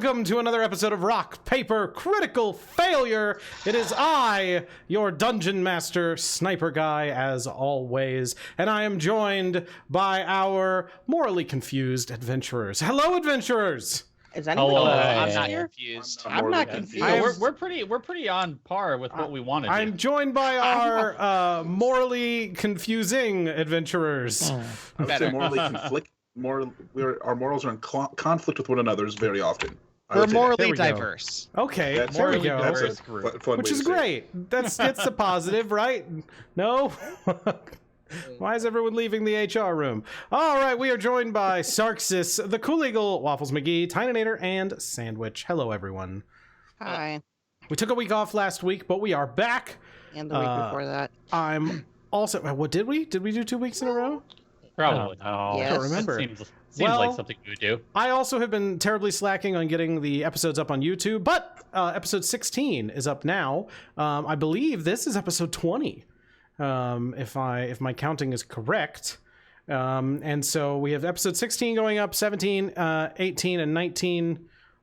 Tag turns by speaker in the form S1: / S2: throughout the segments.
S1: welcome to another episode of Rock, Paper, Critical Failure. It is I, your Dungeon Master, SniperGuy, as always, and I am joined by our morally confused adventurers. Hello, adventurers!
S2: Is anyone
S3: I'm not confused.
S2: I'm not confused.
S3: We're pretty on par with what we wanted.
S1: I'm joined by our morally confusing adventurers.
S4: I would say morally our morals are in conflict with one another's very often.
S3: We're morally diverse.
S1: Okay,
S4: That's
S1: there we
S4: really-
S1: go.
S4: That's a fun
S1: Which
S4: way
S1: is
S4: to say it.
S1: great. That's it's a positive, right? No? Why is everyone leaving the HR room? All right, we are joined by Sarksus, TheKoolEagle, wafflesmagee, Tynanator, and Sandwich. Hello, everyone.
S2: Hi.
S1: We took a week off last week, but we are back.
S2: And the week before that.
S1: I'm also... What did we? Did we do 2 weeks in a row?
S3: Probably.
S1: I
S2: Yes.
S1: don't remember.
S3: Seems
S1: Well,
S3: like something you would do.
S1: I also have been terribly slacking on getting the episodes up on YouTube, but episode 16 is up now. I believe this is episode 20, if my counting is correct. And so we have episode 16 going up, 17, 18, and 19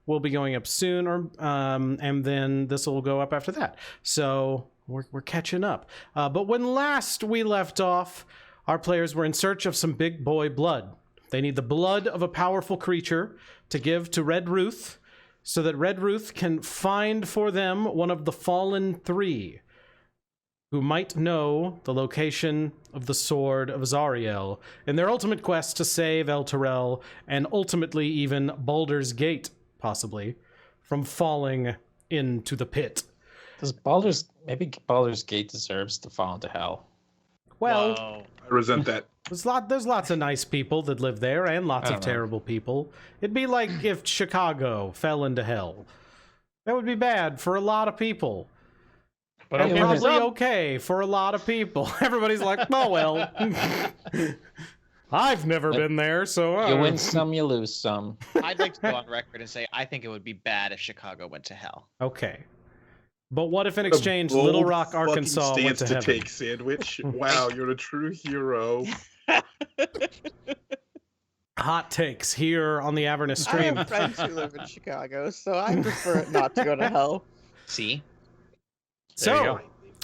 S1: will be going up soon, and then this will go up after that. So we're catching up. But when last we left off, our players were in search of some big boy blood. They need the blood of a powerful creature to give to Red Roux, so that Red Roux can find for them one of the Fallen Three, who might know the location of the Sword of Zariel in their ultimate quest to save El Terrell and ultimately even Baldur's Gate, possibly, from falling into the pit.
S5: Maybe Baldur's Gate deserves to fall into hell.
S1: Well,
S4: I resent that.
S1: there's lots of nice people that live there and lots of terrible people. It'd be like if Chicago fell into hell. That would be bad for a lot of people.
S3: But
S1: And
S3: okay,
S1: probably okay for a lot of people. Everybody's like, oh, well. I've never been there, so...
S5: You win some, you lose some.
S6: I'd like to go on record and say I think it would be bad if Chicago went to hell.
S1: Okay. But what if in
S4: What a
S1: exchange
S4: bold
S1: Little Rock,
S4: fucking
S1: Arkansas went
S4: stance
S1: to
S4: to
S1: heaven?
S4: take, Sandwich. Wow, you're a true hero.
S1: Hot takes here on the Avernus
S2: I
S1: stream.
S2: have friends who live in Chicago, so I prefer it not to go to hell.
S6: See?
S3: There you
S1: So,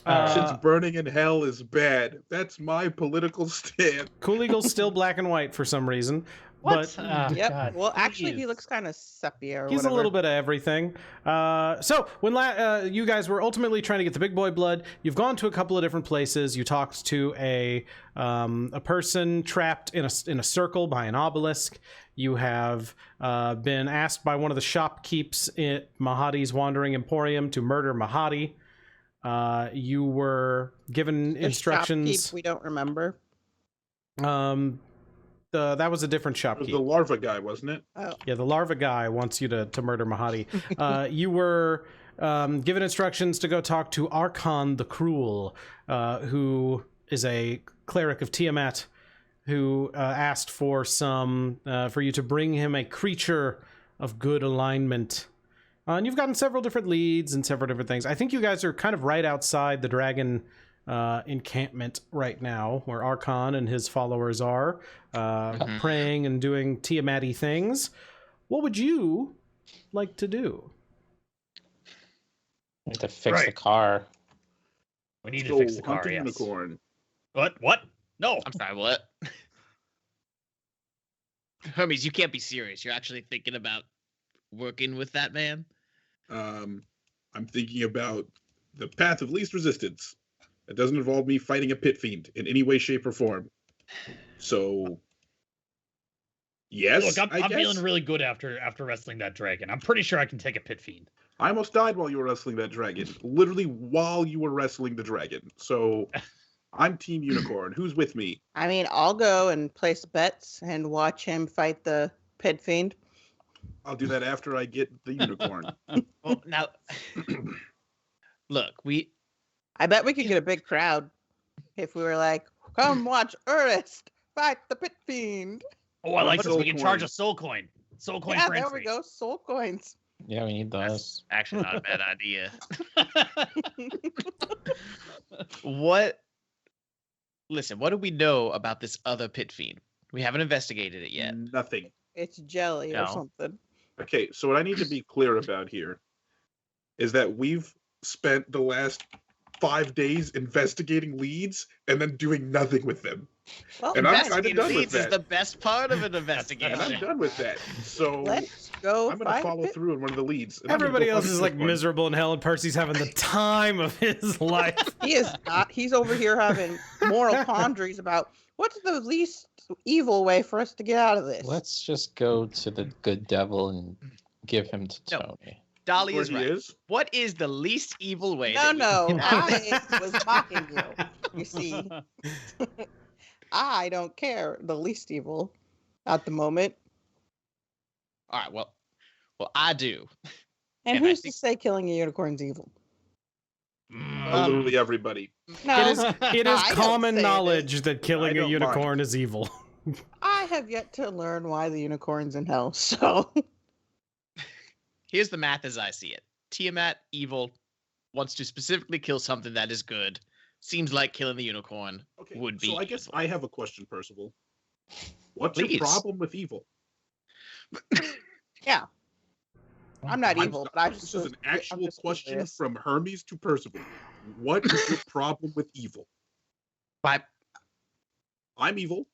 S3: go.
S4: Since burning in hell is bad, that's my political stand.
S1: CoolEagle's still black and white for some reason.
S3: What?
S1: But
S2: Yep.
S3: God,
S2: Well, actually, he
S3: please.
S2: looks kind of sepia or
S1: he's
S2: whatever.
S1: a little bit of everything. So when you guys were ultimately trying to get the big boy blood, you've gone to a couple of different places. You talked to a person trapped in a circle by an obelisk. You have been asked by one of the shopkeepers at Mahadi's Wandering Emporium to murder Mahadi. You were given
S2: The
S1: instructions.
S2: shopkeep we don't remember.
S1: That was a different
S4: It was
S1: shopkeep.
S4: the larva guy, wasn't it?
S2: Oh,
S1: Yeah, the larva guy wants you to murder Mahadi. You were given instructions to go talk to Archon the Cruel, who is a cleric of Tiamat, who asked for for you to bring him a creature of good alignment. And you've gotten several different leads and several different things. I think you guys are kind of right outside the dragon encampment right now, where Archon and his followers are praying and doing Tiamat-y things. What would you like to do?
S5: We have to fix the car.
S3: We need to
S4: So,
S3: fix the car,
S4: hunting
S3: yes.
S4: unicorn.
S3: What? No.
S6: I'm sorry, what? Hermes, you can't be serious. You're actually thinking about working with that man?
S4: I'm thinking about the path of least resistance. It doesn't involve me fighting a pit fiend in any way, shape, or form. So, yes,
S3: Look, I'm
S4: I guess.
S3: feeling really good after wrestling that dragon. I'm pretty sure I can take a pit fiend.
S4: I almost died while you were wrestling that dragon. Literally while you were wrestling the dragon. So, I'm Team Unicorn. Who's with me?
S2: I mean, I'll go and place bets and watch him fight the pit fiend.
S4: I'll do that after I get the unicorn.
S6: Well, now, look,
S2: I bet we could get a big crowd if we were like, come watch Urist fight the pit fiend.
S3: Oh, I like
S4: What's
S3: this. We
S4: soul
S3: can charge
S4: coin?
S3: a soul coin. Soul coin
S2: Yeah,
S3: for
S2: there
S3: entry.
S2: we go. Soul coins.
S5: Yeah, we need
S6: that's
S5: those.
S6: actually not a bad idea. What? Listen, what do we know about this other pit fiend? We haven't investigated it yet.
S4: Nothing.
S2: It's jelly or
S6: No.
S2: something.
S4: Okay, so what I need to be clear about here is that we've spent the last 5 days investigating leads and then doing nothing with them.
S2: Well,
S4: And I'm kind of
S6: Investigating
S4: done with
S6: leads is
S4: that.
S6: the best part of an
S4: And
S6: investigation.
S4: I'm done with that. So
S2: let's go
S4: I'm going to
S2: find
S4: follow
S2: Pit.
S4: through on one of the leads. and I'm gonna
S1: Everybody
S4: go
S1: else
S4: find
S1: is
S4: the
S1: like
S4: first one.
S1: miserable in hell, and Percy's having the time of his life.
S2: He is not. He's over here having moral quandaries about what's the least evil way for us to get out of this.
S5: Let's just go to the good devil and give him to
S6: No.
S5: Tony.
S6: Dolly
S4: Where
S6: is
S4: he
S6: right.
S4: is?
S6: What is the least evil way?
S2: No,
S6: that we
S2: no,
S6: can get out of
S2: I was mocking you. You see, I don't care. The least evil at the moment.
S6: All right. Well, I do.
S2: And
S6: And I
S2: who's
S6: think-
S2: to say killing a unicorn's evil?
S4: Literally everybody.
S2: No,
S1: It is
S2: I don't
S1: common
S2: say it
S1: knowledge that killing a
S4: don't
S1: unicorn is evil.
S2: I have yet to learn why the unicorn's in hell. So
S6: Here's the math as I see it. Tiamat, evil, wants to specifically kill something that is good. Seems like killing the unicorn
S4: Okay,
S6: would be.
S4: so I guess
S6: evil.
S4: I have a question, Percival. What's
S6: Please.
S4: your problem with evil?
S2: I'm not
S4: I'm
S2: evil,
S4: not-
S2: but I
S4: this
S2: just
S4: is
S2: was-
S4: an
S2: I'm
S4: actual
S2: just
S4: question
S2: curious.
S4: from Hermes to Percival. What is your problem with evil?
S6: By
S4: I'm evil.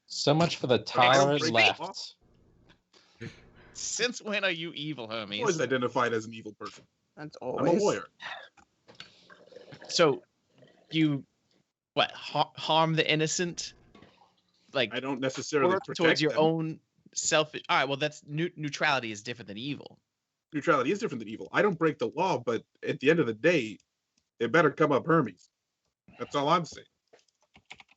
S5: So much for the
S4: don't
S5: Tyler
S4: break
S5: left.
S4: law.
S6: since when are you evil,
S4: I'm
S6: Hermes?
S4: always identified as an evil person.
S2: That's
S4: I'm a
S2: always
S4: lawyer.
S6: So, you what harm the innocent? Like
S4: I don't necessarily
S6: work
S4: protect
S6: towards your
S4: them.
S6: own selfish. All right. Well, that's neutrality is different than evil.
S4: Neutrality is different than evil. I don't break the law, but at the end of the day, it better come up Hermes. That's all I'm saying.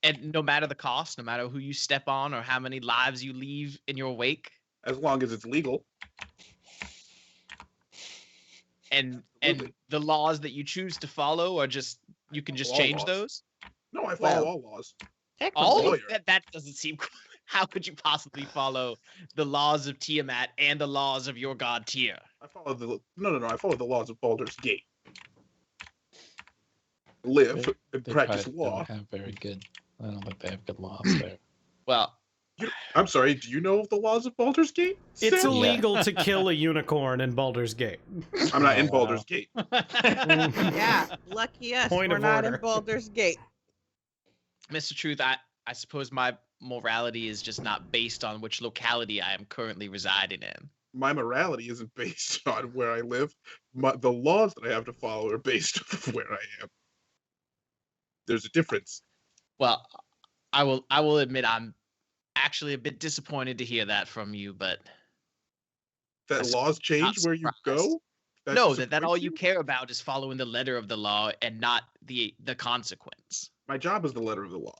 S6: And no matter the cost, no matter who you step on or how many lives you leave in your wake,
S4: As long as it's legal.
S6: and
S4: Absolutely.
S6: the laws that you choose to follow are just you can just
S4: All
S6: change
S4: laws.
S6: those.
S4: No, I follow
S2: Well,
S4: all laws.
S6: All
S4: lawyer.
S6: of that doesn't seem. How could you possibly follow the laws of Tiamat and the laws of your god Tyr?
S4: I follow the no. I follow the laws of Baldur's Gate. Live and
S5: They
S4: practice
S5: probably
S4: law.
S5: don't have very good. I don't think they have good laws there.
S6: Well,
S4: I'm sorry. Do you know the laws of Baldur's Gate?
S1: It's
S4: Sam?
S1: illegal to kill a unicorn in Baldur's Gate.
S4: I'm not in
S5: Oh,
S4: Baldur's
S5: wow.
S4: Gate.
S2: Yeah, lucky us.
S1: Point
S2: We're
S1: of
S2: not
S1: order.
S2: in Baldur's Gate.
S6: Mr. Truth, I suppose my morality is just not based on which locality I am currently residing in.
S4: My morality isn't based on where I live. The laws that I have to follow are based on where I am. There's a difference.
S6: Well, I will admit I'm actually a bit disappointed to hear that from you, but
S4: That
S6: That's
S4: laws change where you
S6: surprised.
S4: go. That
S6: no, that all
S4: disappoints
S6: you care about is following the letter of the law and not the consequence.
S4: My job is the letter of the law.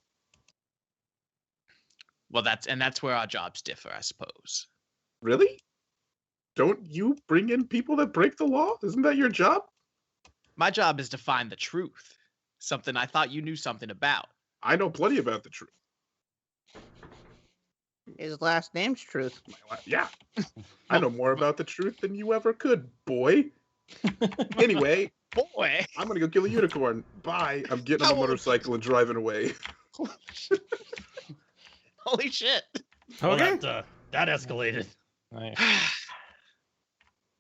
S6: Well, that's where our jobs differ, I suppose.
S4: Really? Don't you bring in people that break the law? Isn't that your job?
S6: My job is to find the truth, something I thought you knew something about.
S4: I know plenty about the truth.
S2: His last name's Truth.
S4: Yeah. I know more about the truth than you ever could, boy. Anyway,
S6: Boy,
S4: I'm gonna go kill a unicorn. Bye. I'm getting on
S6: How
S4: a
S6: old-
S4: motorcycle and driving away.
S6: holy shit!
S3: Well,
S1: Okay.
S3: that escalated.
S5: Nice.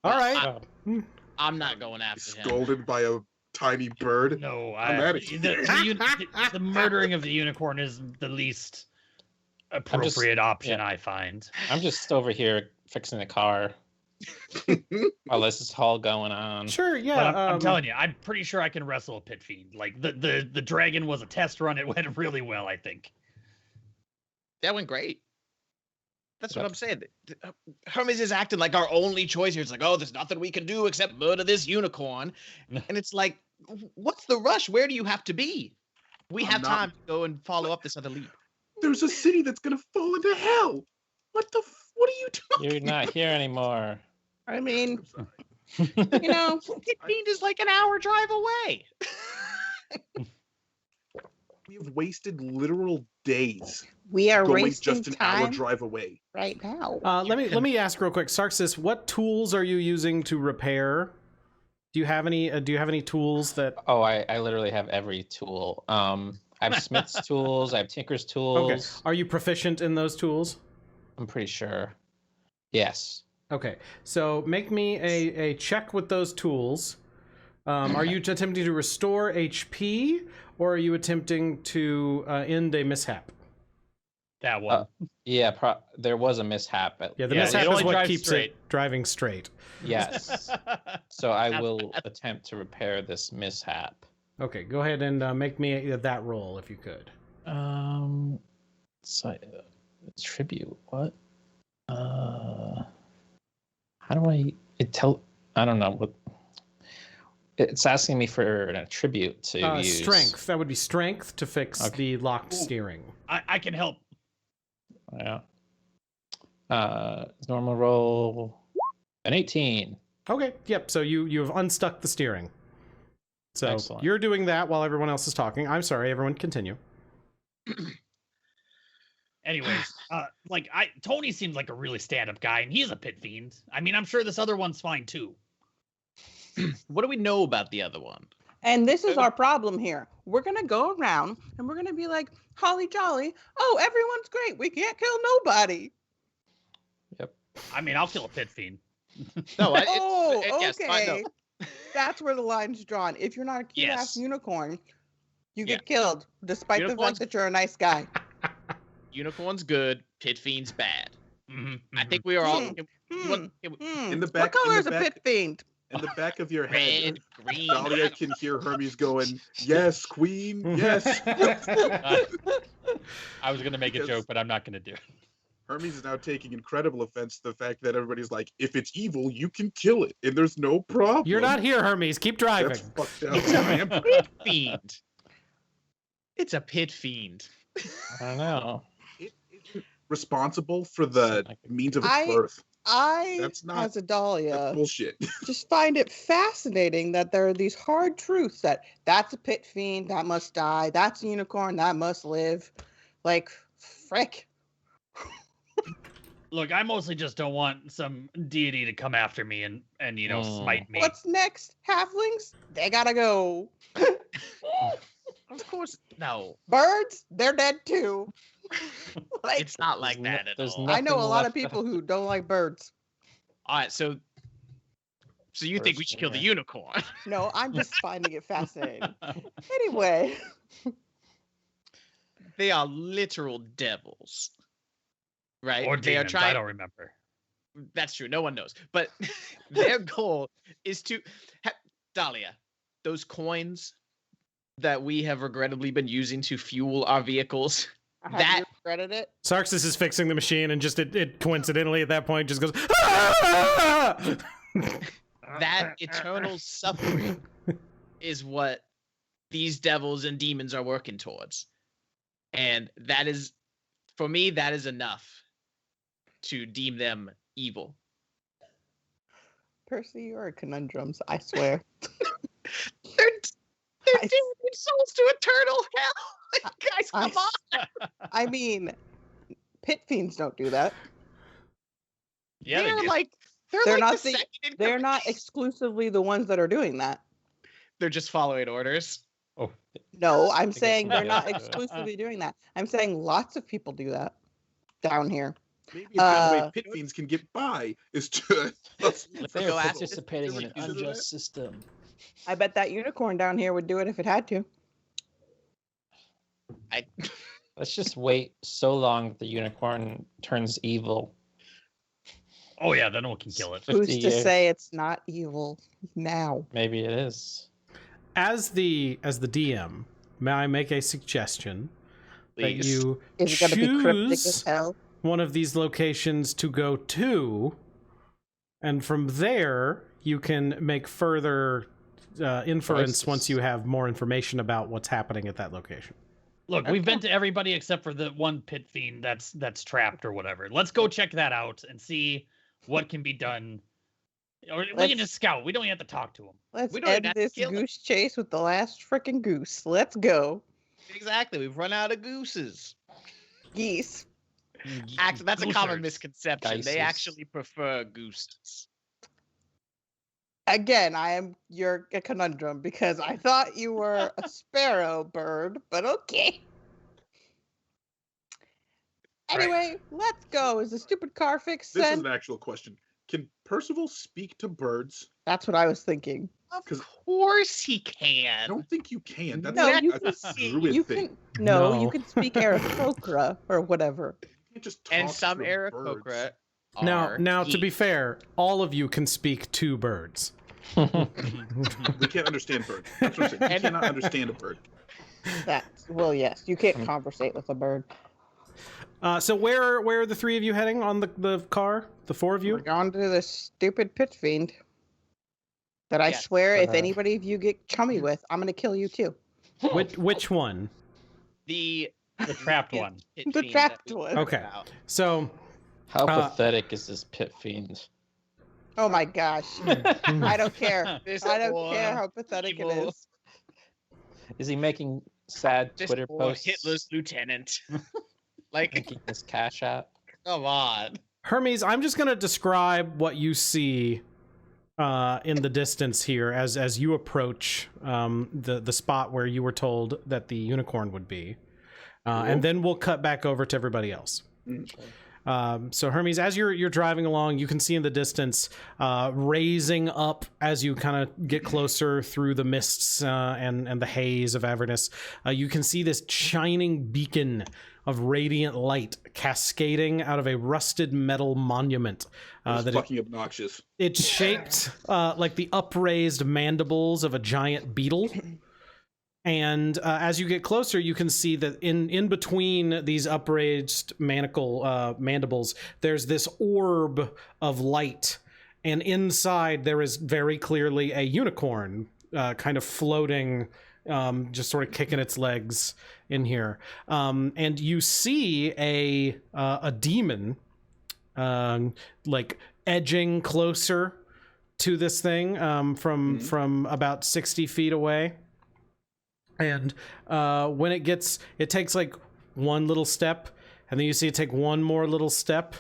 S1: All right.
S5: Oh,
S6: I'm not going after him.
S4: Scolded by a tiny bird.
S3: No,
S4: I'm outta here.
S3: the murdering of the unicorn is the least appropriate option I find.
S5: I'm just over here fixing the car while this is all going on.
S1: Sure. Yeah.
S3: But I'm telling you, I'm pretty sure I can wrestle a pit fiend. Like the dragon was a test run; it went really well, I think.
S6: That went great. That's what
S5: Yep.
S6: I'm saying. Hermes is acting like our only choice here. It's like, oh, there's nothing we can do except murder this unicorn. And it's like, what's the rush? Where do you have to be? We
S4: I'm
S6: have
S4: not-
S6: time to go and follow up this other lead.
S4: There's a city that's gonna fall into hell. What are you talking
S5: You're not here anymore.
S2: I mean,
S4: I'm sorry.
S2: you know,
S6: Pit Fiend is like an hour drive away.
S4: We've wasted literal days
S2: we are
S4: going
S2: wasting
S4: just an hour
S2: time
S4: drive away.
S2: right now.
S1: let me ask real quick, Sarksus, what tools are you using to repair? Do you have any tools that?
S5: Oh, I literally have every tool. I have Smith's tools. I have Tinker's tools.
S1: Okay. Are you proficient in those tools?
S5: I'm pretty sure. Yes.
S1: Okay, so make me a check with those tools. Are you attempting to restore HP, or are you attempting to end a mishap?
S3: That one.
S5: Yeah, there was a mishap.
S1: Yeah, the
S3: Yeah,
S1: mishap
S3: it
S1: is
S3: only
S1: what
S3: drives
S1: keeps
S3: straight.
S1: it driving straight.
S5: Yes. So I will attempt to repair this mishap.
S1: Okay, go ahead and make me that roll if you could.
S5: So tribute. What? How do I? I don't know what. It's asking me for an attribute to use.
S1: Strength. That would be strength to fix the locked steering.
S3: I can help.
S5: Yeah. Normal roll. An 18.
S1: Okay. Yep. So you have unstuck the steering. So
S5: Excellent.
S1: you're doing that while everyone else is talking. I'm sorry. Everyone, continue.
S3: Anyways, Tony seems like a really stand-up guy, and he's a pit fiend. I mean, I'm sure this other one's fine too.
S6: What do we know about the other one?
S2: And this is our problem here. We're going to go around and we're going to be like, holly jolly. Oh, everyone's great. We can't kill nobody.
S3: I mean, I'll kill a pit fiend.
S6: No,
S2: Okay.
S6: Yes,
S2: That's where the line's drawn. If you're not a cute ass
S6: Yes.
S2: unicorn, you get killed, despite the fact that you're a nice guy.
S6: Unicorn's good, pit fiend's bad.
S3: Mm-hmm.
S6: I think we are all.
S4: In the back,
S2: What color
S4: in
S2: is
S4: the
S2: a
S4: back,
S2: pit fiend?
S4: in the back of your head,
S6: Red, green.
S4: Dahlia can hear Hermes going, "Yes, Queen, yes."
S3: I was gonna make a
S4: Because-
S3: joke, but I'm not gonna do it.
S4: Hermes is now taking incredible offense to the fact that everybody's like, if it's evil, you can kill it, and there's no problem.
S1: You're not here, Hermes. Keep driving.
S4: That's fucked up.
S6: It's a
S4: man.
S6: pit fiend. It's a pit fiend.
S5: I don't know.
S4: It isn't responsible for the means of its
S2: I-
S4: birth.
S2: I,
S4: That's not-
S2: as a Dahlia,
S4: That's bullshit.
S2: just find it fascinating that there are these hard truths that that's a pit fiend, that must die. That's a unicorn, that must live. Like, frick.
S3: Look, I mostly just don't want some deity to come after me and smite me.
S2: What's next? Halflings? They gotta go.
S6: Of course, no.
S2: Birds? They're dead too. Like,
S6: It's not like
S5: There's no-
S6: that at
S5: there's
S6: all.
S5: no-
S2: I know a
S5: nothing
S2: lot of
S5: left.
S2: people who don't like birds.
S6: All right, so you think we should kill the unicorn?
S2: No, I'm just finding it fascinating. Anyway,
S6: They are literal devils, right?
S3: Or
S6: they
S3: demons,
S6: are trying.
S3: I don't remember.
S6: That's true. No one knows. But their goal is to Dahlia, those coins that we have regrettably been using to fuel our vehicles.
S2: have
S6: That-
S2: you regretted it?
S1: Sarksus is fixing the machine, and just it coincidentally at that point just goes. "Ah!"
S6: That eternal suffering is what these devils and demons are working towards. And that is, for me, that is enough to deem them evil.
S2: Percy, you're a conundrum, I swear.
S6: They're demon souls to eternal hell. Guys,
S2: I-
S6: come on.
S2: I mean, pit fiends don't do that.
S3: Yeah, they
S6: they're
S3: do.
S6: like
S2: They're
S6: like
S2: not
S6: the
S2: the-
S6: second in
S2: They're
S6: command.
S2: not exclusively the ones that are doing that.
S6: They're just following orders.
S5: Oh,
S2: No, I'm
S5: think
S2: saying
S5: it's
S2: they're
S5: somebody
S2: not
S5: else do it.
S2: exclusively doing that. I'm saying lots of people do that down here.
S4: Maybe a better way
S2: Uh,
S4: pit fiends can get by is to.
S5: they
S6: Go
S5: are
S6: ask-
S5: participating in an
S4: Consider that?
S5: unjust system.
S2: I bet that unicorn down here would do it if it had to.
S5: Let's just wait so long the unicorn turns evil.
S3: Oh yeah, then no one can kill it.
S5: 50
S2: Who's to
S5: years.
S2: say it's not evil now?
S5: Maybe it is.
S1: As the DM, may I make a suggestion that
S6: Please.
S1: you
S2: Is it going to be cryptic as
S1: choose
S2: hell?
S1: one of these locations to go to, and from there you can make further inference
S5: Choices.
S1: once you have more information about what's happening at that location.
S3: Look, we've been to everybody except for the one pit fiend that's trapped or whatever. Let's go check that out and see what can be done. Or we
S2: Let's-
S3: can just scout. We don't even have to talk to him.
S2: Let's
S6: We don't even
S2: end
S6: have to
S2: this
S6: kill it.
S2: goose chase with the last freaking goose. Let's go.
S6: Exactly. We've run out of gooses.
S2: Geese.
S6: Actually, that's a common
S3: Goosers.
S6: misconception. They
S5: Geisers.
S6: actually prefer gooses.
S2: Again, you're a conundrum because I thought you were a sparrow bird, but okay. Anyway, let's go. Is the stupid car fix
S4: This is
S2: sent?
S4: an actual question. Can Percival speak to birds?
S2: That's what I was thinking.
S6: Of
S4: 'Cause-
S6: course he
S4: I
S6: can.
S4: don't think you can. That's
S2: No,
S4: like
S2: you
S4: a
S2: can.
S4: druid
S2: You
S4: thing.
S2: can. No,
S1: No.
S2: you can speak Aarakocra or whatever.
S4: You can't just talk
S6: And some
S4: to
S6: Aarakocra
S4: birds.
S1: Now, to be
S6: geese.
S1: fair, all of you can speak to birds.
S4: We can't understand birds. That's what I'm saying. You cannot understand a bird.
S2: That's well, yes. You can't conversate with a bird.
S1: So where are the three of you heading on the car? The four of
S2: We're
S1: you?
S2: going to this stupid pit fiend. That I
S6: Yes.
S2: swear, if anybody of you get chummy with, I'm gonna kill you too.
S1: Which one?
S6: The
S3: trapped
S6: pit-
S3: one.
S6: pit
S2: The
S6: fiend
S2: trapped
S6: that we
S2: one.
S6: heard
S1: Okay.
S6: about.
S1: So
S5: How
S1: Uh,
S5: pathetic is this pit fiend?
S2: Oh my gosh. I don't care.
S6: This
S2: I don't
S6: poor
S2: care how pathetic it
S6: evil-
S2: is.
S5: Is he making sad
S6: This
S5: Twitter
S6: poor
S5: posts?
S6: Hitler's lieutenant. Like,
S5: Making this cash app?
S6: come on.
S1: Hermes, I'm just gonna describe what you see in the distance here as you approach the spot where you were told that the unicorn would be, and then we'll cut back over to everybody else. So Hermes, as you're driving along, you can see in the distance, raising up as you kind of get closer through the mists and the haze of Avernus, you can see this shining beacon of radiant light cascading out of a rusted metal monument.
S4: That's
S1: That
S4: fucking obnoxious.
S1: it's shaped like the upraised mandibles of a giant beetle. And as you get closer, you can see that in between these upraised mandibles, there's this orb of light. And inside, there is very clearly a unicorn kind of floating, just sort of kicking its legs in here. And you see a demon like edging closer to this thing from about 60 feet away. And when it takes like one little step, and then you see it take one more little step,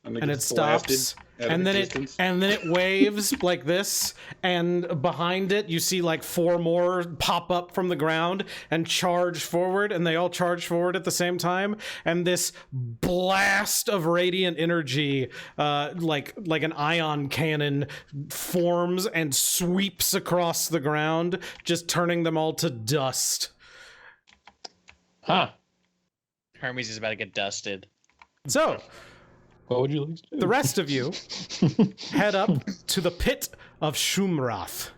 S1: and it
S4: gets blasted
S1: stops,
S4: out of
S1: and then
S4: existence.
S1: it waves like this, and behind it you see like four more pop up from the ground and charge forward, and they all charge forward at the same time, and this blast of radiant energy, like an ion cannon, forms and sweeps across the ground, just turning them all to dust.
S5: Huh.
S6: Hermes is about to get dusted.
S1: So
S5: What would you like to do?
S1: the rest of you head up to the pit of Shumrath.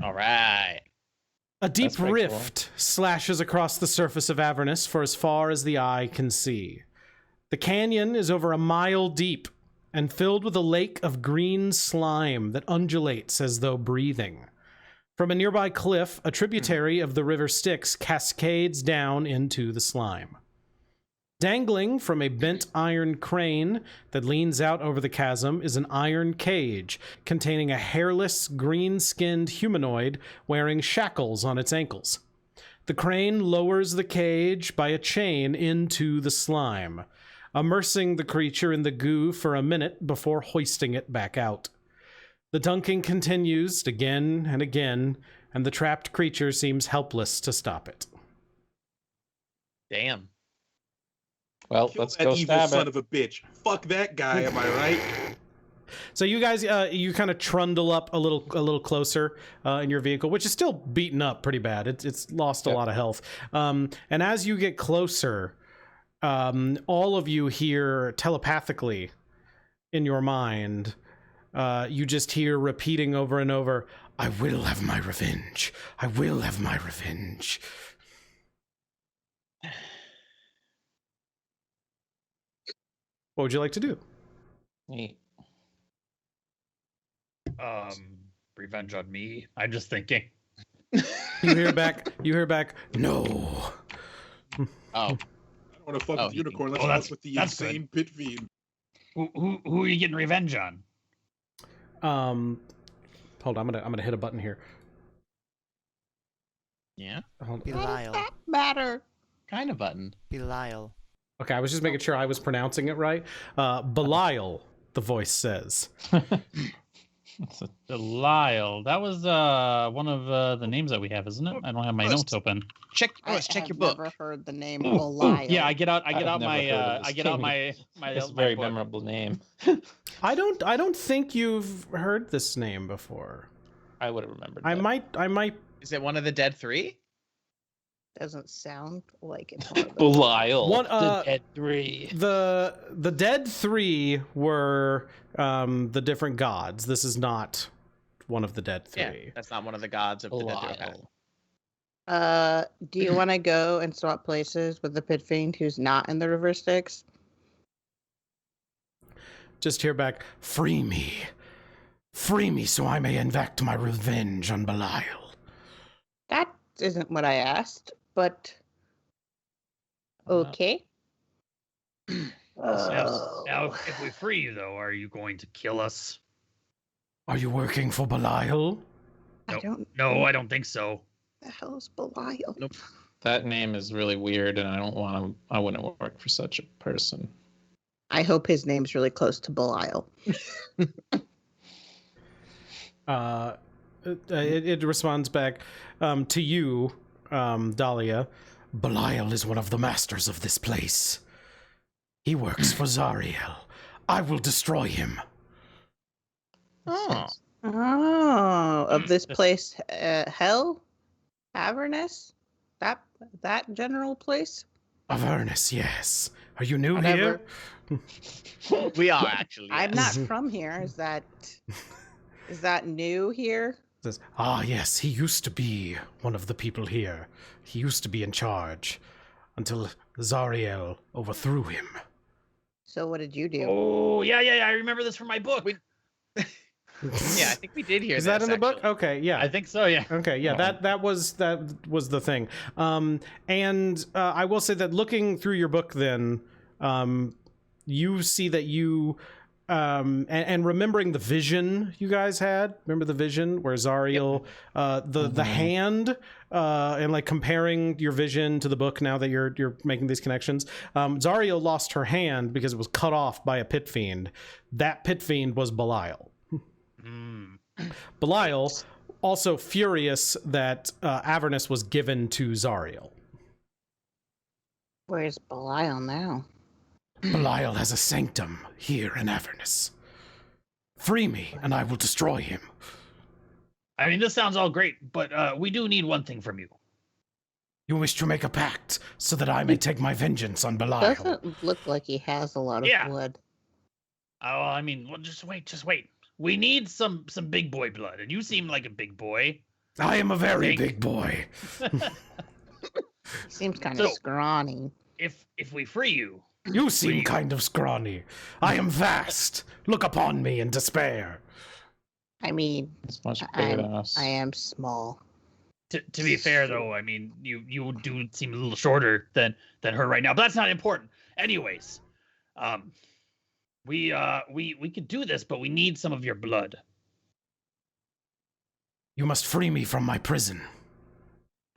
S6: All right.
S1: A deep
S5: That's very
S1: rift slashes across the surface of Avernus for as far as the eye can see. The canyon is over a mile deep and filled with a lake of green slime that undulates as though breathing. From a nearby cliff, a tributary of the river Styx cascades down into the slime. Dangling from a bent iron crane that leans out over the chasm is an iron cage containing a hairless, green-skinned humanoid wearing shackles on its ankles. The crane lowers the cage by a chain into the slime, immersing the creature in the goo for a minute before hoisting it back out. The dunking continues again and again, and the trapped creature seems helpless to stop it.
S6: Damn.
S5: Well,
S4: Kill
S5: let's
S4: that
S5: go
S4: evil
S5: stab
S4: son
S5: it.
S4: of a bitch. Fuck that guy, am I right?
S1: So you guys, you kind of trundle up a little closer in your vehicle, which is still beaten up pretty bad. It's lost a lot of health. And as you get closer, all of you hear telepathically in your mind, you just hear repeating over and over, "I will have my revenge. I will have my revenge." What would you like to do?
S5: Neat.
S3: Revenge on me. I'm just thinking.
S1: You hear back. No.
S6: Oh,
S4: I don't want to fuck
S6: Oh,
S4: with unicorn. Let's
S3: oh,
S4: fuck
S3: that's-
S4: with the
S3: that's
S4: insane pit fiend.
S3: Who are you getting revenge on?
S1: Hold on. I'm gonna hit a button here.
S6: yeah.
S1: Hold on.
S2: Why does
S7: Belial.
S2: that matter?
S6: Kind of button.
S7: Belial.
S1: Okay, I was just making sure I was pronouncing it right. Belial, the voice says.
S3: Belial. That was one of the names that we have, isn't it? I don't have my notes open.
S6: Check
S2: I've
S6: your book.
S2: never heard the name
S3: Ooh,
S2: Belial.
S3: yeah, I get out
S5: I've never
S3: my
S5: heard of this
S3: I get out
S5: game.
S3: my
S5: It's a
S3: my
S5: very
S3: book.
S5: memorable name.
S1: I don't think you've heard this name before.
S5: I would have remembered.
S1: I
S5: that.
S1: might.
S6: Is it one of the dead three?
S2: Doesn't sound like it's one of them.
S5: Belial.
S1: One,
S5: the Dead Three.
S1: The dead three were the different gods. This is not one of the dead
S6: Yeah,
S1: three.
S6: that's not one of the gods of the dead three. Okay.
S5: Belial.
S2: Do you want to go and swap places with the pit fiend who's not in the river Styx?
S1: Just hear back, free me so I may enact my revenge on Belial.
S2: That isn't what I asked, but okay.
S3: Now, if we free you, though, are you going to kill us?
S1: Are you working for Belial?
S2: I don't.
S3: No, I don't think so.
S2: The hell is Belial?
S6: Nope.
S5: That name is really weird, and I don't want to. I wouldn't work for such a person.
S2: I hope his name's really close to Belial.
S1: It responds back to you, Dahlia. Belial is one of the masters of this place. He works for Zariel. I will destroy him.
S6: Oh.
S2: Oh, of this place, Hell, Avernus, that general place.
S1: Avernus, yes. Are you new
S2: Whatever.
S1: here?
S6: We are actually.
S2: I'm
S6: yes.
S2: not from here. Is that new here?
S1: Says, yes, he used to be one of the people here. He used to be in charge until Zariel overthrew him.
S2: So what did you do?
S3: Oh, yeah. I remember this from my book.
S6: Yeah, I think we did hear
S1: Is
S6: this,
S1: that in the book?
S6: actually.
S1: Okay, yeah.
S3: I think so. Yeah.
S1: Okay, yeah, that was the thing. And I will say that looking through your book, then you see that you and remembering the vision you guys had. Remember the vision where Zariel, the hand, and like comparing your vision to the book now that you're making these connections. Zariel lost her hand because it was cut off by a pit fiend. That pit fiend was Belial. Belial, also furious that Avernus was given to Zariel.
S2: Where's Belial now?
S1: Belial has a sanctum here in Avernus. Free me, and I will destroy him.
S3: I mean, this sounds all great, but we do need one thing from you.
S1: You wish to make a pact so that I may take my vengeance on Belial.
S2: Doesn't look like he has a lot of
S3: Yeah.
S2: blood.
S3: Oh, I mean, well, just wait. We need some big boy blood, and you seem like a big boy.
S1: I am a very big boy.
S2: Seems kind of
S3: So-
S2: scrawny.
S3: If we free you,
S1: You seem kind of scrawny. I am vast. Look upon me in despair.
S2: I mean,
S5: It's much bigger than us.
S2: I am small.
S3: to be fair though, I mean, you do seem a little shorter than her right now, but that's not important. Anyways, we could do this, but we need some of your blood.
S1: You must free me from my prison.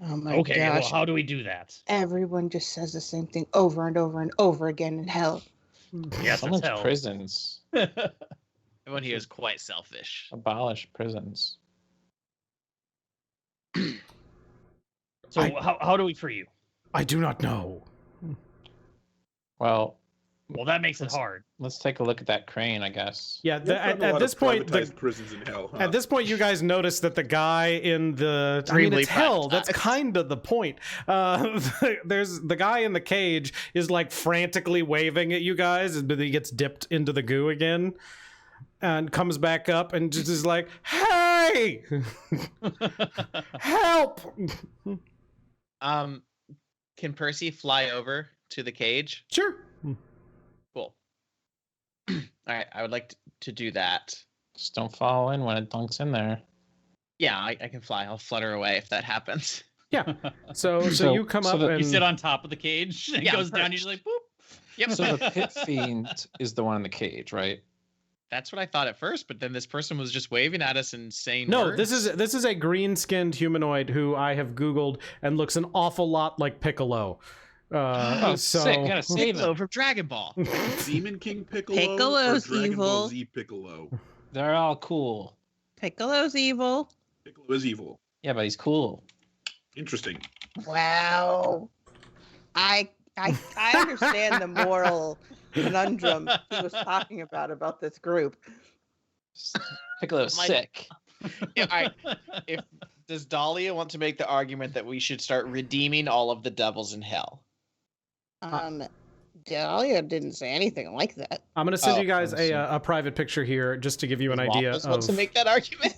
S2: Oh my
S3: Okay,
S2: gosh.
S3: well, how do we do that?
S2: Everyone just says the same thing over and over and over again in hell.
S3: Yes,
S5: Someone's
S3: it's hell.
S5: prisons.
S6: Everyone here is quite selfish.
S5: Abolish prisons.
S3: So
S1: I-
S3: how do we free you?
S1: I do not know.
S5: Well,
S3: Well, that makes it hard.
S5: let's take a look at that crane, I guess.
S1: Yeah,
S4: You've gotten a
S1: at
S4: lot
S1: this
S4: of
S1: point,
S4: privatized prisons in hell. Huh?
S1: at this point, you guys notice that the guy in the I
S6: Extremely
S1: mean, it's hell. That's
S6: privatized.
S1: kind of the point. There's the guy in the cage is like frantically waving at you guys, but he gets dipped into the goo again, and comes back up and just is like, "Hey, help!"
S6: Can Percy fly over to the cage?
S1: Sure.
S6: Cool. All right, I would like to do that.
S5: Just don't fall in when it dunks in there.
S6: Yeah, I can fly. I'll flutter away if that happens.
S1: Yeah. So
S5: So-
S1: you come
S5: so
S1: up
S5: the-
S1: and
S3: You sit on top of the cage, and
S6: Yeah,
S3: it goes down.
S6: perched.
S3: You're just like, boop.
S6: Yep.
S5: So the pit fiend is the one in the cage, right?
S6: That's what I thought at first, but then this person was just waving at us and saying
S1: No,
S6: words.
S1: this is a green-skinned humanoid who I have Googled and looks an awful lot like Piccolo.
S5: Oh,
S1: So
S5: sick. Gotta save
S6: Piccolo
S5: him.
S6: from Dragon Ball.
S4: Demon King Piccolo
S2: Piccolo's
S4: or Dragon Ball
S2: evil.
S4: Z Piccolo?
S5: They're all cool.
S2: Piccolo's evil.
S4: Piccolo is evil.
S5: Yeah, but he's cool.
S4: Interesting.
S2: Wow. I understand the moral conundrum he was talking about this group.
S5: Piccolo's
S6: My-
S5: sick.
S6: Yeah, all right. Does Dahlia want to make the argument that we should start redeeming all of the devils in hell?
S2: Dahlia didn't say anything like that.
S1: I'm gonna send
S6: Oh,
S1: you guys
S5: I see.
S1: a private picture here just to give you an idea
S6: Waffles wants
S1: of.
S6: to make that argument?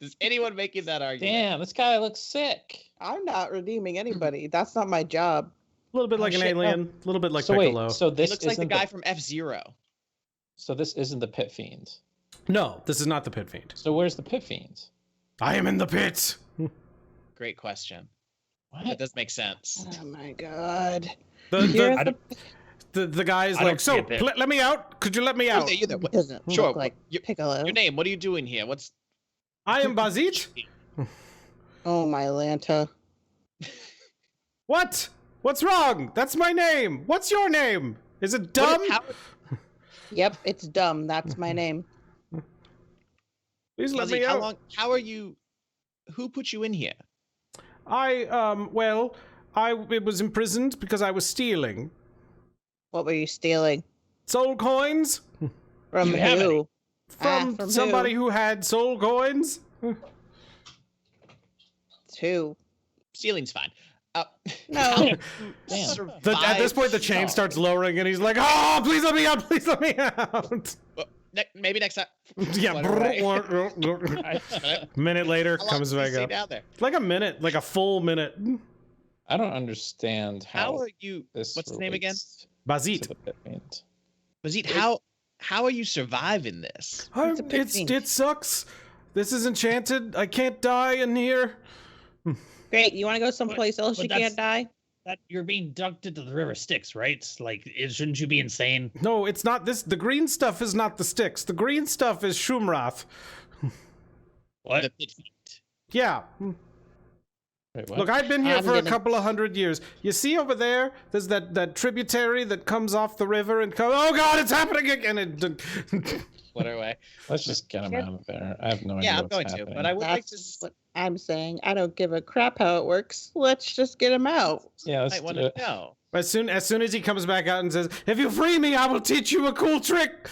S6: Is anyone making that argument?
S5: Damn, this guy looks sick.
S2: I'm not redeeming anybody. That's not my job.
S1: A little bit like an
S6: shit,
S1: alien, a little bit like
S5: so
S1: Piccolo.
S5: wait, so
S6: He
S5: this
S6: looks like the
S5: isn't
S6: guy from F-Zero.
S5: So this isn't the Pit Fiends.
S1: No, this is not the Pit Fiend.
S5: So where's the Pit Fiends?
S1: I am in the pit.
S6: Great question. That
S5: What?
S6: does make sense.
S2: Oh my god.
S1: The
S2: You're
S1: the, the guy is
S3: I don't
S1: like, so
S3: get it.
S1: let me out. Could you let me
S6: Oh,
S1: out?
S6: there, you there. What-
S2: Doesn't
S6: Sure.
S2: look like Piccolo.
S6: Your name? What are you doing here? What's?
S1: I am Bazit.
S2: Oh my Lanta.
S1: What? What's wrong? That's my name. What's your name? Is it dumb?
S2: Yep, it's dumb. That's my name.
S1: Please let
S6: Fuzzy,
S1: me
S6: how
S1: out.
S6: long? How are you? Who put you in here?
S1: Well, I was imprisoned because I was stealing
S2: What were you stealing?
S1: soul coins
S2: From
S3: You have
S2: who?
S1: from,
S2: From
S1: somebody
S2: who?
S1: who had soul coins.
S2: Who?
S6: Stealing's fine.
S2: No.
S5: Damn.
S1: At this point, the chain starts lowering, and he's like, "Oh, please let me out! Please let me out!"
S6: Maybe next time.
S1: Yeah. Minute later,
S6: How long
S1: comes
S6: did you
S1: back
S6: stay
S1: up.
S6: down there?
S1: Like a minute, like a full minute.
S5: I don't understand
S6: How
S5: how
S6: are you?
S5: this
S6: What's the name again?
S5: relates to
S1: Bazit.
S5: the Pit Fiends.
S6: Bazit, how are you surviving this?
S2: It's a pit fiend.
S1: It sucks. This is enchanted. I can't die in here.
S2: Great. You want to go someplace else
S3: but
S2: you
S3: that's-
S2: can't die?
S3: That you're being dunked into the river Styx, right? Like, shouldn't you be insane?
S1: No, it's not this. The green stuff is not the sticks. The green stuff is Shumrath.
S3: What?
S6: The pit fiend.
S1: Yeah.
S5: Wait, what?
S1: Look, I've been here
S2: I'm
S1: for a
S2: gonna-
S1: couple of 100 years. You see over there, there's that tributary that comes off the river and comes. Oh God, it's happening again!
S6: What away?
S5: Let's just get him out of there. I have no idea
S6: Yeah, I'm
S5: what's
S6: going
S5: happening.
S6: to, but I would like to.
S2: That's what I'm saying. I don't give a crap how it works. Let's just get him out.
S5: Yeah, let's
S6: I
S5: do
S6: want to
S5: it.
S6: know.
S1: as soon as he comes back out and says, "If you free me, I will teach you a cool trick."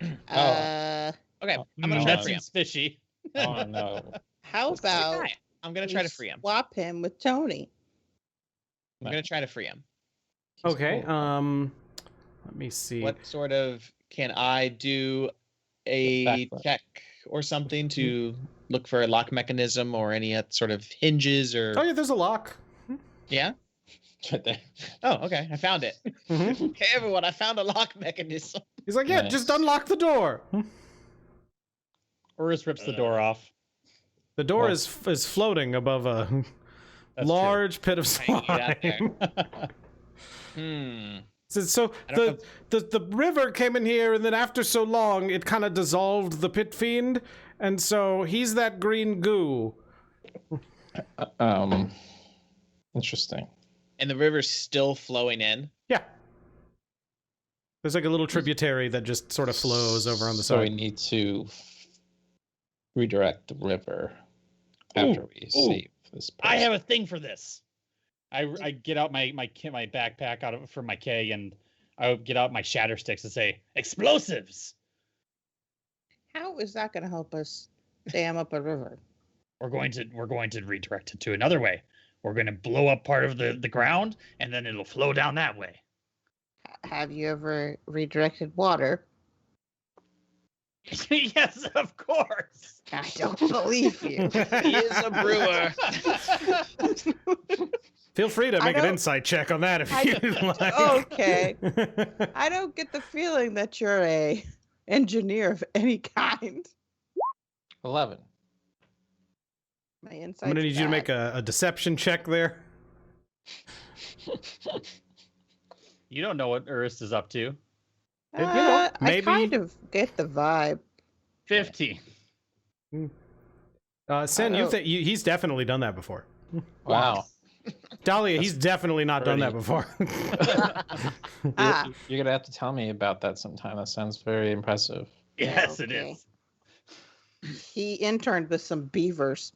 S6: Okay, I'm gonna try to
S3: That
S6: free him.
S3: seems fishy.
S5: Oh no.
S2: how
S6: Let's do
S2: about
S6: that. I'm gonna try to free him.
S2: swap him with Tony?
S6: I'm gonna try to free him.
S1: Okay.
S5: cool.
S1: Let me see.
S6: What sort of can I do a
S5: Backflip.
S6: check or something to look for a lock mechanism or any sort of hinges or
S1: Oh yeah, there's a lock.
S6: yeah?
S5: Right there.
S6: Oh, okay. I found it.
S1: Mhm.
S6: Hey everyone, I found a lock mechanism.
S1: He's like, "Yeah,
S5: Nice.
S1: just unlock the door."
S3: Urist rips the door off.
S1: The door
S5: Well-
S1: is floating above a
S3: That's
S1: large pit of
S6: Hanging out there.
S1: slime.
S6: Hmm.
S1: So
S6: I don't
S1: the river came in here, and then after so long, it kind of dissolved the pit fiend, and so he's that green goo.
S5: Interesting.
S6: And the river's still flowing in.
S1: Yeah. There's like a little tributary that just sort of flows over on the
S5: So we
S1: side.
S5: need to redirect the river after we save this person.
S3: I have a thing for this. I get out my backpack out of from my keg and I get out my shatter sticks and say explosives.
S2: How is that going to help us dam up a river?
S3: We're going to redirect it to another way. We're going to blow up part of the ground and then it'll flow down that way.
S2: Have you ever redirected water?
S3: Yes, of course.
S2: I don't believe you.
S6: He is a brewer.
S1: Feel free to
S2: I
S1: make an
S2: don't-
S1: insight check on that if
S2: I
S1: you
S2: don't-
S1: like.
S2: okay. I don't get the feeling that you're a engineer of any kind.
S5: 11.
S2: My insight.
S1: I'm gonna need you to make a deception check there.
S3: You don't know what Urist is up to.
S1: you know,
S2: I
S1: maybe-
S2: kind of get the vibe.
S3: 15.
S1: Sen,
S2: I
S1: you
S2: don't-
S1: think he's definitely done that before?
S5: Wow.
S1: Dahlia, he's definitely not done that
S5: pretty-
S1: before.
S2: Ah.
S5: You're going to have to tell me about that sometime. That sounds very impressive.
S3: Yes, it
S2: Okay.
S3: is.
S2: He interned with some beavers.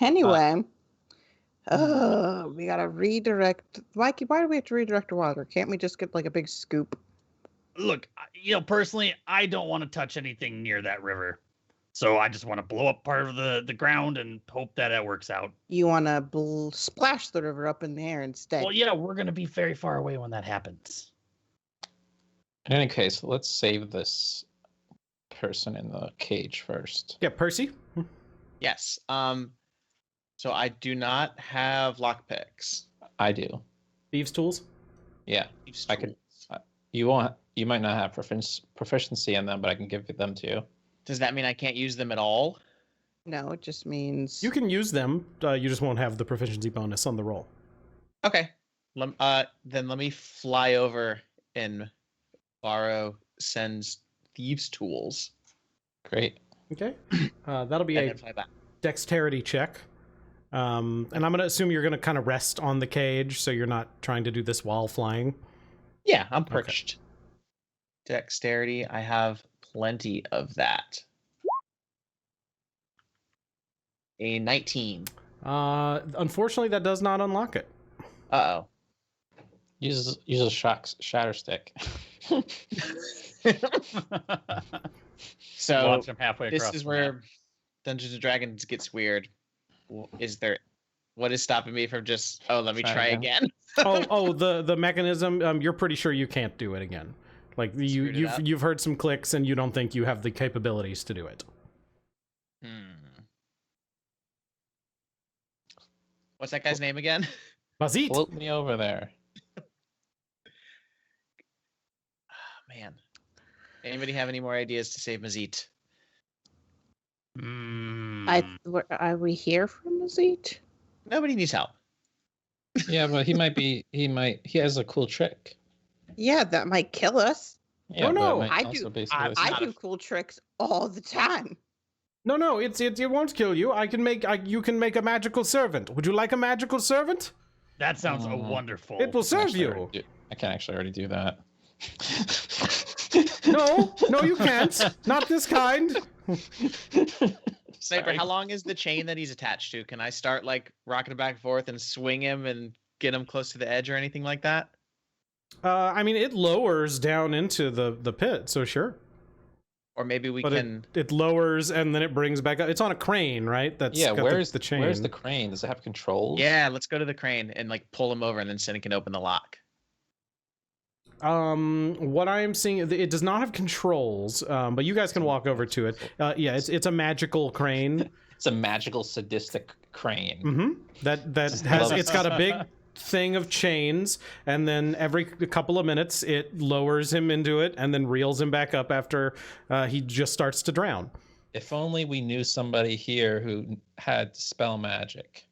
S2: Anyway, we gotta redirect. Why do we have to redirect the water? Can't we just get like a big scoop?
S3: Look, personally, I don't want to touch anything near that river. So I just want to blow up part of the ground and hope that it works out.
S2: You want to splash the river up in the air instead?
S3: Well, yeah, we're going to be very far away when that happens.
S5: In any case, let's save this person in the cage first.
S1: Yeah, Percy.
S6: Yes. So I do not have lockpicks.
S5: I do.
S1: Thieves' tools.
S5: Yeah, I could. You won't. You might not have proficiency in them, but I can give them to you.
S6: Does that mean I can't use them at all?
S2: No, it just means
S1: You can use them. You just won't have the proficiency bonus on the roll.
S6: Okay. Then let me fly over and borrow Sen's thieves' tools.
S5: Great.
S1: Okay. That'll be
S6: And
S1: a
S6: then fly back.
S1: dexterity check. And I'm going to assume you're going to kind of rest on the cage, so you're not trying to do this while flying.
S6: Yeah, I'm perched. Dexterity, I have plenty of that. A 19.
S1: Unfortunately, that does not unlock it.
S6: Uh-oh.
S5: Use a shatter stick.
S6: So
S3: Launch him halfway across.
S6: this is
S3: the
S6: where
S3: map.
S6: Dungeons and Dragons gets weird. What is stopping me from just, let me
S5: Try
S6: try
S5: again.
S6: again?
S1: The mechanism. You're pretty sure you can't do it again. Like
S6: Screwed it up.
S1: you've heard some clicks, and you don't think you have the capabilities to do it.
S6: What's that guy's name again?
S1: Bazit.
S5: Float me over there.
S6: Man. Anybody have any more ideas to save Mazit?
S2: Are we here from the seat?
S6: Nobody needs help.
S5: Yeah, but he has a cool trick.
S2: Yeah, that might kill us.
S5: Yeah,
S1: Oh,
S5: but
S1: no,
S5: it might
S2: I
S5: also
S2: do.
S5: basically
S2: I do cool tricks all the time.
S1: No, it won't kill you. You can make a magical servant. Would you like a magical servant?
S3: That sounds
S5: Mhm.
S3: wonderful.
S1: It will serve you.
S5: I can actually already do that.
S1: No, you can't. Not this kind.
S6: Sniper,
S5: Sorry.
S6: how long is the chain that he's attached to? Can I start like rocking it back and forth and swing him and get him close to the edge or anything like that?
S1: I mean, it lowers down into the pit, so sure.
S6: Or maybe we
S1: But
S6: can.
S1: it lowers and then it brings back up. It's on a crane, right? That's
S5: Yeah,
S1: got
S5: where's
S1: the chain.
S5: Where's the crane? Does it have controls?
S6: Yeah, let's go to the crane and like pull him over, and then Sin can open the lock.
S1: What I am seeing, it does not have controls, but you guys can walk over to it. Yeah, it's a magical crane.
S5: It's a magical sadistic crane.
S1: Mm-hmm. That has it's got a big thing of chains, and then every couple of minutes it lowers him into it and then reels him back up after he just starts to drown.
S5: If only we knew somebody here who had spell magic.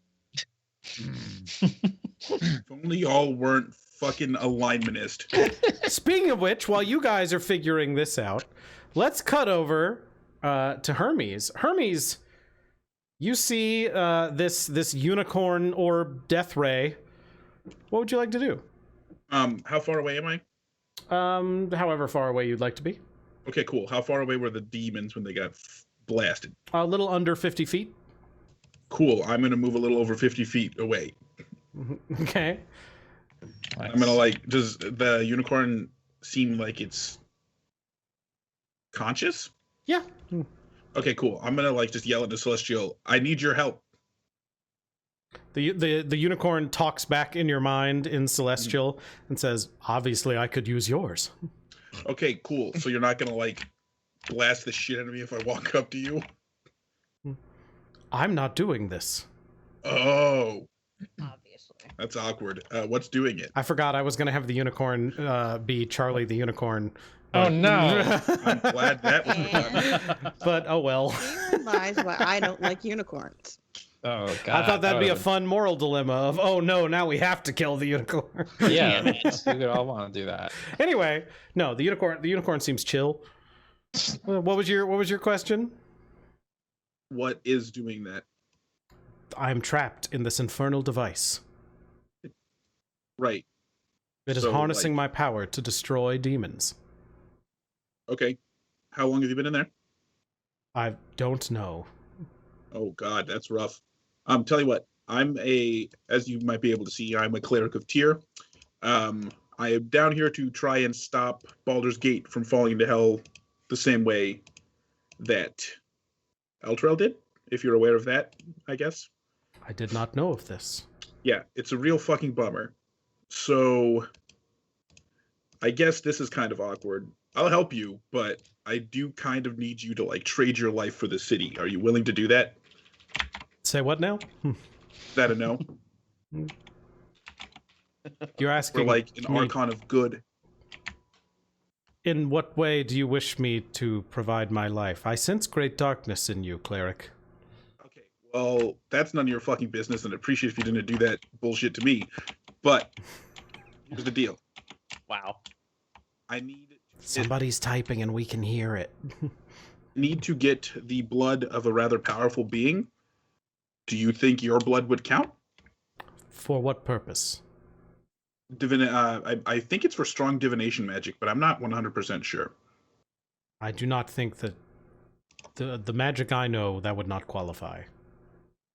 S4: If only y'all weren't fucking alignmentist.
S1: Speaking of which, while you guys are figuring this out, let's cut over to Hermes. Hermes, you see this unicorn orb death ray. What would you like to do?
S4: How far away am I?
S1: However far away you'd like to be.
S4: Okay, cool. How far away were the demons when they got blasted?
S1: A little under 50 feet.
S4: Cool. I'm gonna move a little over 50 feet away.
S1: Okay.
S5: Nice.
S4: I'm gonna does the unicorn seem like it's conscious?
S1: Yeah.
S4: Okay, cool. I'm gonna just yell at the celestial, I need your help.
S1: The unicorn talks back in your mind in Celestial and says, obviously I could use yours.
S4: Okay, cool. So you're not gonna blast the shit out of me if I walk up to you?
S1: I'm not doing this.
S4: Oh,
S2: Obviously.
S4: that's awkward. What's doing it?
S1: I forgot I was going to have the unicorn be Charlie the unicorn.
S5: Oh no!
S4: I'm glad that was done.
S1: But oh well.
S2: He realized why I don't like unicorns.
S5: Oh god!
S1: I thought that'd be a
S5: would've
S1: fun moral dilemma of, oh no, now we have to kill the unicorn.
S5: been- Yeah, we would all want to do that.
S1: Anyway, no, the unicorn seems chill. What was your question?
S4: What is doing that?
S1: I'm trapped in this infernal device.
S4: Right.
S1: It is
S4: So,
S1: harnessing my power to destroy demons.
S4: Okay. How long have you been in there?
S1: I don't know.
S4: Oh God, that's rough. Tell you what, as you might be able to see, I'm a cleric of Tyr. I am down here to try and stop Baldur's Gate from falling into hell the same way that Elturel did, if you're aware of that, I guess.
S1: I did not know of this.
S4: Yeah, it's a real fucking bummer. So, I guess this is kind of awkward. I'll help you, but I do kind of need you to, like, trade your life for the city. Are you willing to do that?
S1: Say what now?
S4: Is that a no?
S1: You're asking
S4: Or, like, an
S1: me,
S4: Archon of good?
S1: in what way do you wish me to provide my life? I sense great darkness in you, cleric.
S4: Okay, well, that's none of your fucking business, and I appreciate if you didn't do that bullshit to me. But here's the deal.
S6: Wow.
S4: I need
S1: Somebody's typing and we can hear it.
S4: to get the blood of a rather powerful being. Do you think your blood would count?
S1: For what purpose?
S4: I think it's for strong divination magic, but I'm not 100% sure.
S1: I do not think that the magic I know, that would not qualify.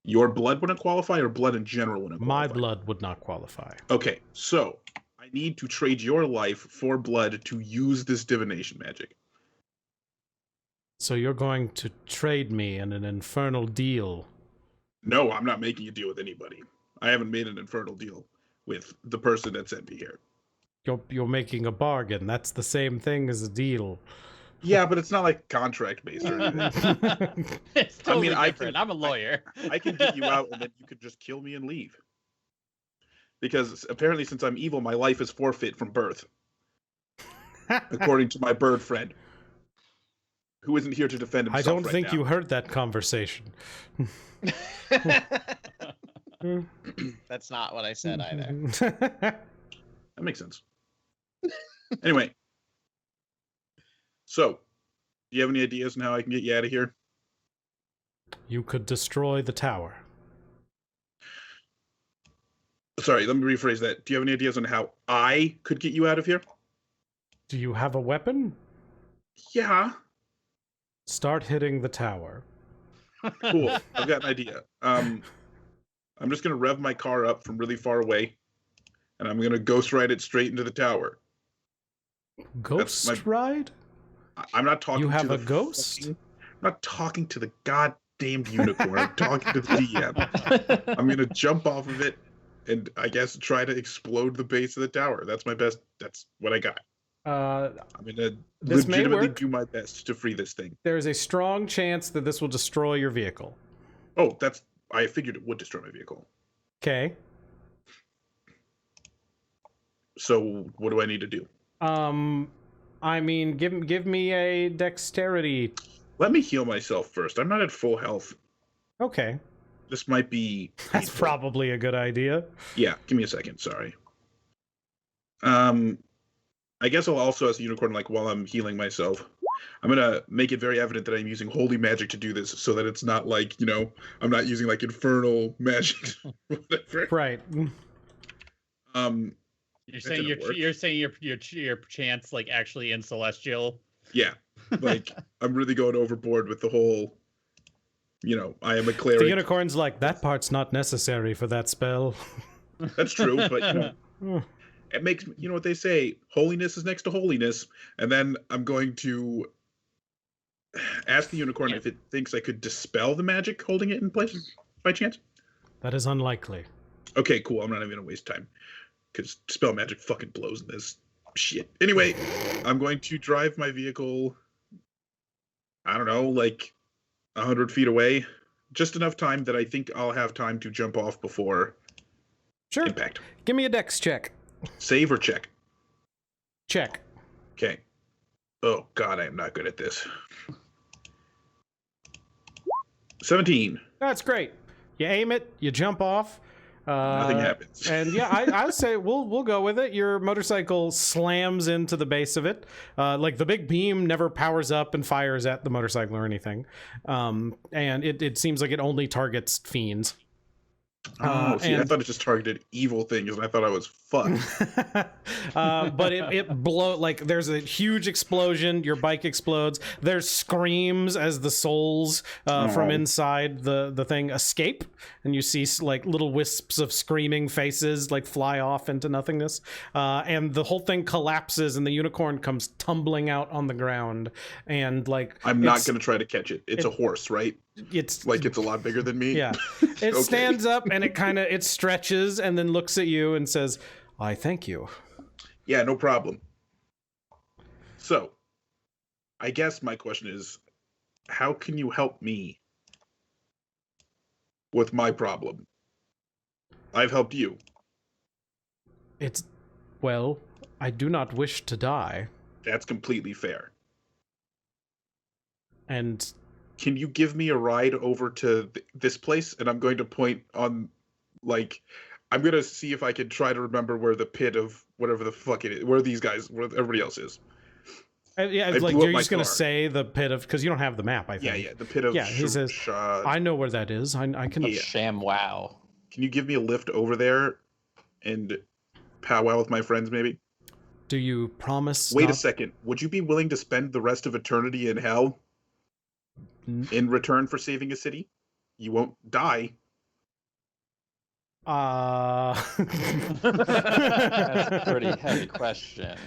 S4: Your blood wouldn't qualify, or blood in general wouldn't
S1: My
S4: qualify?
S1: blood would not qualify.
S4: Okay, so I need to trade your life for blood to use this divination magic.
S1: So you're going to trade me in an infernal deal?
S4: No, I'm not making a deal with anybody. I haven't made an infernal deal with the person that sent me here.
S1: You're making a bargain. That's the same thing as a deal.
S4: Yeah, but it's not like contract based or anything.
S3: It's totally
S4: I
S3: different.
S4: can-
S3: I'm a lawyer.
S4: I can get you out, and then you could just kill me and leave. Because apparently, since I'm evil, my life is forfeit from birth, according to my bird friend, who isn't here to defend
S1: I
S4: himself.
S1: don't
S4: right
S1: think
S4: now.
S1: you heard that conversation.
S6: That's not what I said either.
S4: That makes sense. Anyway, so do you have any ideas on how I can get you out of here?
S1: You could destroy the tower.
S4: Sorry, let me rephrase that. Do you have any ideas on how I could get you out of here?
S1: Do you have a weapon?
S4: Yeah.
S1: Start hitting the tower.
S4: Cool. I've got an idea. I'm just gonna rev my car up from really far away, and I'm gonna ghost ride it straight into the tower.
S1: Ghost ride?
S4: I'm not talking.
S1: You
S4: to
S1: have
S4: the
S1: a ghost?
S4: I'm not talking to the goddamned unicorn. I'm talking to the DM. I'm gonna jump off of it, and I guess try to explode the base of the tower. That's my best. That's what I got. I'm gonna
S1: This may
S4: legitimately
S1: work.
S4: do my best to free this thing.
S1: There is a strong chance that this will destroy your vehicle.
S4: Oh, I figured it would destroy my vehicle.
S1: Okay.
S4: So what do I need to do?
S1: I mean, give me a dexterity.
S4: Let me heal myself first. I'm not at full health.
S1: Okay.
S4: This might be
S1: That's
S4: painful.
S1: probably a good idea.
S4: Yeah, give me a second. Sorry. I guess I'll also, as a unicorn, like while I'm healing myself, I'm gonna make it very evident that I'm using holy magic to do this, so that it's not like, I'm not using like infernal magic, whatever.
S1: Right.
S3: You're saying your chance like actually in celestial.
S4: Yeah, like I'm really going overboard with the whole. I am a cleric.
S1: The unicorn's like, that part's not necessary for that spell.
S4: That's true, but it makes what they say: holiness is next to holiness. And then I'm going to ask the unicorn if it thinks I could dispel the magic holding it in place by chance.
S1: That is unlikely.
S4: Okay, cool. I'm not even gonna waste time because spell magic fucking blows in this shit. Anyway, I'm going to drive my vehicle. I don't know, like 100 feet away, just enough time that I think I'll have time to jump off before
S1: Sure.
S4: impact.
S1: Give me a dex check.
S4: Save or check?
S1: Check.
S4: Okay. Oh God, I am not good at this. 17.
S1: That's great. You aim it, you jump off.
S4: Nothing happens.
S1: And yeah, I would say we'll go with it. Your motorcycle slams into the base of it. Like the big beam never powers up and fires at the motorcycle or anything. And it seems like it only targets fiends.
S4: Oh, see, I
S1: and-
S4: thought it just targeted evil things, and I thought I was fucked.
S1: But it like there's a huge explosion. Your bike explodes. There's screams as the souls from inside the thing escape, and you see like little wisps of screaming faces like fly off into nothingness. And the whole thing collapses, and the unicorn comes tumbling out on the ground. And like
S4: I'm not going to try to catch it. It's a horse, right?
S1: It's
S4: Like it's a lot bigger than me.
S1: Yeah. It
S4: Okay.
S1: stands up and it stretches and then looks at you and says, "I thank you."
S4: Yeah, no problem. So, I guess my question is, how can you help me with my problem? I've helped you.
S1: Well, I do not wish to die.
S4: That's completely fair.
S1: And
S4: Can you give me a ride over to this place? And I'm going to point on, like, I'm going to see if I can try to remember where the pit of whatever the fuck it is, where these guys, where everybody else is.
S1: yeah,
S4: I
S1: like
S4: blew up
S1: you're
S4: my
S1: just going to
S4: car.
S1: say the pit of, because you don't have the map, I think.
S4: Yeah, the pit of
S1: Yeah, he says, I know where that is. I can.
S4: Yeah.
S5: Sham wow.
S4: Can you give me a lift over there and powwow with my friends, maybe?
S1: Do you promise?
S4: Wait a
S1: not-
S4: second. Would you be willing to spend the rest of eternity in hell in return for saving a city? You won't die.
S5: That's a pretty heavy question.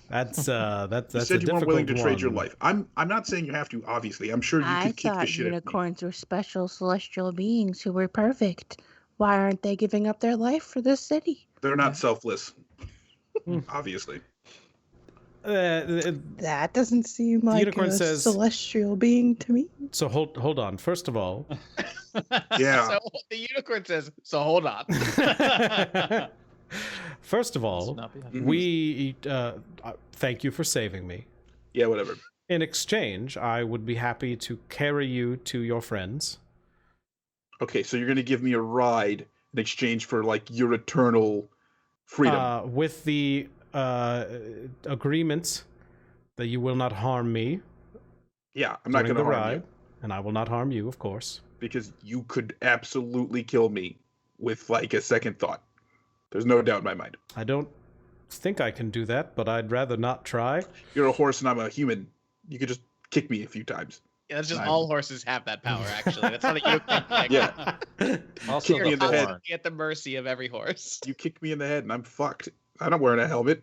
S1: That's
S4: You
S1: a
S4: said you weren't willing to
S1: difficult
S4: trade your
S1: one.
S4: life. I'm not saying you have to, obviously. I'm sure you
S2: I
S4: could kick the
S2: thought
S4: shit out of me.
S2: unicorns were special celestial beings who were perfect. Why aren't they giving up their life for this city?
S4: They're not selfless.
S1: Hmm.
S4: Obviously.
S2: That doesn't seem like
S1: unicorn
S2: a
S1: says-
S2: celestial being to me.
S1: So hold on. First of all,
S4: Yeah.
S6: So the unicorn says, "So hold on."
S1: first of
S5: This
S1: all,
S5: would not be
S4: Mhm.
S1: we thank you for saving me.
S4: Yeah, whatever.
S1: In exchange, I would be happy to carry you to your friends.
S4: Okay, so you're going to give me a ride in exchange for, like, your eternal freedom.
S1: With the agreement that you will not harm me
S4: Yeah, I'm not
S1: during
S4: going to
S1: the
S4: harm
S1: ride,
S4: you.
S1: and I will not harm you, of course.
S4: Because you could absolutely kill me with, like, a second thought. There's no doubt in my mind.
S1: I don't think I can do that, but I'd rather not try.
S4: You're a horse and I'm a human. You could just kick me a few times.
S6: Yeah, that's just
S4: I'm-
S6: all horses have that power. Actually, that's not a unicorn thing.
S4: Yeah.
S5: Also,
S4: Kick me
S5: the
S4: in the head.
S5: horn.
S6: At the mercy of every horse.
S4: You kick me in the head and I'm fucked. I'm not wearing a helmet.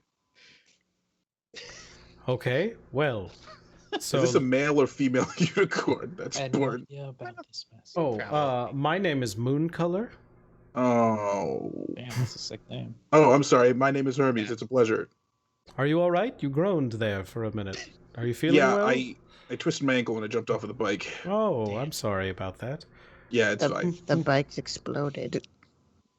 S1: Okay, well, so
S4: Is this a male or female unicorn that's
S5: I had
S4: born?
S5: no idea about this mess.
S1: my name is Mooncolor.
S4: Oh.
S5: Damn, that's a sick name.
S4: Oh, I'm sorry. My name is Hermes. It's a pleasure.
S1: Are you all right? You groaned there for a minute. Are you feeling
S4: Yeah,
S1: well?
S4: I twisted my ankle when I jumped off of the bike.
S1: Oh, I'm sorry about that.
S4: Yeah, it's fine.
S2: The bike's exploded.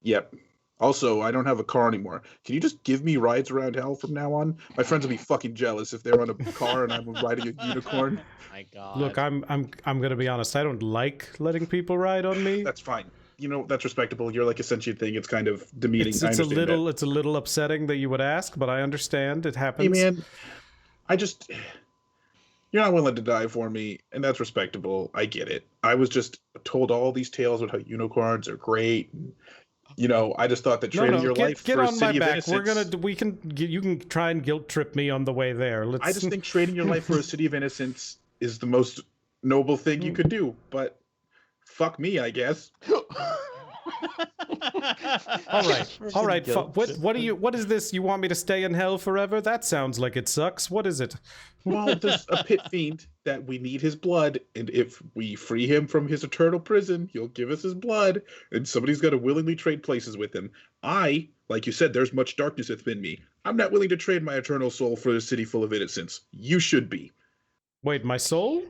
S4: Yep. Also, I don't have a car anymore. Can you just give me rides around hell from now on? My friends will be fucking jealous if they're on a car and I'm riding a unicorn.
S6: My God.
S1: Look, I'm gonna be honest. I don't like letting people ride on me.
S4: That's fine. You know, that's respectable. You're like a sentient thing. It's kind of demeaning.
S1: It's
S4: I
S1: a
S4: understand
S1: little
S4: that.
S1: it's a little upsetting that you would ask, but I understand it happens.
S4: Hey, man. You're not willing to die for me, and that's respectable. I get it. I was just told all these tales about how unicorns are great. And, you know, I just thought that trading your life
S1: get
S4: for a
S1: on my
S4: city of
S1: back.
S4: innocence.
S1: You can try and guilt trip me on the way there. Let's.
S4: I just think trading your life for a city of innocence is the most noble thing you could do. But fuck me, I guess.
S1: all right,
S5: We're
S1: all
S5: gonna
S1: right.
S5: guilt
S1: What
S5: trip
S1: what do you? What is this? You want me to stay in hell forever? That sounds like it sucks. What is it?
S4: Well, there's a pit fiend that we need his blood, and if we free him from his eternal prison, he'll give us his blood, and somebody's got to willingly trade places with him. Like you said, there's much darkness within me. I'm not willing to trade my eternal soul for a city full of innocence. You should be.
S1: Wait, my soul?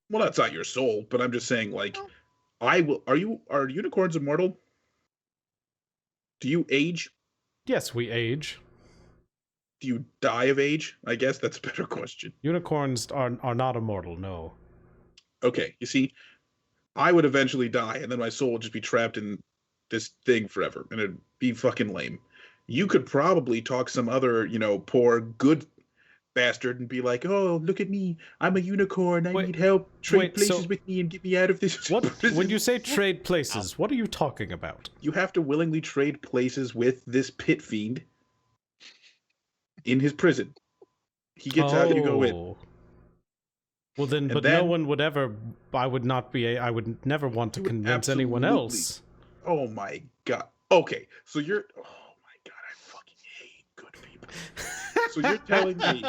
S4: Well, that's not your soul, but I'm just saying, like, I will. Are unicorns immortal? Do you age?
S1: Yes, we age.
S4: Do you die of age? I guess that's a better question.
S1: Unicorns are not immortal. No.
S4: Okay, you see, I would eventually die, and then my soul would just be trapped in this thing forever, and it'd be fucking lame. You could probably talk some other, poor, good bastard and be like, "Oh, look at me! I'm a unicorn. I
S1: Wait,
S4: need help. Trade
S1: wait,
S4: places
S1: so-
S4: with me and get me out of this."
S1: What
S4: prison."
S1: when you say trade places, what are you talking about?
S4: You have to willingly trade places with this pit fiend in his prison. He gets out, you go in.
S1: Oh. Well then,
S4: And
S1: but no
S4: then-
S1: one would ever. I would never want to
S4: You would
S1: convince anyone
S4: absolutely-
S1: else.
S4: Oh my god. Okay, so you're. Oh my god, I fucking hate good people. So you're telling me,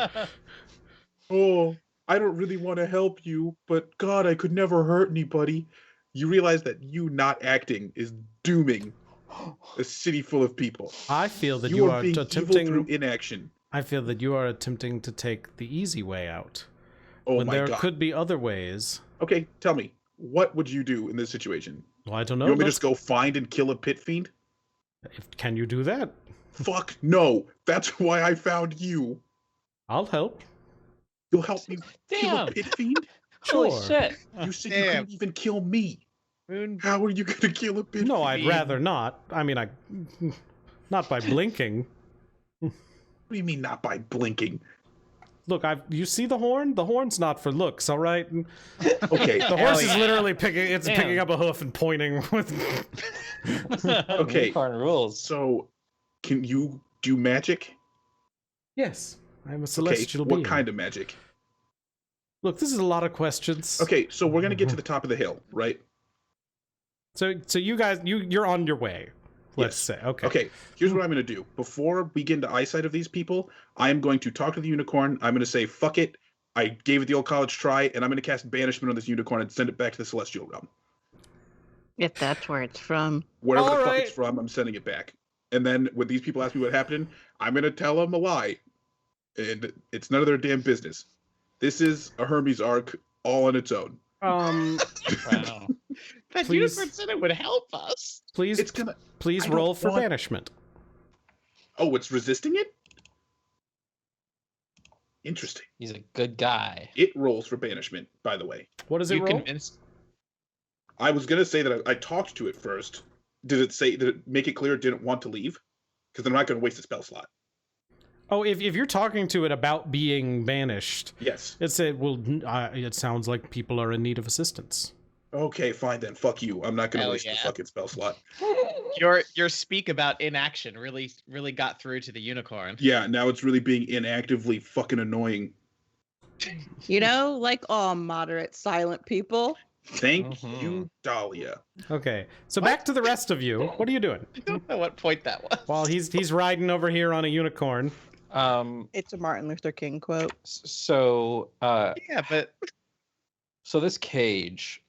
S4: oh, I don't really want to help you, but God, I could never hurt anybody. You realize that you not acting is dooming a city full of people.
S1: I feel that
S4: You
S1: you
S4: are
S1: are
S4: being evil through
S1: attempting.
S4: inaction.
S1: I feel that you are attempting to take the easy way out.
S4: Oh
S1: when
S4: my
S1: there
S4: god.
S1: could be other ways.
S4: Okay, tell me, what would you do in this situation?
S1: Well, I don't know.
S4: You want me to
S1: let's-
S4: just go find and kill a pit fiend?
S1: Can you do that?
S4: Fuck no. That's why I found you.
S1: I'll help.
S4: You'll help me kill
S5: Damn.
S4: a pit fiend?
S5: Holy
S1: Sure.
S5: shit.
S4: You said you
S6: Damn.
S4: couldn't even kill me.
S6: Moon.
S4: How are you gonna kill a pit
S1: No,
S4: fiend?
S1: I'd rather not. I mean, not by blinking.
S4: What do you mean not by blinking?
S1: Look, you see the horn? The horn's not for looks, all right?
S4: Okay,
S1: The horse is literally picking up a hoof and pointing with.
S4: Okay.
S5: Unicorn rules.
S4: so can you do magic?
S1: Yes, I'm a
S4: Okay,
S1: celestial
S4: what
S1: being.
S4: kind of magic?
S1: Look, this is a lot of questions.
S4: Okay, so we're gonna get to the top of the hill, right?
S1: So you guys, you're on your way. Let's
S4: Yes.
S1: say. Okay.
S4: Okay, here's what I'm going to do. Before we get into eyesight of these people, I am going to talk to the unicorn. I'm going to say, fuck it. I gave it the old college try, and I'm going to cast banishment on this unicorn and send it back to the celestial realm.
S2: If that's where it's from.
S4: Wherever the fuck
S1: Alright.
S4: it's from, I'm sending it back. And then when these people ask me what happened, I'm going to tell them a lie. And it's none of their damn business. This is a Hermes arc all on its own.
S5: Wow.
S6: That
S1: Please.
S6: unicorn said it would help us.
S1: Please,
S4: It's gonna...
S1: please
S4: I don't
S1: roll for
S4: want-
S1: banishment.
S4: Oh, it's resisting it? Interesting.
S5: He's a good guy.
S4: It rolls for banishment, by the way.
S1: What does it
S6: You
S1: roll?
S6: convinced.
S4: I was gonna say that I talked to it first. Did it make it clear it didn't want to leave? Because I'm not gonna waste a spell slot.
S1: Oh, if you're talking to it about being banished,
S4: Yes.
S1: it said, well, it sounds like people are in need of assistance.
S4: Okay, fine then. Fuck you. I'm not gonna
S6: Hell
S4: waste the
S6: yeah.
S4: fucking spell slot.
S6: Your speak about inaction really got through to the unicorn.
S4: Yeah, now it's really being inactively fucking annoying.
S2: You know, like all moderate silent people.
S4: Thank
S5: Mhm.
S4: you, Dahlia.
S1: Okay, so back to the rest of you. What are you doing?
S6: I don't know what point that was.
S1: While he's riding over here on a unicorn.
S2: It's a Martin Luther King quote.
S5: So
S6: Yeah, but
S5: so this cage,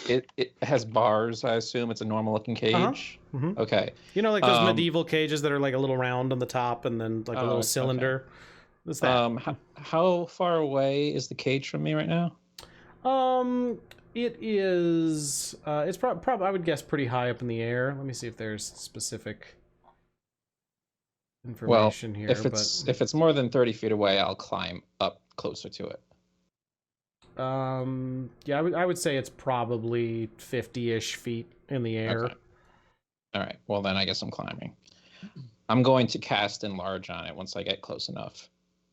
S5: it has bars, I assume. It's a normal looking cage.
S1: Mhm.
S5: Okay.
S1: You know, like those
S5: Um,
S1: medieval cages that are like a little round on the top and then like a
S5: Oh,
S1: little
S5: okay.
S1: cylinder. What's that?
S5: How far away is the cage from me right now?
S1: It is. It's probably I would guess pretty high up in the air. Let me see if there's specific
S5: Well,
S1: information here.
S5: if it's more than 30 feet away, I'll climb up closer to it.
S1: Yeah, I would say it's probably 50-ish feet in the air.
S5: Okay. All right. Well, then I guess I'm climbing. I'm going to cast enlarge on it once I get close enough,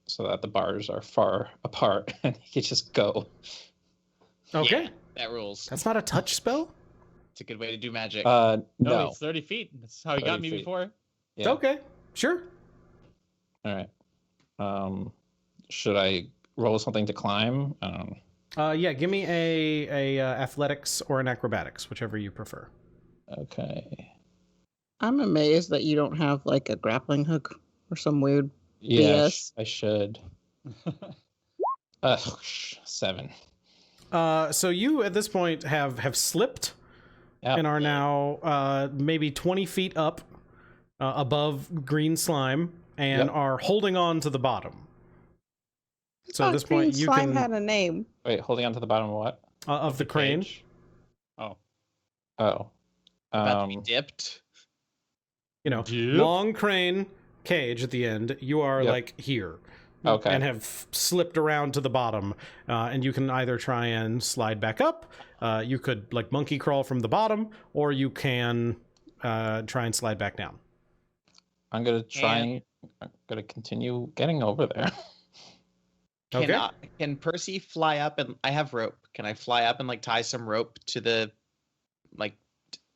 S5: so that the bars are far apart and he can just go.
S1: Okay,
S6: yeah, that rules.
S1: that's not a touch spell.
S6: It's a good way to do magic.
S3: No,
S5: No.
S3: it's 30 feet. That's how you got
S5: 30
S3: me
S5: feet.
S3: before.
S5: Yeah.
S1: Okay, sure.
S5: All right. Should I roll something to climb?
S1: Yeah, give me a athletics or an acrobatics, whichever you prefer.
S5: Okay.
S2: I'm amazed that you don't have like a grappling hook or some weird.
S5: Yeah,
S2: BS.
S5: I should. 7.
S1: So you at this point have slipped
S5: Yep.
S1: and are now maybe 20 feet up above green slime and
S5: Yep.
S1: are holding on to the bottom. So
S2: Oh,
S1: at this
S2: green
S1: point you
S2: slime
S1: can
S2: had a name.
S5: Wait, holding on to the bottom of what?
S1: of the crane.
S3: Cage. Oh.
S5: Oh.
S6: About to be dipped.
S1: You know,
S3: Yep.
S1: long crane cage at the end. You are
S5: Yep.
S1: like here.
S5: Okay.
S1: And have slipped around to the bottom, and you can either try and slide back up. You could like monkey crawl from the bottom, or you can try and slide back down.
S5: I'm gonna try
S6: And-
S5: and I'm gonna continue getting over there.
S1: Okay.
S6: Can Percy fly up and I have rope? Can I fly up and like tie some rope to the like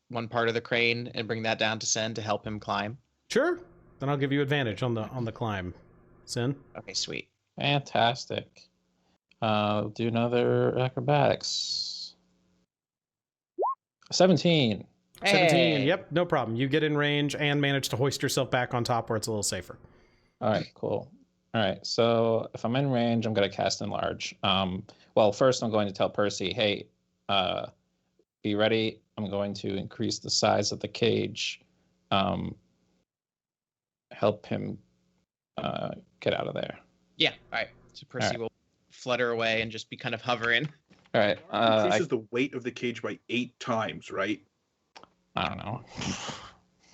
S6: one part of the crane and bring that down to Sen to help him climb?
S1: Sure. Then I'll give you advantage on the climb. Sin.
S6: Okay, sweet.
S5: Fantastic. Do another acrobatics. 17.
S1: 17.
S6: Hey.
S1: Yep, no problem. You get in range and manage to hoist yourself back on top where it's a little safer.
S5: All right, cool. All right, so if I'm in range, I'm going to cast Enlarge. Well, first I'm going to tell Percy, hey, be ready. I'm going to increase the size of the cage. Help him get out of there.
S6: Yeah. All right. So Percy
S5: right.
S6: will flutter away and just be kind of hovering.
S5: All right.
S4: Increases the weight of the cage by 8 times, right?
S5: I don't know.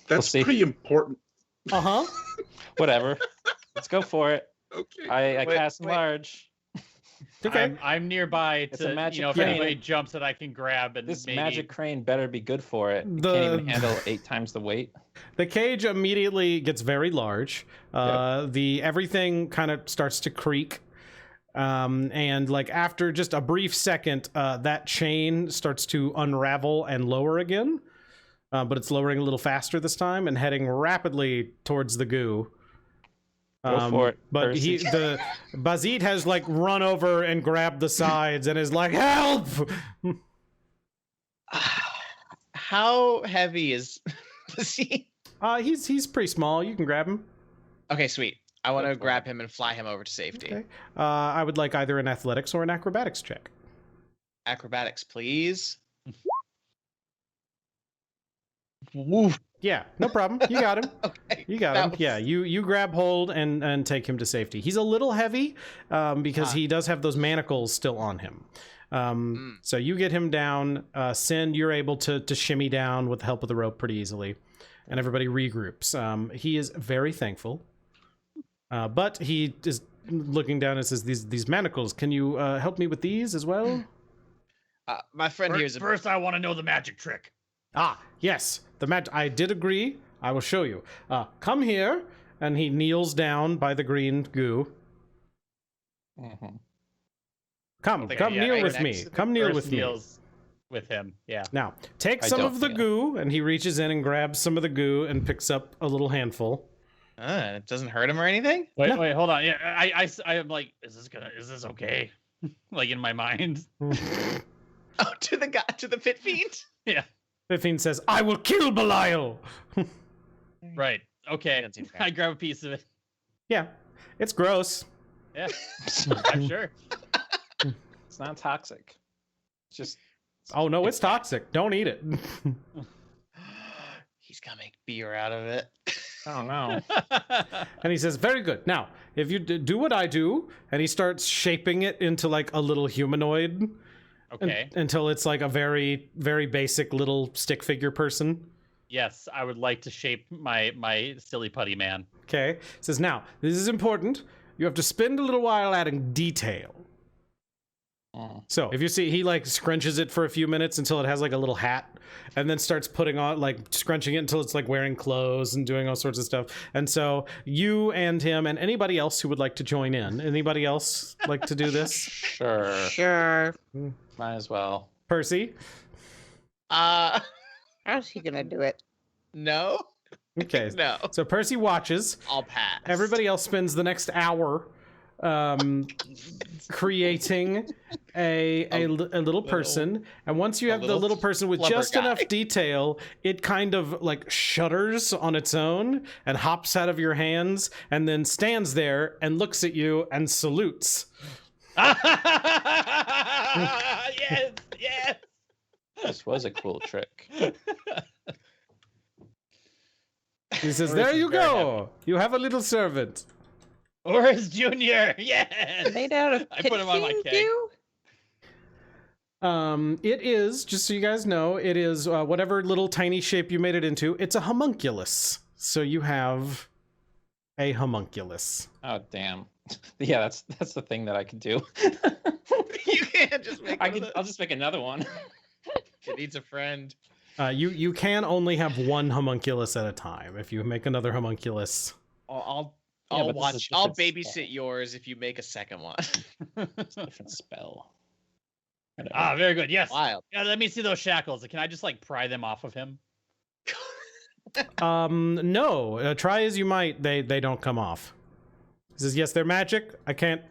S4: That's
S5: see.
S4: pretty important.
S1: Uh-huh.
S5: Whatever. Let's go for it.
S4: Okay.
S5: I
S6: Wait,
S5: cast
S6: wait.
S5: Enlarge.
S1: Okay.
S3: I'm nearby
S5: It's a
S3: to,
S5: magic
S3: if
S5: crane.
S3: anybody jumps that I can grab and
S5: This
S3: maybe...
S5: magic crane better be good for it. It
S1: The-
S5: can't even handle 8 times the weight.
S1: The cage immediately gets very large. The everything kind of starts to creak. And like after just a brief second, that chain starts to unravel and lower again. But it's lowering a little faster this time and heading rapidly towards the goo.
S5: Go for it,
S1: But
S5: Percy.
S1: Bazid has like run over and grabbed the sides and is like, help!
S6: How heavy is Percy?
S1: He's pretty small. You can grab him.
S6: Okay, sweet. I want to
S5: Go for
S6: grab him and fly him over to safety.
S1: Okay. I would like either an athletics or an acrobatics check.
S6: Acrobatics, please.
S3: Woof.
S1: Yeah, no problem. You got him.
S6: Okay.
S1: You got
S6: that
S1: him.
S6: was-
S1: Yeah, you grab hold and take him to safety. He's a little heavy because he does have those manacles still on him. So you get him down. Sin, you're able to shimmy down with the help of the rope pretty easily. And everybody regroups. He is very thankful. But he is looking down and says, these manacles, can you help me with these as well?
S6: My friend here is
S3: First, I want to know the magic trick.
S1: Ah, yes. I did agree. I will show you. Come here. And he kneels down by the green goo.
S5: Mhm.
S1: Come
S6: Okay,
S1: kneel
S6: right
S1: with me.
S6: next to the
S1: Come kneel
S3: First
S1: with me.
S3: deals with him. Yeah.
S1: Now, take
S5: I
S1: some
S5: don't
S1: of the
S5: kneel.
S1: goo, and he reaches in and grabs some of the goo and picks up a little handful.
S6: it doesn't hurt him or anything?
S3: Wait,
S1: No.
S3: wait, hold on. Yeah, I am like, is this okay? Like in my mind.
S6: Oh, to the pit fiend?
S3: Yeah.
S1: 15 says, I will kill Belial!
S3: Right. Okay.
S6: Doesn't seem fair.
S3: I grab a piece of it.
S1: Yeah, it's gross.
S3: Yeah. I'm sure.
S5: It's not toxic. It's just
S1: Oh no, it's toxic. Don't eat it.
S6: He's gonna make beer out of it.
S5: I don't know.
S1: And he says, very good. Now, if you do what I do, and he starts shaping it into like a little humanoid
S3: Okay.
S1: until it's like a very, very basic little stick figure person.
S3: Yes, I would like to shape my silly putty man.
S1: Okay. Says, now, this is important. You have to spend a little while adding detail.
S5: Mm.
S1: So if you see, he like scrunches it for a few minutes until it has like a little hat, and then starts putting on like scrunching it until it's like wearing clothes and doing all sorts of stuff. And so you and him and anybody else who would like to join in. Anybody else like to do this?
S5: Sure.
S2: Sure.
S5: Might as well.
S1: Percy?
S6: Uh,
S2: How's he gonna do it?
S6: no,
S1: Okay.
S6: no.
S1: So Percy watches.
S6: I'll pass.
S1: Everybody else spends the next hour creating a little person, and once you have the
S6: little
S1: little person with
S6: flubber
S1: just
S6: guy.
S1: enough detail, it kind of like shudders on its own and hops out of your hands and then stands there and looks at you and salutes.
S3: Yes, yes.
S5: This was a cool trick.
S1: He says,
S3: Urist
S1: there
S3: is
S1: you
S3: very
S1: go, you have a little servant.
S3: Urist Jr. Yes.
S2: Made out of
S3: I put him on my
S2: pit
S3: keg.
S2: goo?
S1: It is, just so you guys know, it is whatever little tiny shape you made it into. It's a homunculus. So you have a homunculus.
S5: Oh damn. Yeah, that's the thing that I could do.
S6: You can't just make.
S5: I'll just make another one.
S6: It needs a friend.
S1: You can only have one homunculus at a time. If you make another homunculus,
S6: I'll
S5: but this is
S6: watch. I'll
S5: different
S6: babysit
S5: spell.
S6: yours if you make a second one.
S5: It's a different spell. Whatever.
S3: Ah, very good. Yes.
S6: Wild.
S3: Yeah, let me see those shackles. Can I just like pry them off of him?
S1: No. Try as you might, they don't come off. He says, yes, they're magic. I can't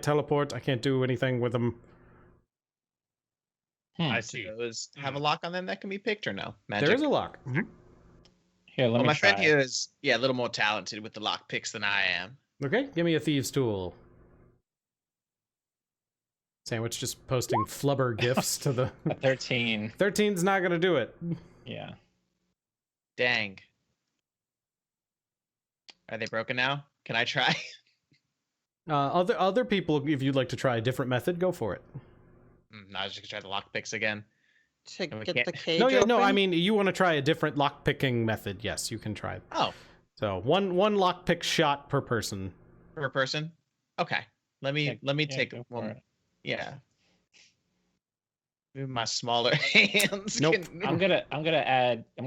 S1: teleport. I can't do anything with them.
S3: I see.
S6: Those have a lock on them that can be picked or no? Magic.
S1: There is a lock.
S5: Here, let
S6: Well,
S5: me
S6: my
S5: try.
S6: friend here is a little more talented with the lock picks than I am.
S1: Okay, give me a thieves' tool. Sandwich just posting flubber gifts to the...
S5: A 13.
S1: 13's not gonna do it.
S5: Yeah.
S6: Dang. Are they broken now? Can I try?
S1: Other people, if you'd like to try a different method, go for it.
S6: No, I was just gonna try the lock picks again.
S2: To
S6: And we
S2: get
S6: can't-
S2: the cage
S1: No, yeah, no.
S2: open?
S1: I mean, you want to try a different lock picking method? Yes, you can try.
S6: Oh,
S1: So one lock pick shot per person.
S6: per person. Okay. Let me
S5: Yeah,
S6: take
S5: go for
S6: one.
S5: it.
S6: Yeah. Move my smaller hands.
S1: Nope.
S5: I'm gonna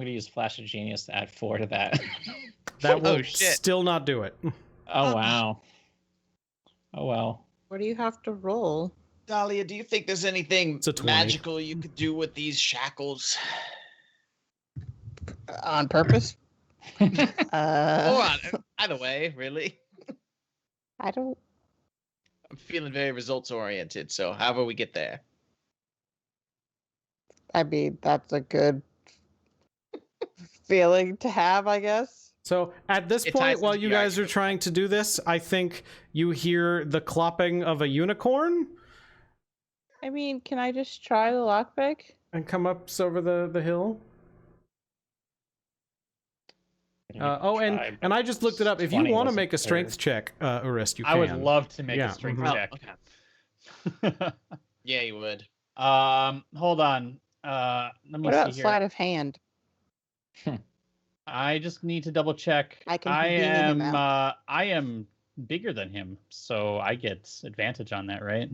S5: use Flash of Genius to add 4 to that.
S1: That will
S6: Oh, shit.
S1: still not do it.
S5: Oh wow. Oh well.
S2: What do you have to roll?
S6: Dahlia, do you think there's anything
S1: It's a 20.
S6: magical you could do with these shackles?
S2: On purpose?
S6: Or either way, really.
S2: I don't.
S6: I'm feeling very results oriented, so however we get there.
S2: I mean, that's a good feeling to have, I guess.
S1: So at this
S6: It
S1: point,
S6: ties
S1: while
S6: into
S1: you
S6: the
S1: guys are
S6: argument.
S1: trying to do this, I think you hear the clopping of a unicorn
S2: I mean, can I just try the lockpick?
S1: and come up over the hill. And I just looked it up. If you
S5: 20
S1: want to
S5: was
S1: make a
S5: absurd.
S1: strength check, Urist, you can.
S3: I would love to make
S1: Yeah,
S3: a strength
S1: mhm.
S3: check.
S6: Okay. Yeah, you would.
S3: Hold on. Let me
S2: What about
S3: see
S2: sleight
S3: here.
S2: of hand?
S3: I just need to double check.
S2: I can Houdini him
S3: I am bigger than him, so I get advantage on that, right?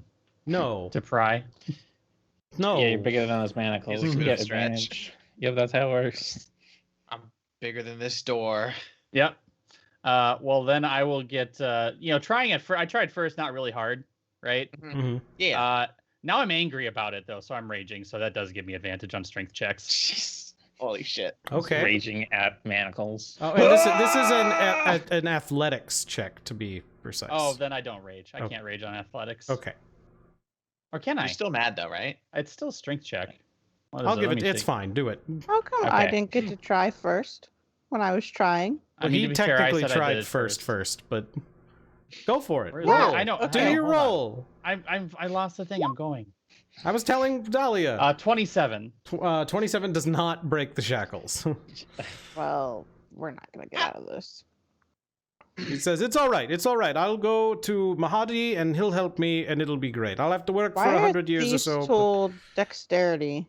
S1: No,
S3: To pry.
S1: no.
S5: Yeah, you're bigger than those manacles.
S6: Here's a
S5: You
S6: bit
S5: get
S6: of stretch.
S5: advantage. Yep, that's how it works.
S6: I'm bigger than this door.
S3: Yep. Well, then I will get. Trying it. I tried first, not really hard, right?
S1: Mhm.
S6: Yeah.
S3: Now I'm angry about it though, so I'm raging. So that does give me advantage on strength checks.
S6: Jeez. Holy shit.
S1: Okay.
S5: Raging at manacles.
S1: Oh, and this is an athletics check to be precise.
S3: Oh, then I don't rage. I
S1: Oh.
S3: can't rage on athletics.
S1: Okay.
S3: Or can I?
S6: You're still mad though, right?
S3: It's still a strength check. What is
S1: I'll give
S3: Let
S1: it.
S3: me
S1: It's
S3: see.
S1: fine. Do it.
S2: How come I
S5: Okay.
S2: didn't get to try first when I was trying?
S3: I
S1: Well,
S3: mean,
S1: he
S3: to be fair, I
S1: technically
S3: said I did
S1: tried
S3: it
S1: first, but go for it.
S3: Where is
S1: Roll.
S3: it? I know.
S2: Okay.
S1: Do
S3: I know,
S1: your
S3: hold on.
S1: roll.
S3: I lost the thing. I'm going.
S1: I was telling Dahlia.
S3: 27.
S1: 27 does not break the shackles.
S2: Well, we're not gonna get out of this.
S1: He says, it's all right. It's all right. I'll go to Mahadi and he'll help me and it'll be great. I'll have to work
S2: Why
S1: for
S2: are
S1: 100 years or
S2: thieves
S1: so. but-
S2: told dexterity?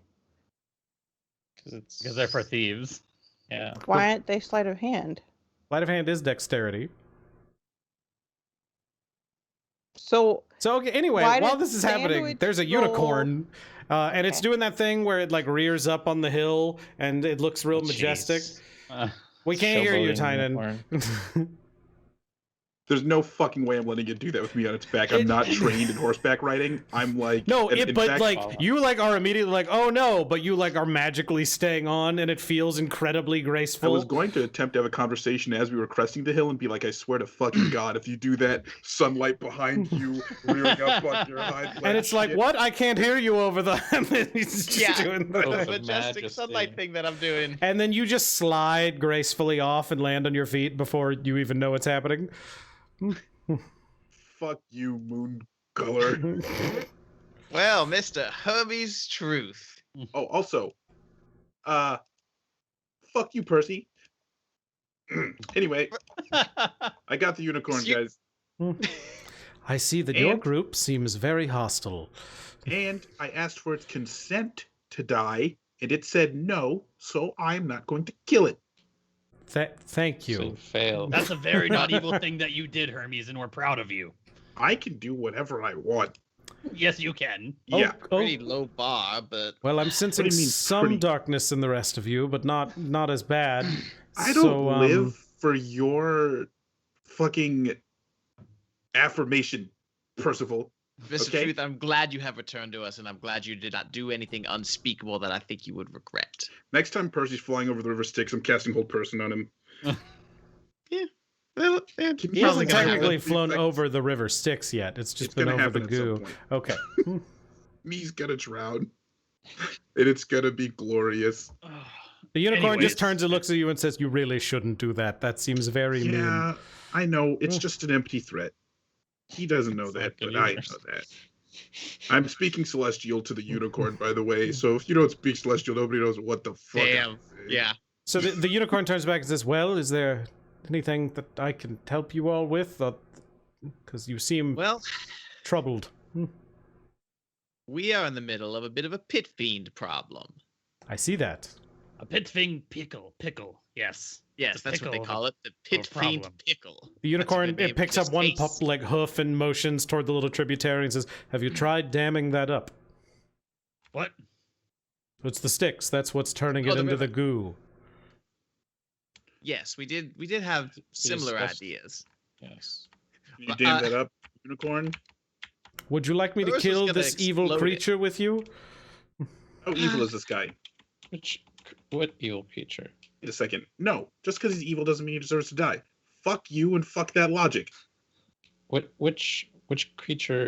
S3: Because they're for thieves.
S5: Yeah.
S2: Why aren't they sleight of hand?
S1: Sleight of hand is dexterity.
S2: So
S1: So okay, anyway,
S2: Why
S1: while
S2: did
S1: this is happening,
S2: Sandwich
S1: there's a
S2: roll-
S1: unicorn, and it's
S2: Okay.
S1: doing that thing where it like rears up on the hill and it looks real majestic.
S5: Jeez.
S1: We can't hear you,
S5: Showboating
S1: Tynan.
S5: unicorn.
S4: There's no fucking way I'm letting it do that with me on its back. I'm not trained in horseback riding. I'm like
S1: No,
S4: in
S1: but
S4: fact,
S1: like you like are immediately like, oh no, but you like are magically staying on, and it feels incredibly
S4: I
S1: graceful.
S4: was going to attempt to have a conversation as we were cresting the hill and be like, I swear to fucking God, if you do that, sunlight behind you, rearing up on your hind
S1: And it's like,
S4: shit.
S1: what? I can't hear you over the. And then he's just
S6: Yeah.
S1: doing
S6: The
S1: the.
S5: Oath of
S6: majestic
S5: Majesty.
S6: sunlight thing that I'm doing.
S1: And then you just slide gracefully off and land on your feet before you even know what's happening.
S4: Fuck you, moon color.
S6: Well, Mr. Hermes Truth.
S4: Oh, also, fuck you, Percy. Anyway, I got the unicorn,
S6: You-
S4: guys,
S1: I see that your
S4: And-
S1: group seems very hostile.
S4: and I asked for its consent to die, and it said no, so I'm not going to kill it.
S1: Thank
S5: So
S1: you.
S5: you failed.
S3: That's a very not evil thing that you did, Hermes, and we're proud of you.
S4: I can do whatever I want.
S3: Yes, you can.
S4: Yeah.
S6: Pretty low bar, but
S1: Well, I'm sensing
S4: do you mean
S1: some
S4: pretty?
S1: darkness in the rest of you, but not as bad.
S4: I don't
S1: So,
S4: live for your fucking affirmation, Percival.
S6: Mr.
S4: Okay.
S6: Truth, I'm glad you have returned to us, and I'm glad you did not do anything unspeakable that I think you would regret.
S4: Next time Percy's flying over the river Styx, I'm casting Hold Person on him.
S6: Well,
S1: He
S6: probably
S1: hasn't
S6: gonna have
S1: technically
S6: it.
S1: flown over the river Styx yet. It's just
S4: It's
S1: been
S4: gonna
S1: over the
S4: happen at some
S1: goo.
S4: point.
S1: Okay.
S4: Me's gonna drown. And it's gonna be glorious.
S1: The unicorn
S3: Anyways.
S1: just turns and looks at you and says, "You really shouldn't do that. That seems very mean."
S4: Yeah, I know. It's just an empty threat. He doesn't know
S5: It's
S4: that,
S5: like
S4: but
S5: a
S4: I
S5: universe.
S4: know that. I'm speaking Celestial to the unicorn, by the way. So if you don't speak Celestial, nobody knows what the fuck.
S6: Damn.
S4: I'm saying.
S6: Yeah.
S1: So the unicorn turns back and says, "Well, is there anything that I can help you all with? Because you seem
S6: Well,
S1: troubled."
S6: we are in the middle of a bit of a pit fiend problem.
S1: I see that.
S3: A pit fiend pickle. Yes.
S6: Yes,
S3: The
S6: that's what they
S3: pickle
S6: call it. The pit fiend
S3: problem.
S6: pickle.
S1: The unicorn
S6: good name
S1: it picks
S6: for
S1: up
S6: this
S1: one
S6: case.
S1: hoof and motions toward the little tributary and says, "Have you tried damming that up?"
S3: What?
S1: It's the sticks. That's what's turning
S6: Oh,
S1: it
S6: the
S1: into the
S6: river.
S1: goo.
S6: Yes, we did have similar
S5: discussed-
S6: ideas.
S5: Yes.
S4: You dam that up, unicorn?
S1: Would you like me to
S6: Urist was
S1: kill
S6: gonna
S1: this evil
S6: explode it.
S1: creature with you?
S4: How evil is this guy?
S5: What evil creature?
S4: Wait a second. No, just because he's evil doesn't mean he deserves to die. Fuck you and fuck that logic.
S5: Which creature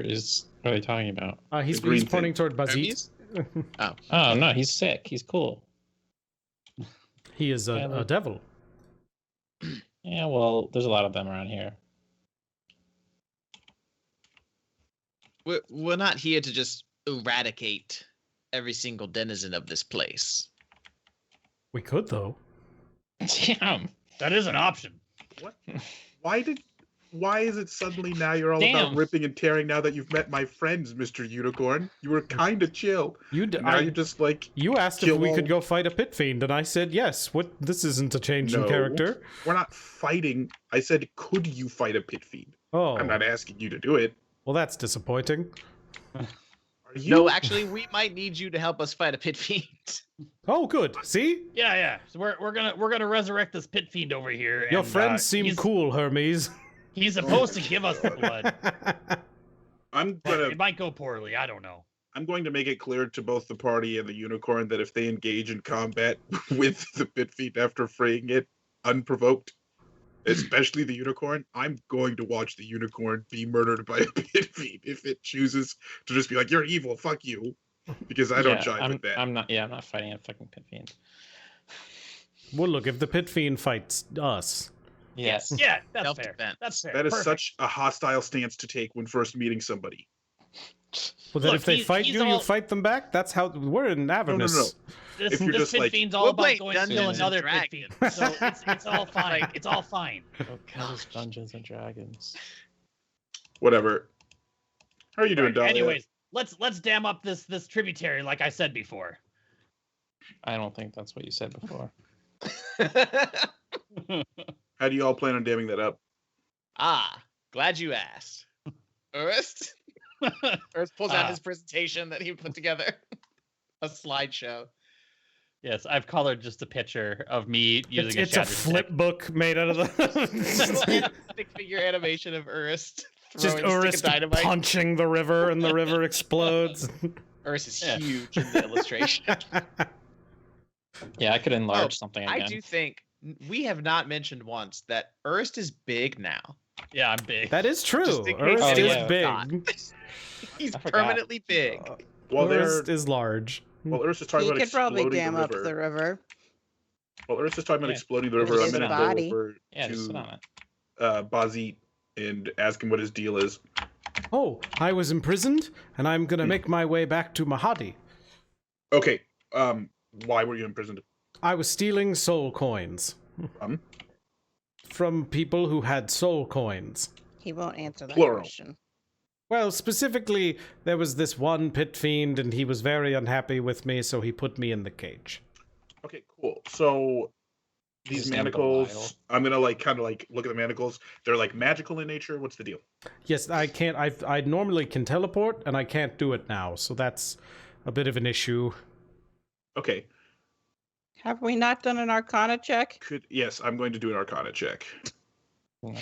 S5: are they talking about?
S1: He's
S4: green
S1: pointing
S4: thing.
S1: toward Bazit.
S6: Hermes?
S5: Oh no, he's sick. He's cool.
S1: He is a devil.
S5: Yeah, well, there's a lot of them around here.
S6: We're not here to just eradicate every single denizen of this place.
S1: We could, though.
S5: Damn.
S3: That is an option.
S4: What? Why is it suddenly now you're all
S5: Damn.
S4: about ripping and tearing now that you've met my friends, Mr. Unicorn? You were kind of chill. Now you're just like,
S1: You asked if
S4: kill
S1: we
S4: all-
S1: could go fight a pit fiend, and I said yes. What? This isn't a change in
S4: No.
S1: character.
S4: we're not fighting. I said, could you fight a pit fiend?
S1: Oh,
S4: I'm not asking you to do it.
S1: well, that's disappointing.
S4: Are you?
S6: No, actually, we might need you to help us fight a pit fiend.
S1: Oh, good. See,
S3: Yeah. So we're gonna resurrect this pit fiend over here.
S1: your
S3: and,
S1: friends seem
S3: he's-
S1: cool, Hermes.
S3: He's supposed to give us the blood,
S4: I'm
S3: but
S4: gonna.
S3: it might go poorly. I don't know.
S4: I'm going to make it clear to both the party and the unicorn that if they engage in combat with the pit fiend after freeing it unprovoked, especially the unicorn, I'm going to watch the unicorn be murdered by a pit fiend if it chooses to just be like, "You're evil, fuck you," because I don't jive with that.
S5: I'm not fighting a fucking pit fiend.
S1: Well, look, if the pit fiend fights us,
S5: Yes.
S3: Yeah, that's fair.
S6: Self-defense.
S3: That's fair.
S4: That is
S3: Perfect.
S4: such a hostile stance to take when first meeting somebody.
S1: well, then
S3: Look,
S1: if they
S3: he's-
S1: fight
S3: he's
S1: you, you
S3: all-
S1: fight them back. That's how we're in Avernus.
S4: no.
S3: This
S4: if you're just
S3: pit
S4: like-
S3: fiend's all
S6: We're
S3: about
S6: playing
S3: going to kill
S6: Dungeons and
S3: another pit fiend.
S6: Dragons.
S3: So it's all fine. It's all fine.
S5: Those Dungeons and Dragons.
S4: Whatever. How are you doing,
S3: Right,
S4: Dahlia?
S3: anyways, let's dam up this tributary like I said before.
S5: I don't think that's what you said before.
S4: How do you all plan on damming that up?
S6: Glad you asked. Urist? Urist pulls out his presentation that he put together. A slideshow.
S3: Yes, I've colored just a picture of me using
S1: It's a
S3: shatter
S1: flip
S3: stick.
S1: book made out of the.
S6: Stick figure animation of Urist.
S1: Just
S6: throwing a stick of
S1: Urist
S6: dynamite.
S1: punching the river, and the river explodes.
S6: Urist is
S3: Yeah.
S6: huge in the illustration.
S5: Yeah, I could enlarge
S6: Oh,
S5: something
S6: I
S5: again.
S6: do think we have not mentioned once that Urist is big now.
S3: Yeah, I'm big.
S1: That is true.
S6: Just in case
S1: Urist
S5: anyone
S1: is
S6: forgot.
S1: big.
S6: He's
S5: I forgot.
S6: permanently big.
S4: While
S1: Urist is large.
S4: Urist is talking
S2: He
S4: about
S2: could probably
S4: exploding
S2: dam
S4: the
S2: up
S4: river.
S2: the river.
S4: While Urist is talking about
S5: Yeah.
S4: exploding the river,
S5: Just
S4: I'm
S5: sit
S4: gonna
S5: on
S4: go
S2: body.
S4: over
S5: Yeah, just sit
S4: to
S5: on it.
S4: Bazit and ask him what his deal is.
S1: Oh, I was imprisoned, and I'm gonna make my way back to Mahadi.
S4: Okay. Why were you imprisoned?
S1: I was stealing soul coins from people who had soul coins.
S2: He won't answer that
S4: Plural.
S2: question.
S1: Well, specifically, there was this one pit fiend, and he was very unhappy with me, so he put me in the cage.
S4: Okay, cool. So these
S5: His name
S4: manacles,
S5: Belial.
S4: I'm gonna kind of look at the manacles. They're like magical in nature. What's the deal?
S1: Yes, I can't. I normally can teleport, and I can't do it now, so that's a bit of an issue.
S4: Okay.
S2: Have we not done an Arcana check?
S4: Yes, I'm going to do an Arcana check.
S5: No.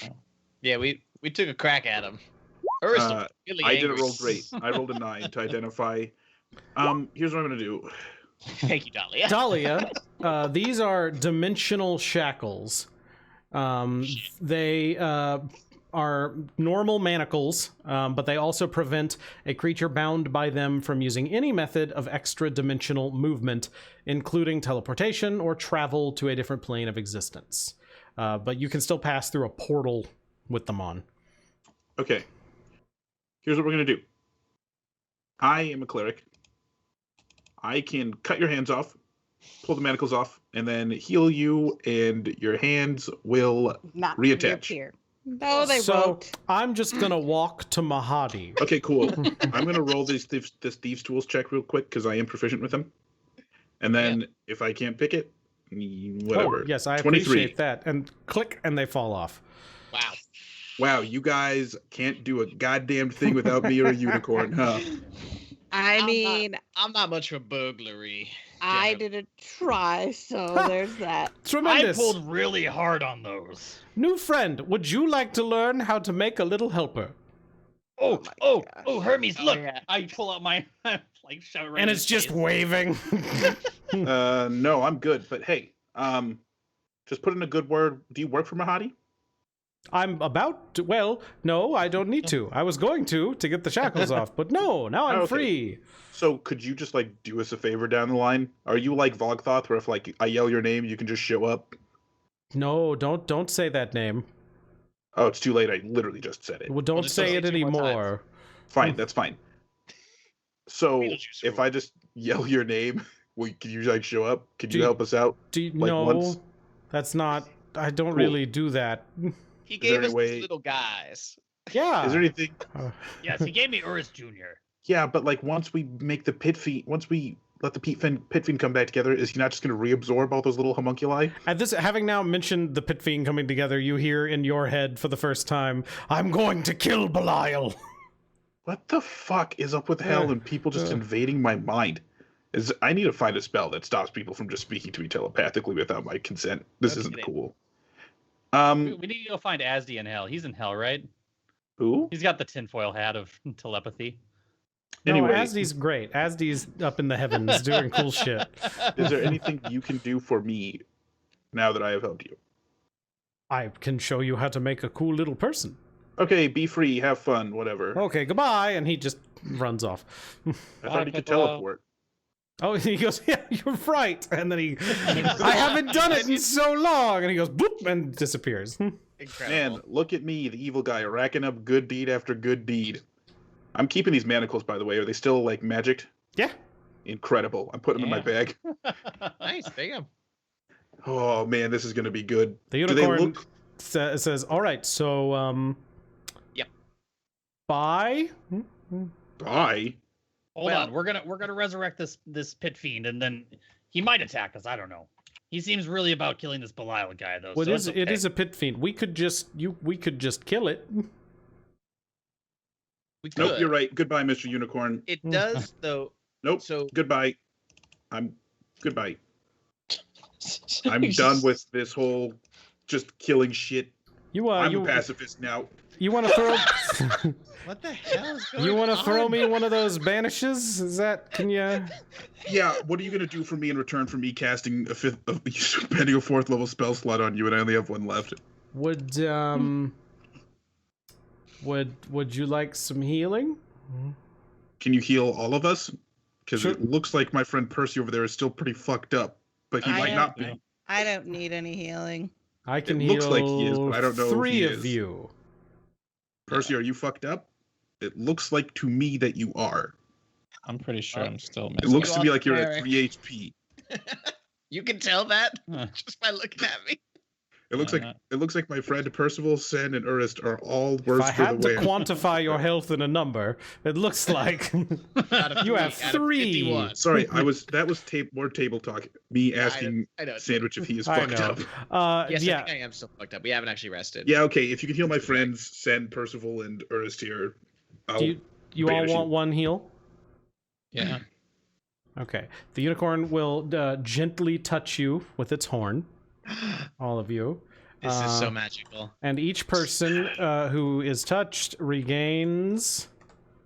S6: Yeah, we took a crack at him. Urist was really
S4: I
S6: angry.
S4: didn't roll great. I rolled a 9 to identify. Here's what I'm gonna do.
S6: Thank you, Dahlia.
S1: Dahlia, these are dimensional shackles. They are normal manacles, but they also prevent a creature bound by them from using any method of extra-dimensional movement, including teleportation or travel to a different plane of existence. But you can still pass through a portal with them on.
S4: Okay. Here's what we're gonna do. I am a cleric. I can cut your hands off, pull the manacles off, and then heal you, and your hands will
S2: Not
S4: reattach.
S2: reappear. No, they
S1: So
S2: won't.
S1: I'm just gonna walk to Mahadi.
S4: Okay, cool. I'm gonna roll this thieves tools check real quick because I am proficient with them. And then if I can't pick it, whatever.
S1: Oh, yes, I
S4: 23.
S1: appreciate that. And click, and they fall off.
S6: Wow.
S4: Wow, you guys can't do a goddamn thing without me or a unicorn, huh?
S2: I mean,
S6: I'm not much for burglary.
S2: I
S6: generally.
S2: didn't try, so there's that.
S3: I
S1: Tremendous.
S3: pulled really hard on those.
S1: New friend, would you like to learn how to make a little helper?
S3: Oh,
S2: my
S3: oh,
S2: gosh.
S3: oh, Hermes, look!
S6: yeah.
S3: I pull out my like shout right
S1: And
S3: in
S1: it's
S3: his
S1: just
S3: face.
S1: waving.
S4: No, I'm good. But hey, just put in a good word. Do you work for Mahadi?
S1: I'm about to, well, no, I don't need to. I was going to get the shackles off, but no, now I'm
S4: Okay.
S1: free.
S4: So could you just like do us a favor down the line? Are you like Vogthoth, where if like I yell your name, you can just show up?
S1: No, don't say that name.
S4: Oh, it's too late. I literally just said it.
S1: Well, don't
S6: just
S1: say
S6: say
S1: it
S6: it 2 more
S1: anymore.
S4: Fine, that's fine. So
S6: Beetlejuice
S4: if
S6: rule.
S4: I just yell your name, can you like show up? Can
S1: Do
S4: you
S1: you-
S4: help us out?
S1: Do you,
S4: Like
S1: no,
S4: once?
S1: that's not. I don't
S4: Cool.
S1: really do that.
S6: He
S4: there
S6: gave
S4: any
S6: us
S4: way-
S6: these little guys.
S1: Yeah.
S4: Is there anything?
S3: Yes, he gave me Urist Jr.
S4: Yeah, but like once we make the pit fiend, once we let the pit fiend come back together, is he not just going to reabsorb all those little homunculi?
S1: At this, having now mentioned the pit fiend coming together, you hear in your head for the first time, "I'm going to kill Belial."
S4: What the fuck is up with hell and people just invading my mind? I need to find a spell that stops people from just speaking to me telepathically without my consent. This
S6: No
S4: isn't
S6: kidding.
S4: cool.
S3: We need to go find Asdi in hell. He's in hell, right?
S4: Who?
S3: He's got the tinfoil hat of telepathy.
S1: No,
S4: Anyway.
S1: Asdi's great. Asdi's up in the heavens doing cool shit.
S4: Is there anything you can do for me now that I have helped you?
S1: I can show you how to make a cool little person.
S4: Okay, be free, have fun, whatever.
S1: Okay, goodbye, and he just runs off.
S4: I thought he could
S3: Piccolo.
S4: teleport.
S1: Oh, he goes, "Yeah, you're right," and then I haven't done it in so long, and he goes, "Boop," and disappears.
S6: Incredible.
S4: Man, look at me, the evil guy, racking up good deed after good deed. I'm keeping these manacles, by the way. Are they still, like, magicked?
S1: Yeah.
S4: Incredible. I'm putting them in my bag.
S6: Nice. There you go.
S4: Oh, man, this is going to be good.
S1: The
S4: Do they
S1: unicorn
S4: look...
S1: says, "All right, so
S6: Yep.
S1: bye."
S4: Bye?
S3: Hold
S6: Well-
S3: on, we're gonna resurrect this pit fiend, and then he might attack us. I don't know. He seems really about killing this Belial guy, though.
S1: Well,
S3: so
S1: it
S3: it's
S1: is a pit fiend. We could just kill it.
S6: We could.
S4: Nope, you're right. Goodbye, Mr. Unicorn.
S6: It does though.
S4: Nope.
S6: So
S4: Goodbye. Goodbye. I'm done with this whole just killing shit.
S1: You
S4: I'm
S1: you
S4: a pacifist now.
S1: you want to throw
S6: what the hell is going on?
S1: you want to throw me one of those banishes? Is that can you?
S4: Yeah, what are you gonna do for me in return for me casting spending a 4th level spell slot on you, and I only have 1 left?
S1: Would you like some healing?
S4: Can you heal all of us? Because
S1: Sure.
S4: it looks like my friend Percy over there is still pretty fucked up, but he
S2: I
S4: might
S2: am-
S4: not be.
S2: I don't need any healing.
S1: I can
S4: It
S1: heal
S4: looks like he is, but I don't know if
S1: 3
S4: he
S1: of
S4: is.
S1: you.
S4: Percy, are you fucked up? It looks like to me that you are.
S5: I'm pretty sure I'm still
S4: It
S5: missing.
S4: looks to me
S6: are
S4: like you're at
S6: cleric.
S4: 3 HP.
S6: You can tell that
S5: Huh.
S6: just by looking at me.
S4: It looks
S5: Why
S4: like
S5: not?
S4: it looks like my friend Percival, Sen, and Urist are all
S1: If
S4: worse
S1: I
S4: for
S1: had
S4: the
S1: to
S4: wear.
S1: quantify your health in a number, it looks like
S6: Out of
S1: You have
S6: out of
S1: 3.
S6: 51.
S4: Sorry, that was more table talk. Me asking
S6: I know.
S4: Sandwich if he is
S1: I
S4: fucked
S1: know.
S4: up.
S6: Yes, I
S1: yeah.
S6: think I am still fucked up. We haven't actually rested.
S4: Yeah, okay. If you can heal my friends, Sen, Percival, and Urist here.
S1: Do you all
S4: banish you.
S1: want one heal?
S5: Yeah.
S1: Okay. The unicorn will gently touch you with its horn. All of you.
S6: This is so magical.
S1: And each person who is touched regains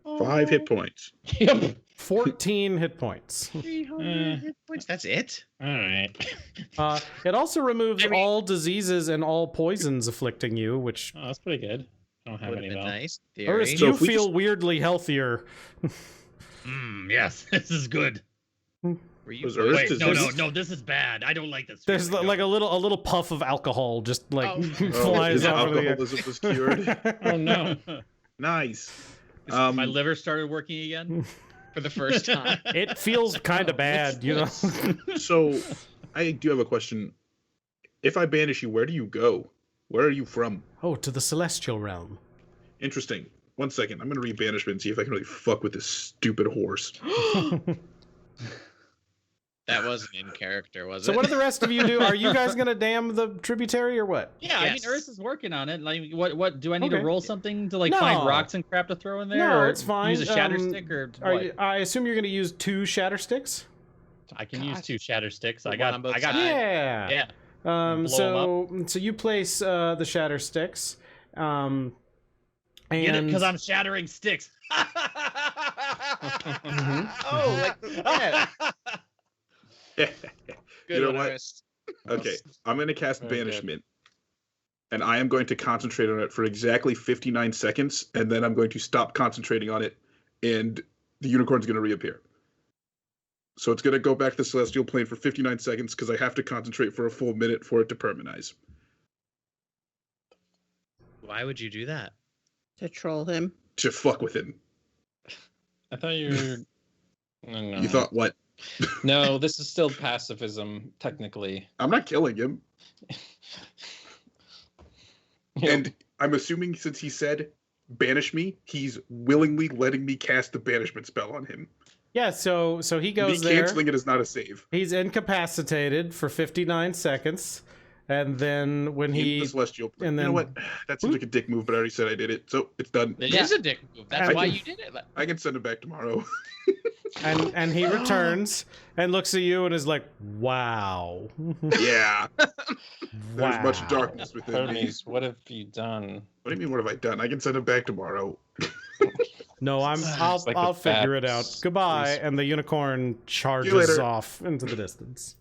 S4: 5 hit points.
S5: Yep.
S1: 14 hit points.
S6: 300 hit points. That's it.
S5: All right.
S1: It also removes all diseases and all poisons afflicting you, which
S5: Oh, that's pretty good. I don't have
S6: Would have
S5: any
S6: been
S5: though.
S6: nice.
S1: Urist,
S6: Theory.
S4: So
S1: you
S4: if we
S1: feel
S4: just-
S1: weirdly healthier.
S3: Yes, this is good.
S6: Were you
S4: Was Urist
S3: Wait,
S4: is
S3: no,
S4: this-
S3: no, this is bad. I don't like this.
S1: There's
S3: feeling.
S1: like a little puff of alcohol just like
S6: Oh.
S1: flies
S4: his
S1: off into the air.
S4: alcoholism was cured.
S5: Oh no.
S4: Nice.
S3: My liver started working again.
S6: for the first time?
S1: It feels kind of bad, you know.
S4: So, I do have a question. If I banish you, where do you go? Where are you from?
S1: Oh, to the celestial realm.
S4: Interesting. 1 second. I'm gonna read banishment and see if I can really fuck with this stupid horse.
S6: That wasn't in character, was
S1: So
S6: it?
S1: what do the rest of you do? Are you guys gonna dam the tributary or what?
S3: Yeah, I mean,
S6: Yes.
S3: Urist is working on it. Like, what do I need
S1: Okay.
S3: to roll something to like
S1: No.
S3: find rocks and crap to throw in there?
S1: No,
S3: or
S1: it's fine.
S3: Use a shatter stick or what?
S1: I assume you're gonna use 2 shatter sticks.
S3: I can use
S6: God.
S3: 2 shatter sticks.
S6: Put
S3: I
S6: one
S3: got.
S6: on both
S3: I got.
S6: sides.
S1: Yeah.
S3: Yeah.
S1: Um,
S3: Blow 'em
S1: so you place the shatter sticks. And
S3: Get it? Because I'm shattering sticks.
S6: Oh, like the
S4: You
S6: good
S4: know
S6: one,
S4: what?
S6: Urist.
S4: Okay, I'm going to cast
S5: Very good.
S4: Banishment. And I am going to concentrate on it for exactly 59 seconds, and then I'm going to stop concentrating on it, and the unicorn's going to reappear. So it's going to go back to the Celestial Plane for 59 seconds, because I have to concentrate for a full minute for it to permanize.
S6: Why would you do that?
S2: To troll him.
S4: To fuck with him.
S5: I thought you were. No.
S4: You thought what?
S5: No, this is still pacifism, technically.
S4: I'm not killing him. And I'm assuming since he said, banish me, he's willingly letting me cast the banishment spell on him.
S1: yeah, so he
S4: Me
S1: goes there.
S4: canceling it is not a save.
S1: He's incapacitated for 59 seconds, and then when
S4: In
S1: he
S4: the Celestial Plane.
S1: and
S4: You know
S1: then-
S4: what? That seems like a dick move, but I already said I did it, so it's done.
S6: It is a dick move. That's
S1: I
S6: why
S4: do-
S6: you did it.
S4: I can send it back tomorrow.
S1: and he returns and looks at you and is like, "Wow,
S4: Yeah. There's
S1: wow."
S4: much darkness within me.
S5: Hermes, what have you done?
S4: What do you mean, what have I done? I can send it back tomorrow.
S1: No, I'll
S5: It's like
S1: I'll
S5: a
S1: figure it
S5: bat
S1: out. Goodbye.
S5: police.
S1: And the unicorn charges
S4: later.
S1: off into the distance.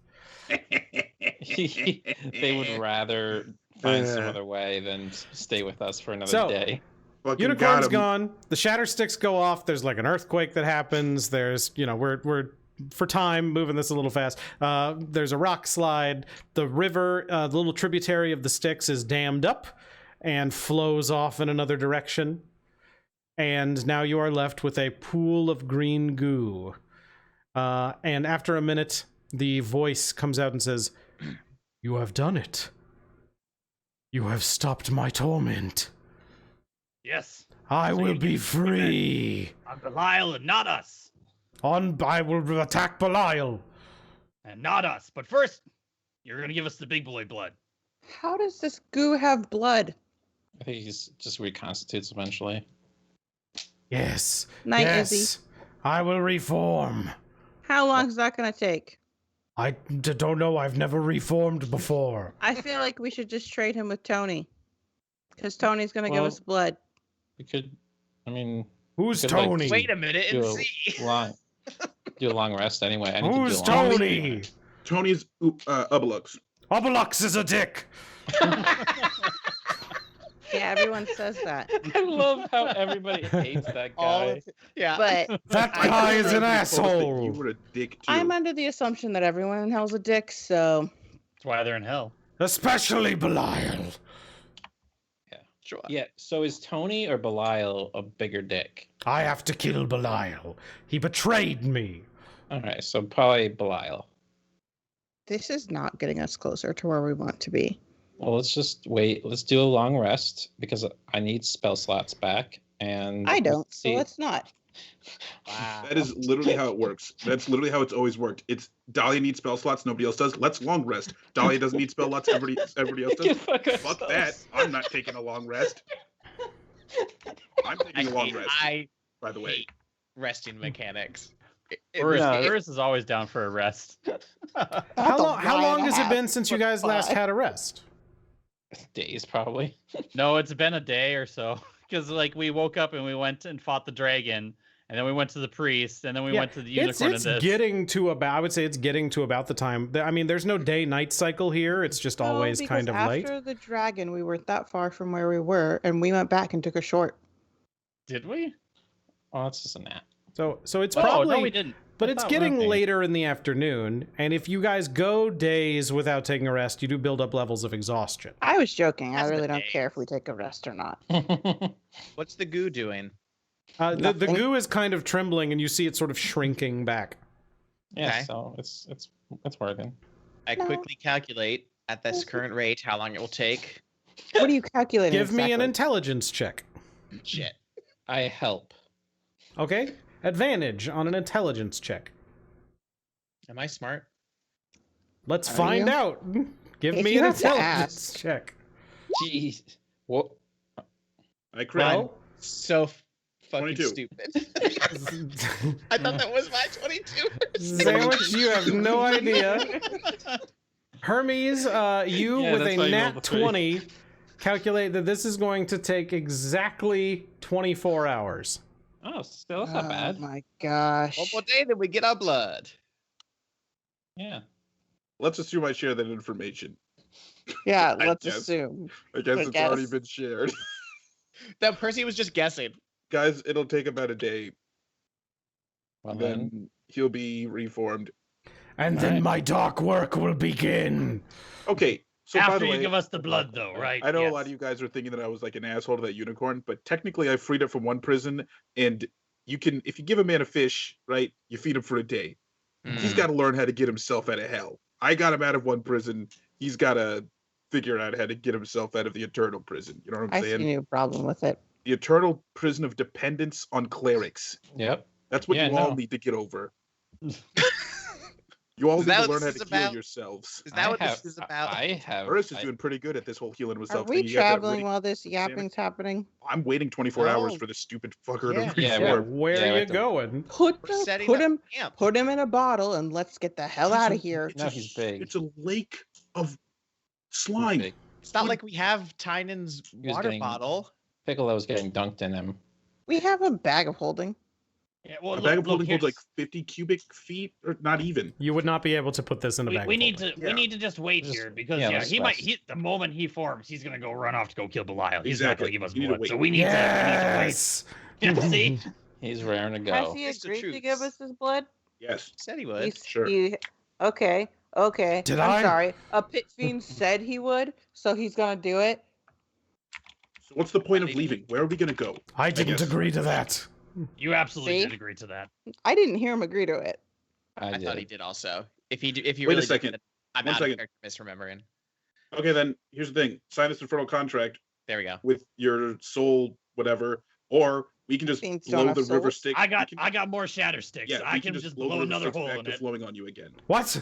S5: They would rather find some
S1: Yeah.
S5: other way than stay with us for another
S1: So-
S5: day.
S4: Fucking
S1: Unicorn's
S4: got him.
S1: gone. The shatter sticks go off. There's like an earthquake that happens. There's, we're for time moving this a little fast. There's a rock slide. The river, the little tributary of the Styx, is dammed up and flows off in another direction. And now you are left with a pool of green goo. And after a minute, the voice comes out and says, "You have done it. You have stopped my torment.
S3: Yes.
S1: I
S3: So
S1: will
S3: you
S1: be
S3: get-
S1: free.
S3: I'm Belial and not us.
S1: I will attack Belial."
S3: And not us. But first, you're gonna give us the big boy blood.
S2: How does this goo have blood?
S5: I think he's just reconstitutes eventually.
S1: Yes.
S2: Night,
S1: yes.
S2: Izzy.
S1: I will reform.
S2: How long is that going to take?
S1: I don't know. I've never reformed before.
S2: I feel like we should just trade him with Tony. Because Tony's going to give
S5: Well-
S2: us blood.
S5: We could, I mean,
S1: Who's
S5: Good, like,
S1: Tony?
S6: Wait a minute and
S5: do
S6: see.
S5: a long, do a long rest anyway. I need
S1: Who's
S5: to do a long rest
S1: Tony?
S5: anyway.
S4: Tony's Ubelux.
S1: Obelux is a dick.
S2: Yeah, everyone says that.
S5: I love how everybody hates that guy.
S6: Yeah.
S2: But
S1: That
S4: I
S1: guy is
S4: heard
S1: an
S4: you told us that You
S1: asshole.
S4: were a dick too.
S2: I'm under the assumption that everyone in hell's a dick, so
S3: That's why they're in hell.
S1: Especially Belial.
S6: Sure.
S5: Yeah, so is Tony or Belial a bigger dick?
S1: I have to kill Belial. He betrayed me.
S5: Alright, so probably Belial.
S2: this is not getting us closer to where we want to be.
S5: Well, let's just wait. Let's do a long rest because I need spell slots back. And
S2: I don't, so
S5: see.
S2: let's not.
S6: Wow.
S4: That is literally how it works. That's literally how it's always worked. It's Dahlia needs spell slots, nobody else does. Let's long rest. Dahlia doesn't need spell slots, everybody else does. Fuck that. I'm not taking a long rest. I'm taking a long rest,
S6: I
S4: by the way.
S6: hate resting mechanics.
S3: Urist is always down for a rest.
S1: How long has it been since you guys last had a rest?
S5: Days, probably.
S3: No, it's been a day or so. Because like we woke up and we went and fought the dragon, and then we went to the priest, and then we went to the unicorn.
S1: It's
S3: and this.
S1: getting to about. I would say it's getting to about the time. I mean, there's no day-night cycle here. It's just
S2: No,
S1: always
S2: because
S1: kind of late.
S2: after the dragon, we weren't that far from where we were, and we went back and took a short.
S3: Did we?
S5: Oh, it's just a nap.
S1: So it's
S3: Oh
S1: probably.
S3: no, we didn't.
S1: But
S3: I
S1: it's
S3: thought
S1: getting
S3: we-
S1: later in the afternoon, and if you guys go days without taking a rest, you do build up levels of exhaustion.
S2: I was joking. I
S6: That's the
S2: really don't
S6: day.
S2: care if we take a rest or not.
S6: What's the goo doing?
S1: The
S2: Nothing.
S1: goo is kind of trembling, and you see it sort of shrinking back.
S5: Yeah,
S6: Okay.
S5: so it's working.
S6: I
S2: No.
S6: quickly calculate at this
S2: Okay.
S6: current rate how long it will take.
S2: What are you calculating?
S1: Give me an
S2: exactly?
S1: intelligence check.
S6: Shit.
S5: I help.
S1: Okay? Advantage on an intelligence check.
S6: Am I smart?
S1: Let's
S2: Are
S1: find
S2: you?
S1: out. Give
S2: If
S1: me
S2: you
S1: an
S2: have to
S1: intelligence
S2: ask.
S1: check.
S5: Jeez. What?
S4: I crit.
S1: Well,
S6: So fucking
S4: 22.
S6: stupid. I thought that was my 22.
S1: Sandwich, you have no idea. Hermes, you
S5: Yeah,
S1: with
S5: that's
S1: a
S5: why you rolled
S1: nat
S5: the three.
S1: 20 calculate that this is going to take exactly 24 hours.
S5: Oh, still that's not bad.
S2: Oh my gosh.
S6: One more day, then we get our blood.
S5: Yeah.
S4: Let's assume I share that information.
S2: Yeah,
S4: I
S2: let's
S4: guess.
S2: assume.
S4: I guess
S2: I
S4: it's already
S2: guess.
S4: been shared.
S6: That Percy was just guessing.
S4: Guys, it'll take about a day.
S5: Well then.
S4: Then he'll be reformed.
S1: And
S5: then
S1: my dark work will begin.
S4: Okay, so by
S3: After
S4: the
S3: you
S4: way,
S3: give us the blood, though, right?
S4: I know
S3: Yes.
S4: a lot of you guys are thinking that I was like an asshole to that unicorn, but technically I freed it from one prison, and you can, if you give a man a fish, right, you feed him for a day. He's
S6: Mm.
S4: got to learn how to get himself out of hell. I got him out of one prison. He's got to figure out how to get himself out of the eternal prison. You know what I'm
S2: I see
S4: saying?
S2: no problem with it.
S4: The eternal prison of dependence on clerics.
S5: Yep.
S4: That's what
S5: Yeah,
S4: you all
S5: no.
S4: need to get over. You all
S6: Is
S4: need
S6: that
S4: to
S6: what
S4: learn how
S6: this
S4: to
S6: is
S4: heal
S6: about?
S4: yourselves.
S6: Is that what
S5: have,
S6: this is about?
S5: I have.
S4: Urist is
S5: I-
S4: doing pretty good at this whole healing
S2: Are
S4: himself
S2: we
S4: thing. You got that
S2: traveling
S4: ready?
S2: while this yapping's happening?
S4: I'm waiting 24 hours
S6: No.
S4: for the stupid fucker
S6: Yeah.
S4: to
S5: Yeah,
S1: Yeah,
S4: reform.
S1: where
S5: Yeah,
S1: are
S5: we
S1: you
S5: have to-
S1: going?
S2: Put
S6: We're setting up camp.
S2: put him in a bottle and let's get the hell out of here.
S4: It's
S5: No,
S4: a
S5: he's
S4: s-
S5: big.
S4: It's a lake of
S5: He's
S4: slime.
S5: big.
S6: It's not like we have Tynan's
S5: was
S6: water
S5: getting-
S6: bottle.
S5: Piccolo's getting dunked in him.
S2: We have a bag of holding.
S3: Yeah, well,
S4: A
S3: look,
S4: bag of
S3: look,
S4: holding holds like
S3: here's-
S4: 50 cubic feet, or not even.
S1: You would not be able to put this in a bag.
S3: we
S1: of
S3: need
S1: holding.
S3: to we need to just wait
S5: Just-
S3: here because
S5: yeah,
S3: yeah,
S5: let's
S3: he might
S5: rest.
S3: he the moment he forms he's gonna go run off to go kill Belial. He's not
S4: Exactly.
S3: gonna give us
S4: You need to
S3: blood,
S4: wait.
S3: so we need
S1: Yes.
S3: to wait. Yeah, see,
S5: He's raring to
S2: Has
S5: go.
S2: he
S6: It's the
S2: agreed to
S6: truth.
S2: give us his blood?
S4: Yes.
S6: Said he would.
S4: Sure.
S2: Okay.
S1: Did
S2: I'm
S1: I?
S2: sorry. A pit fiend said he would, so he's gonna do it.
S4: So what's the point of leaving? Where are we going to go?
S1: I didn't
S4: guess.
S1: agree to that.
S3: you absolutely
S2: See?
S3: did agree to that.
S2: I didn't hear him agree to it.
S5: I
S6: I
S5: did.
S6: thought he did also. If he if he
S4: Wait a
S6: really did,
S4: second.
S6: then I'm
S4: One
S6: out
S4: second.
S6: of character misremembering.
S4: Okay, then here's the thing: sign this infernal contract
S6: There we go.
S4: with your soul, whatever, or we can just
S2: Fiends don't
S4: blow
S2: have
S4: the river
S2: souls.
S4: stick.
S3: I
S4: we can,
S3: got more shatter sticks.
S4: yeah,
S3: I
S4: we
S3: can
S4: can
S3: just
S4: blow
S3: blow
S4: the river
S3: another
S4: sticks
S3: hole
S4: back
S3: in
S4: to
S3: it.
S4: flowing on you again.
S1: What?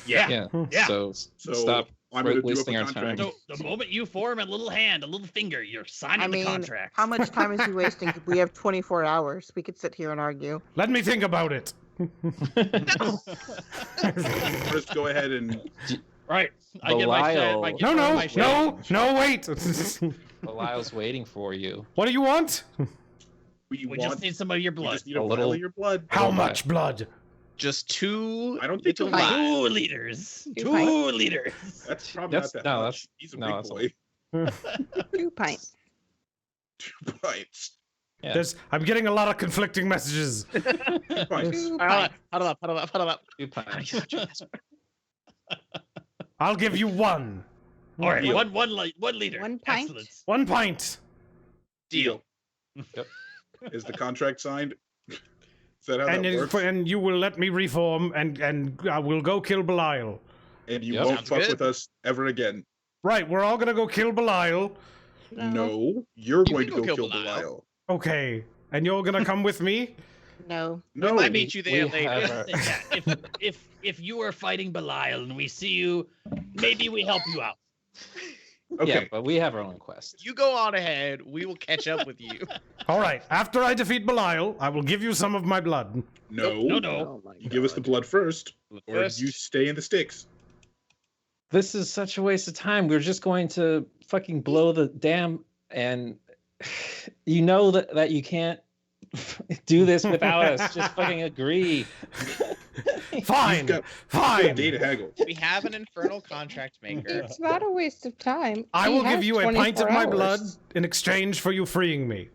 S3: Yeah.
S5: Yeah.
S3: Yeah.
S5: So,
S4: So
S5: stop
S4: I'm going to do up
S5: wasting
S4: a
S5: our
S4: contract.
S5: time.
S3: So the moment you form a little hand, a little finger, you're signing
S2: I mean,
S3: the contract.
S2: how much time is he wasting? We have 24 hours. We could sit here and argue.
S1: Let me think about it.
S4: First, go ahead and
S3: Right. I get my shit.
S5: Belial.
S3: I get
S1: No,
S3: all
S1: no,
S3: my shit.
S1: no, wait.
S5: Belial's waiting for you.
S1: What do you want?
S4: we
S3: We
S4: want.
S3: just need some of your
S4: We
S3: blood.
S4: just need a
S5: A
S4: vial
S5: little-
S4: of your blood.
S1: How
S5: Okay.
S1: much blood?
S6: Just two.
S4: I don't think
S6: little
S4: you'll
S6: lives.
S3: 2 liters.
S2: Two
S3: 2
S2: pints.
S3: liters.
S4: That's probably
S5: That's-
S4: not that
S5: no,
S4: much. He's a
S5: no,
S4: big
S5: that's a
S4: boy.
S2: 2 pints.
S4: 2 pints.
S5: Yeah.
S1: I'm getting a lot of conflicting messages.
S4: 2 pints.
S2: 2
S6: All right,
S2: pints.
S6: huddle up, huddle up, huddle up.
S5: 2 pints.
S1: I'll give you one.
S3: All right,
S4: Deal.
S3: one liter.
S2: 1 pint?
S3: Excellent.
S1: 1 pint.
S3: Deal.
S4: Is the contract signed? Is that how
S1: And,
S4: that works?
S1: and you will let me reform and we'll go kill Belial.
S4: And you
S5: Yep.
S4: won't
S6: Sounds
S4: fuck
S6: good.
S4: with us ever again.
S1: Right, we're all gonna go kill Belial.
S4: No, you're
S6: You
S4: going to
S6: can
S4: go
S6: go
S4: kill
S6: kill Belial.
S4: Belial.
S1: Okay. And you're gonna come with me?
S2: No.
S4: No,
S6: I meet you there
S5: we
S6: later.
S5: have
S3: Yeah, if you are fighting Belial and we see you, maybe we help you out.
S4: okay.
S5: Yeah, but we have our own quest.
S6: You go on ahead. We will catch up with you.
S1: All right. After I defeat Belial, I will give you some of my blood.
S4: No,
S3: No.
S2: Oh my
S4: you give us the blood first, or
S6: First.
S4: you stay in the sticks.
S5: This is such a waste of time. We're just going to fucking blow the dam, and you know that you can't do this without us. Just fucking agree.
S1: Fine,
S4: You've got
S1: fine.
S4: data haggle.
S6: We have an infernal contract maker.
S2: It's not a waste of time.
S1: I
S2: He
S1: will give
S2: has
S1: you a pint of
S2: 24
S1: my
S2: hours.
S1: blood in exchange for you freeing me.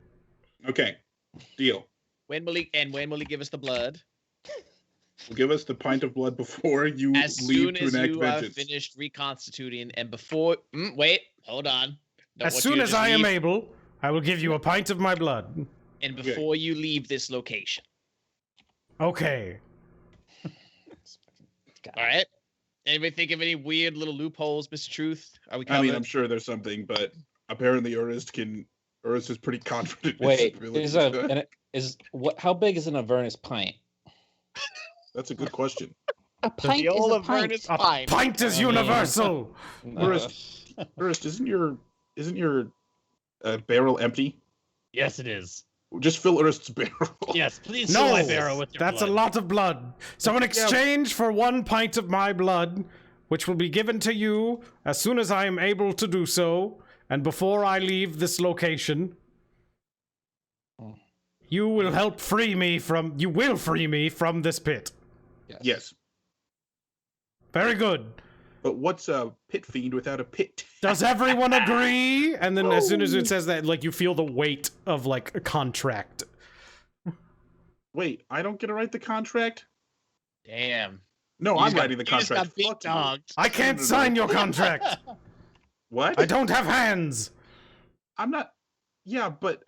S4: Okay, deal.
S6: When will he give us the blood?
S4: Will give us the pint of blood before you
S6: As
S4: leave
S6: soon
S4: to
S6: as
S4: enact
S6: you
S4: vengeance.
S6: are finished reconstituting, and before. Wait, hold on. Don't
S1: As
S6: want
S1: soon
S6: you to
S1: as
S6: just
S1: I am
S6: leave,
S1: able, I will give you a pint of my blood.
S6: and before you leave this location.
S1: Okay.
S6: All right. Anybody think of any weird little loopholes, Mr. Truth? Are we
S4: I
S6: covered?
S4: mean, I'm sure there's something, but apparently Urist is pretty confident. in his
S5: Wait,
S4: abilities.
S5: how big is an Avernus pint?
S4: That's a good question.
S2: A pint
S6: the
S2: is
S6: old
S2: a pint.
S6: Avernus
S1: A
S6: pint.
S1: pint is
S5: I mean-
S1: universal.
S4: Urist, isn't your barrel empty?
S3: Yes, it is.
S4: Just fill Urist's barrel.
S3: Yes, please fill my
S1: No,
S3: barrel with your
S1: that's
S3: blood.
S1: a lot of blood. So in exchange for 1 pint of my blood, which will be given to you as soon as I am able to do so, and before I leave this location, you will free me from this pit.
S4: Yes.
S1: Very good.
S4: But what's a pit fiend without a pit?
S1: Does everyone agree? And then as soon as it says that, like, you feel the weight of, like, a contract.
S4: Wait, I don't get to write the contract?
S6: Damn.
S4: No,
S6: You
S4: I'm
S6: just got-
S4: writing the
S6: you just
S4: contract.
S6: got big
S4: Fuck you.
S6: dogs.
S1: I can't sign your contract.
S4: What?
S1: I don't have hands.
S4: I'm not. Yeah, but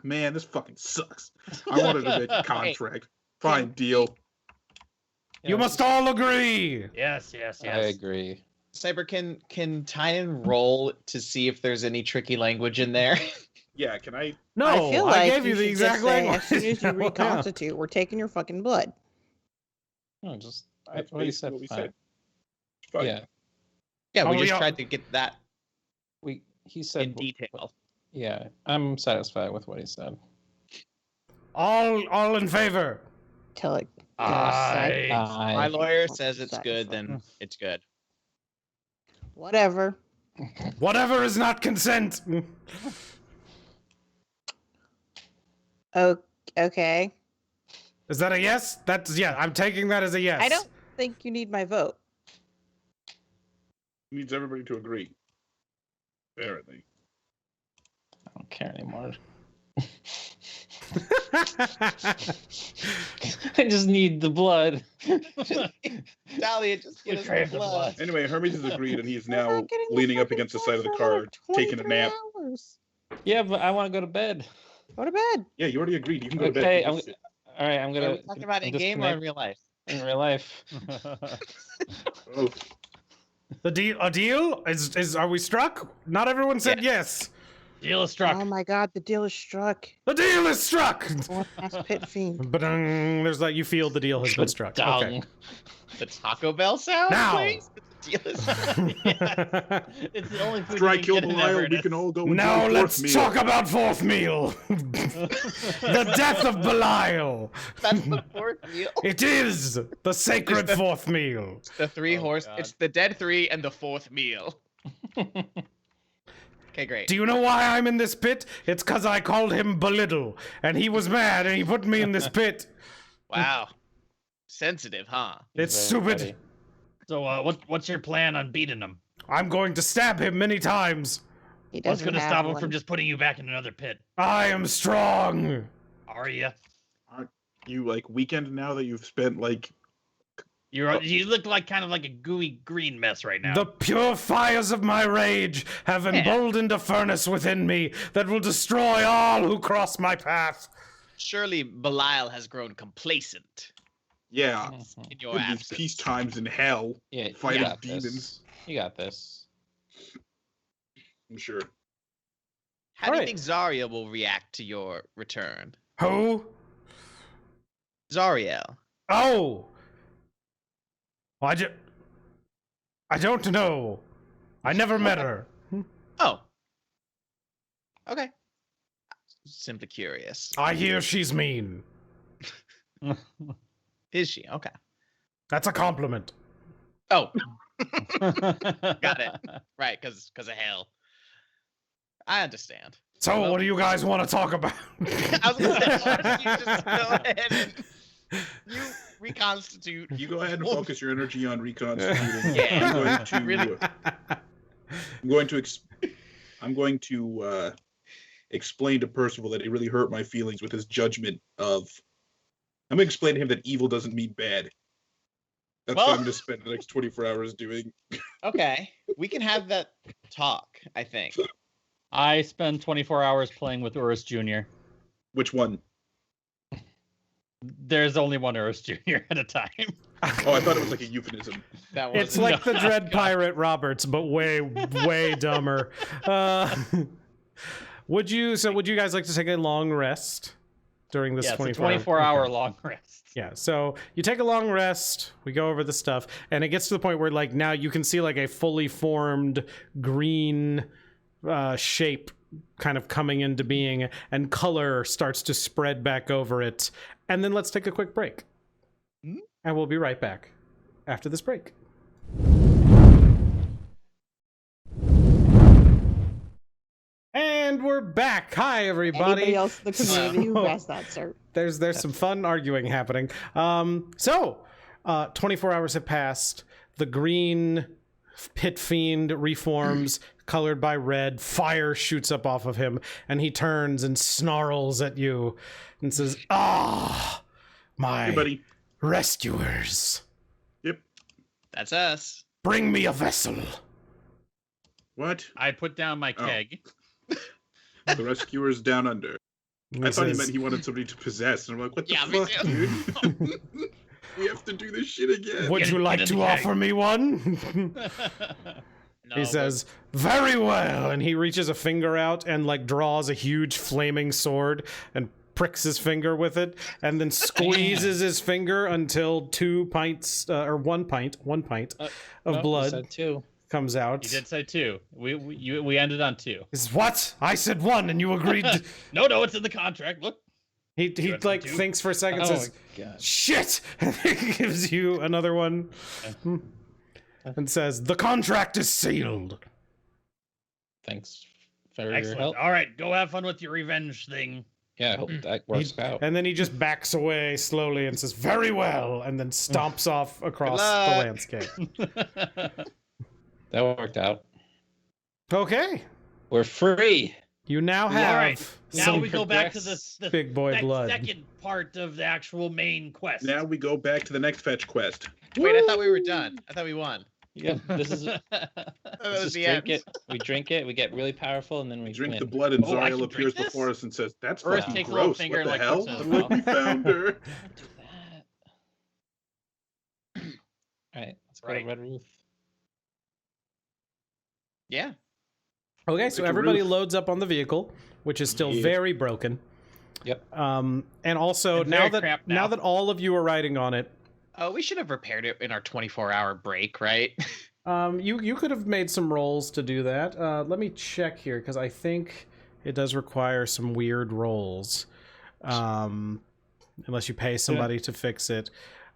S4: man, this fucking sucks. I wanted to make a contract. Fine, deal.
S1: You must all agree.
S3: Yes, yes,
S5: I
S3: yes.
S5: agree.
S6: Cyber, can Tynan roll to see if there's any tricky language in there?
S4: Yeah, can I?
S1: No,
S2: I feel like
S1: gave you the
S2: should just
S1: exact
S2: say,
S1: language.
S2: as soon as you
S1: Yeah.
S2: reconstitute, we're taking your fucking blood.
S5: No, just
S4: That's
S5: what he
S4: basically
S5: said.
S4: what we
S5: fine.
S4: said. Fine.
S5: Yeah,
S6: Yeah, we
S1: Oh,
S6: just
S1: yeah.
S6: tried to get that
S5: he said.
S6: in detail.
S5: Yeah, I'm satisfied with what he said.
S1: All in favor.
S2: Till it goes
S3: Aye.
S6: My
S5: I
S6: lawyer says it's
S2: Satisfied.
S6: good, then it's good.
S2: whatever.
S1: Whatever is not consent.
S2: Oh, okay.
S1: Is that a yes? That's yeah. I'm taking that as a yes.
S2: I don't think you need my vote.
S4: Needs everybody to agree. Apparently.
S5: don't care anymore. I just need the blood.
S6: Dahlia, just
S3: We
S6: get us
S3: crave
S6: the
S3: the
S6: blood.
S3: blood.
S4: Anyway, Hermes has agreed, and he is
S2: We're
S4: now
S2: not getting the
S4: leaning up
S2: fucking
S4: against the side of the
S2: blood
S4: car,
S2: for
S4: taking a
S2: 23
S4: nap.
S2: hours.
S5: Yeah, but I want to go to bed.
S2: Go to bed.
S4: Yeah, you already agreed. You can go to
S5: Okay,
S4: bed.
S5: all right. I'm
S6: Are
S5: gonna.
S6: we talking about
S5: I'm
S6: in game or in
S5: disconnect-
S6: real life?
S5: in real life.
S4: Oh,
S1: The deal? A deal? Is are we struck? Not everyone said yes.
S3: Deal is struck.
S2: Oh my god, the deal is struck.
S1: The deal is struck.
S2: Fourth past pit fiend.
S1: But there's like you feel the deal has been struck. Okay.
S5: Dung.
S6: The Taco Bell sound,
S1: Now.
S6: please? The deal is
S3: It's the only food
S4: strike
S3: you
S4: kill
S3: can get in
S4: Belial. We
S3: Avernus.
S4: can all go enjoy
S1: Now
S4: fourth
S1: let's
S4: meal.
S1: talk about fourth meal. The death of Belial.
S6: That's the fourth meal.
S1: It is the sacred fourth meal.
S6: The three
S3: Oh,
S6: horse.
S3: God.
S6: It's the dead three and the fourth meal. Okay, great.
S1: Do you know why I'm in this pit? It's because I called him Belittle, and he was mad, and he put me in this pit.
S6: Wow. Sensitive, huh?
S1: It's
S5: Very
S1: stupid.
S5: petty.
S3: So, what's your plan on beating him?
S1: I'm going to stab him many times.
S2: He
S3: What's
S2: doesn't
S3: going to
S2: have
S3: stop him
S2: one.
S3: from just putting you back in another pit?
S1: I am strong.
S3: Are you?
S4: Aren't you like weekend now that you've spent like?
S3: You look like kind of like a gooey green mess right now.
S1: The pure fires of my rage have emboldened a furnace within me that will destroy all who cross my path.
S6: Surely Belial has grown complacent
S4: Yeah,
S5: Mhm.
S6: in your
S4: with these
S6: absence.
S4: peace times in hell,
S5: Yeah, you
S4: fighting
S5: got this.
S4: demons.
S5: You got this.
S4: I'm sure.
S6: How do you
S1: Alright.
S6: think Zarya will react to your return?
S1: Who?
S6: Zariel.
S1: Oh. I don't know. I never met her.
S6: Oh. Okay. Simply curious.
S1: I hear she's mean.
S6: Is she? Okay.
S1: That's a compliment.
S6: Oh, Got it. Right, because of hell. I understand.
S1: So,
S6: Well-
S1: what do you guys want to talk about?
S6: I was gonna say, why don't you just go ahead and you reconstitute.
S4: You go ahead and focus your energy on reconstituting.
S6: Yeah.
S4: I'm going to explain to Percival that he really hurt my feelings with his judgment of. I'm going to explain to him that evil doesn't mean bad. That's what I'm going to spend the next 24 hours doing.
S6: Okay, we can have that talk, I think.
S3: I spend 24 hours playing with Urist Jr.
S4: Which one?
S3: There's only one Urist Jr. at a time.
S4: Oh, I thought it was like a euphemism.
S6: That
S1: It's
S6: wasn't-
S1: like the Dread Pirate Roberts, but way, way dumber. Would you guys like to take a long rest during this
S3: Yeah, it's a
S1: 24
S3: 24-hour long rest.
S1: Yeah, so you take a long rest, we go over the stuff, and it gets to the point where like now you can see like a fully formed green shape kind of coming into being, and color starts to spread back over it. And then let's take a quick break. And we'll be right back after this break. And we're back. Hi, everybody.
S2: Anybody else in the community who has that, sir?
S1: There's some fun arguing happening. 24 hours have passed. The green pit fiend reforms, colored by red. Fire shoots up off of him, and he turns and snarls at you and says, "Ah, my
S4: Hey, buddy.
S1: rescuers,
S4: Yep.
S6: That's us.
S1: bring me a vessel."
S4: What?
S3: I put down my
S4: Oh.
S3: keg.
S4: The rescuers down under. I thought he meant he wanted somebody to possess, and I'm like, what the
S6: Yeah, me
S4: fuck, dude? We have to do this shit again.
S1: Would
S3: Get
S1: you
S3: it-
S1: like
S3: get in
S1: to
S3: the keg.
S1: offer me one?
S6: No,
S1: He says, "Very well," and he reaches a finger out and like draws a huge flaming sword and pricks his finger with it, and then squeezes his finger until 2 pints or 1 pint of
S5: No,
S1: blood
S5: you said 2.
S1: comes out.
S3: You did say 2. We ended on 2.
S1: He says, "What? I said 1, and you agreed."
S3: No, it's in the contract. Look.
S1: he
S3: You
S1: like
S3: said 2?
S1: thinks for a second,
S5: Oh
S1: says,
S5: my god.
S1: "Shit!" and he gives you another one, and says, "The contract is sealed."
S5: Thanks for your
S3: Excellent.
S5: help.
S3: All right, go have fun with your revenge thing.
S5: Yeah, I hope that works out.
S1: And then he just backs away slowly and says, "Very well," and then stomps off across the
S6: luck.
S1: landscape.
S5: That worked out.
S1: Okay.
S5: We're free.
S1: You now
S3: All
S1: have
S3: right. Now
S1: some
S3: we go back to
S5: progress.
S3: the
S1: big boy blood.
S3: second part of the actual main quest.
S4: Now we go back to the next fetch quest.
S6: Wait, I thought we were done. I thought we won.
S5: Yeah, this is
S6: That
S5: let's
S6: was
S5: just
S6: the
S5: drink
S6: end.
S5: it. We drink it. We get really powerful, and then we
S4: Drink
S5: win.
S4: the blood, and
S3: Oh, I
S4: Zariel
S3: can
S4: appears
S3: drink this?
S4: before us and says, "That's
S3: Urist
S4: fucking
S3: takes a little
S4: gross.
S3: finger
S4: What the
S3: and, like,
S4: hell?
S3: puts it in his
S4: Look, we found her."
S5: Don't do that. All right, let's go
S3: Right.
S5: to Red Roof.
S6: Yeah.
S1: Okay, so
S4: Like a
S1: everybody
S4: roof.
S1: loads up on the vehicle, which is still
S4: Yeah.
S1: very broken.
S5: Yep.
S1: And also
S3: And
S1: now
S3: very
S1: that
S3: cramped
S1: now
S3: now.
S1: that all of you are riding on it,
S6: Oh, we should have repaired it in our 24-hour break, right?
S1: you could have made some rolls to do that. Let me check here because I think it does require some weird rolls, unless you pay somebody to fix it.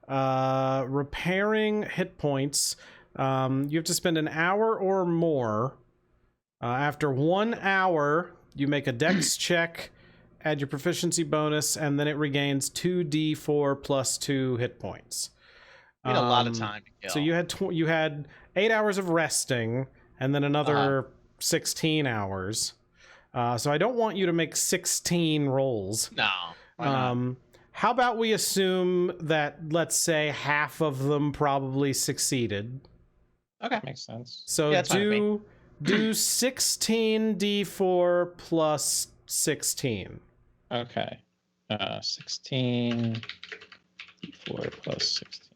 S1: Repairing hit points. You have to spend an hour or more. After 1 hour, you make a dex check, add your proficiency bonus, and then it regains 2d4 plus 2 hit points.
S6: We had a lot of time to kill.
S1: So you had 8 hours of resting, and then another 16 hours. So I don't want you to make 16 rolls.
S6: No. Why not?
S1: How about we assume that, let's say, half of them probably succeeded.
S6: Okay.
S5: Makes sense.
S1: So
S6: Yeah, that's fine with
S1: do 16d4 plus 16.
S5: Okay. 16 4 plus 16.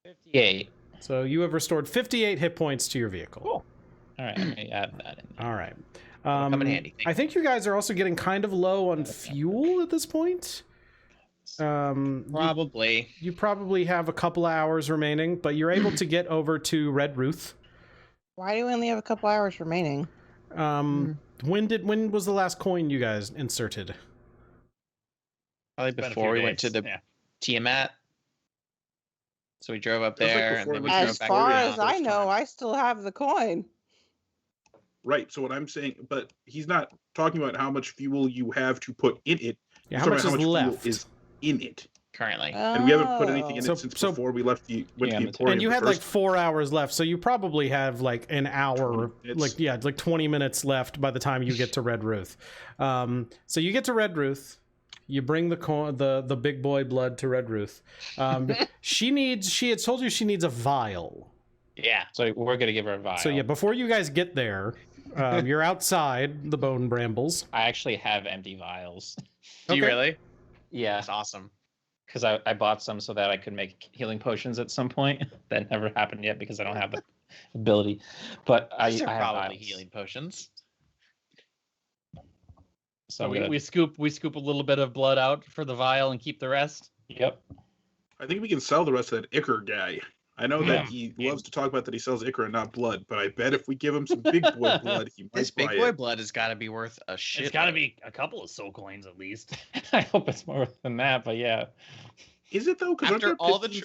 S5: 58.
S1: So you have restored 58 hit points to your vehicle.
S5: Cool. All right, let me add that in.
S1: All right.
S6: come in handy.
S1: I think you guys are also getting kind of low on fuel at this point.
S6: Probably.
S1: You probably have a couple of hours remaining, but you're able to get over to Red Ruth.
S2: Why do we only have a couple hours remaining?
S1: When was the last coin you guys inserted?
S6: Probably
S3: Been a
S6: before
S3: few
S6: we went to
S3: days.
S6: the
S3: Yeah.
S6: Tiamat. So we drove up
S4: That's like
S6: there,
S4: before
S6: and then we
S4: we
S6: drove
S2: As
S6: back
S2: far
S6: around.
S2: as I know, I still have the coin.
S4: Right. So what I'm saying, but he's not talking about how much fuel you have to put in it.
S1: Yeah,
S4: He's
S1: how
S4: talking
S1: much
S4: about
S1: is
S4: fuel
S1: left?
S4: is in it.
S6: currently.
S4: And we haven't put anything in
S1: So-
S4: it since
S1: so-
S4: before we left the went
S5: Yeah,
S4: to the
S5: but-
S4: Emporium.
S1: And you
S4: the
S1: had like
S4: first
S1: 4 hours left, so you probably have like an hour,
S4: 20 minutes.
S1: like yeah, like 20 minutes left by the time you get to Red Ruth. So you get to Red Ruth, you bring the big boy blood to Red Ruth. She had told you she needs a vial.
S6: Yeah.
S5: So we're gonna give her a vial.
S1: So yeah, before you guys get there, you're outside the bone brambles.
S5: I actually have empty vials.
S6: Do you
S1: Okay.
S6: really?
S5: Yeah,
S6: That's awesome.
S5: because I bought some so that I could make healing potions at some point. That never happened yet because I don't have the ability. But I
S6: These are
S5: have
S6: probably
S5: vials.
S6: healing potions.
S5: So
S3: So
S5: I'm gonna,
S3: we scoop a little bit of blood out for the vial and keep the rest.
S5: Yep.
S4: I think we can sell the rest of that Ichor guy. I know that he
S3: Yeah.
S4: loves to talk about that he sells Ichor and not blood, but I bet if we give him some big boy blood, he might
S6: This big
S4: buy
S6: boy
S4: it.
S6: blood has got to be worth a shit.
S3: It's got to be a couple of soul coins at least.
S5: I hope it's more than that, but yeah.
S4: Is it though? Because
S6: After all the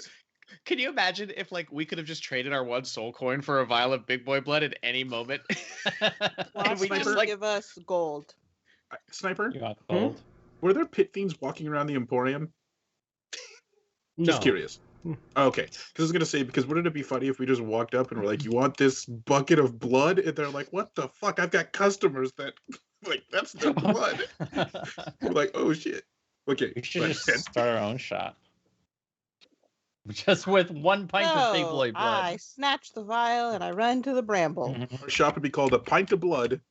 S6: Can you imagine if like we could have just traded our one soul coin for a vial of big boy blood at any moment?
S2: Last
S6: we
S2: time
S6: just
S2: you
S6: like
S2: give us gold.
S4: Sniper,
S5: You got gold.
S4: were there pit fiends walking around the Emporium? Just
S1: No.
S4: curious. Okay, because I was gonna say, because wouldn't it be funny if we just walked up and were like, "You want this bucket of blood?" And they're like, "What the fuck? I've got customers that like that's their blood." We're like, "Oh shit." Okay,
S5: We should
S4: but-
S5: just start our own shop.
S3: Just with one pint of big
S2: So
S3: boy blood.
S2: I snatch the vial and I run to the bramble.
S4: our shop would be called a pint of blood.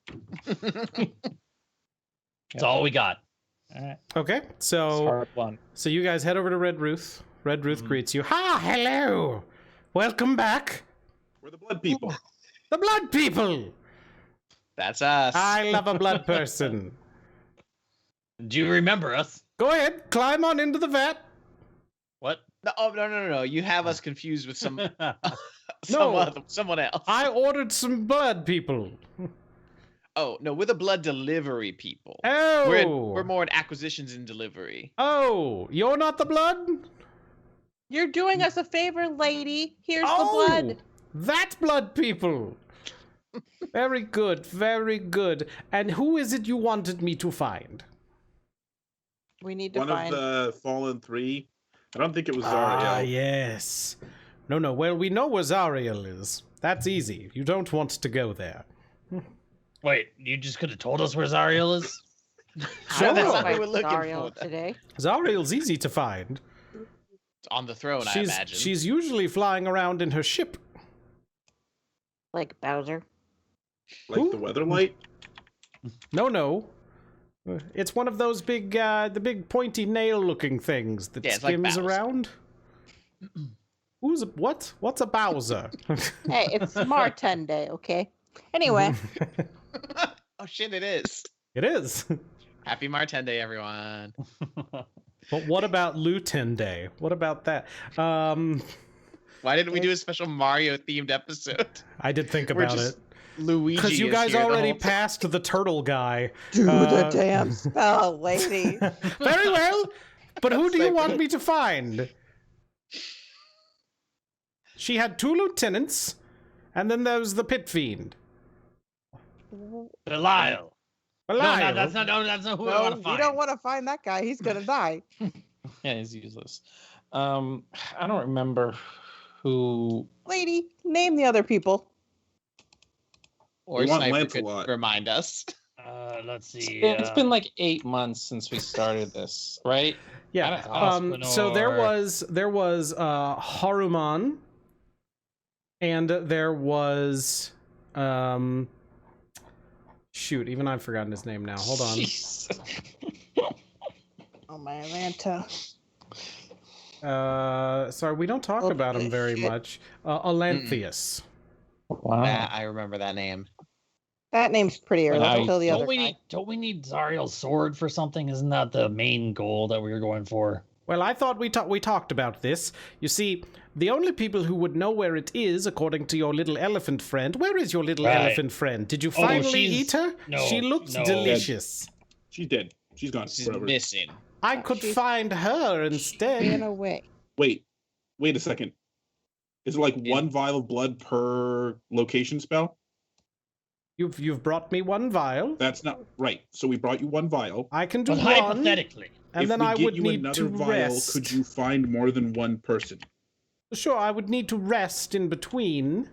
S3: That's all we got.
S5: All right.
S1: Okay, so
S5: Hard one.
S1: so you guys head over to Red Ruth. Red Ruth
S3: Mhm.
S1: greets you. Ha, hello. Welcome back.
S4: We're the blood people.
S1: The blood people.
S6: That's us.
S1: I love a blood person.
S3: Do you remember us?
S1: Go ahead, climb on into the vat.
S3: What?
S6: No. You have us confused with someone else.
S1: I ordered some blood people.
S6: Oh no, we're the blood delivery people.
S1: Oh.
S6: We're more in acquisitions and delivery.
S1: Oh, you're not the blood?
S2: You're doing us a favor, lady. Here's
S1: Oh,
S2: the blood.
S1: That's blood people. Very good, very good. And who is it you wanted me to find?
S2: We need to
S4: One
S2: find.
S4: of the fallen three. I don't think it was
S1: Ah,
S4: Zariel.
S1: yes. No. Well, we know where Zariel is. That's easy. You don't want to go there.
S3: Wait, you just could have told us where Zariel is?
S1: Sure.
S6: That's not
S2: Find
S6: what we're looking
S2: Zariel
S6: for.
S2: today.
S1: Zariel's easy to find.
S6: It's on the throne, I
S1: She's
S6: imagine.
S1: she's usually flying around in her ship.
S2: Like Bowser.
S4: Like
S1: Who?
S4: the Weatherlight.
S1: No. It's one of those big, the big pointy nail-looking things that
S6: Yeah, it's like
S1: skims
S6: Bowser.
S1: around. What? What's a Bowser?
S2: Hey, it's Martin Day, okay? Anyway,
S6: Oh shit, it is.
S1: It is.
S6: Happy Martin Day, everyone.
S1: But what about Lutin Day? What about that?
S6: Why didn't we do a special Mario themed episode?
S1: I did think
S6: We're
S1: about
S6: just
S1: it.
S6: Luigi.
S1: Because you
S6: is
S1: guys
S6: here the
S1: already
S6: whole time.
S1: passed the turtle guy.
S2: do the
S1: Uh,
S2: damn spell, lady.
S1: Very well. But who do you
S6: Sniper.
S1: want me to find? She had 2 lieutenants, and then there was the pit fiend.
S3: Belial.
S1: Belial.
S3: No, that's not who I
S2: No,
S3: want to
S2: we
S3: find.
S2: don't want to find that guy. He's gonna die.
S5: Yeah, he's useless. I don't remember who.
S2: Lady, name the other people.
S6: Or
S4: We want
S6: Sniper could
S4: Lancelot.
S6: remind us.
S3: Let's see.
S5: It's been like 8 months since we started this, right?
S1: Yeah.
S5: I
S1: So there
S3: Aspinor.
S1: was Haruman, and there was shoot, even I've forgotten his name now. Hold on.
S5: Jeez.
S2: Oh my Atlanta.
S1: Sorry, we don't talk
S2: Oh,
S1: about him very
S2: shit.
S1: much. Alanthius.
S5: Wow.
S6: Yeah, I remember that name.
S2: That name's prettier.
S5: Well, now
S2: Let's
S5: you-
S2: kill the other
S3: Don't
S2: guy.
S3: we need Zariel's sword for something? Isn't that the main goal that we were going for?
S1: Well, I thought we talked about this. You see, the only people who would know where it is, according to your little elephant friend. Where is your little
S3: Right.
S1: elephant friend? Did you
S3: Oh,
S1: finally
S3: she's-
S1: eat her?
S3: no,
S1: She looks
S3: no.
S1: delicious.
S4: She's dead. She's gone
S6: She's
S4: forever.
S6: missing.
S1: I could
S2: she's-
S1: find her
S2: Ran
S1: instead.
S2: away.
S4: Wait a second. Is it like one vial of blood per location spell?
S1: You've brought me one vial.
S4: That's not right. So we brought you one vial.
S1: I can do
S3: But
S1: one,
S3: hypothetically,
S1: and
S4: if
S1: then
S4: we
S1: I
S4: get
S1: would
S4: you
S1: need
S4: another
S1: to
S4: vial,
S1: rest.
S4: could you find more than one person?
S1: Sure, I would need to rest in between.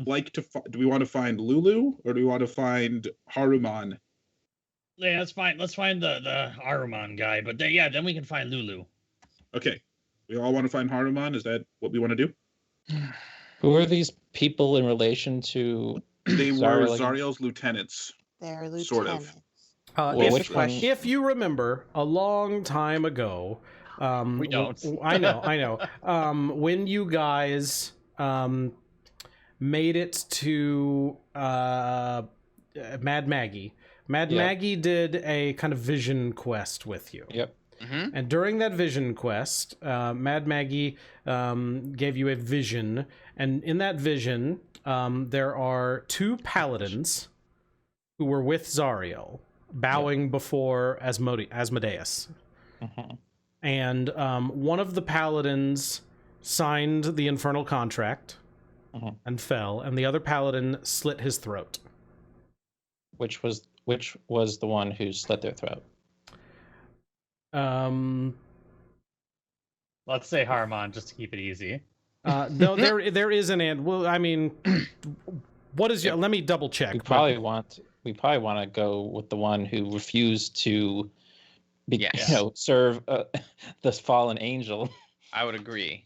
S4: Like to do we want to find Lulu or do we want to find Haruman?
S3: yeah, that's fine. Let's find the Aruman guy. But then we can find Lulu.
S4: Okay. We all want to find Haruman? Is that what we want to do?
S5: Who are these people in relation to?
S4: They were
S5: Zariel again?
S4: Zariel's lieutenants.
S2: They're lieutenants.
S4: Sort of.
S5: Well, which one?
S1: If you remember, a long time ago,
S3: We don't.
S1: I know. When you guys made it to Mad Maggie, Maggie did a kind of vision quest with you.
S5: Yep.
S6: Mm-hmm.
S1: And during that vision quest, Mad Maggie gave you a vision, and in that vision, there are two paladins who were with Zariel, bowing before Asmodeus.
S5: Mhm.
S1: And one of the paladins signed the infernal contract and fell, and the other paladin slit his throat.
S5: Which was the one who slit their throat?
S3: Let's say Harmon, just to keep it easy.
S1: No, there is an and. Well, I mean, what is your? Let me double check.
S5: We probably want to go with the one who refused to,
S6: Yes.
S5: serve this fallen angel.
S6: I would agree.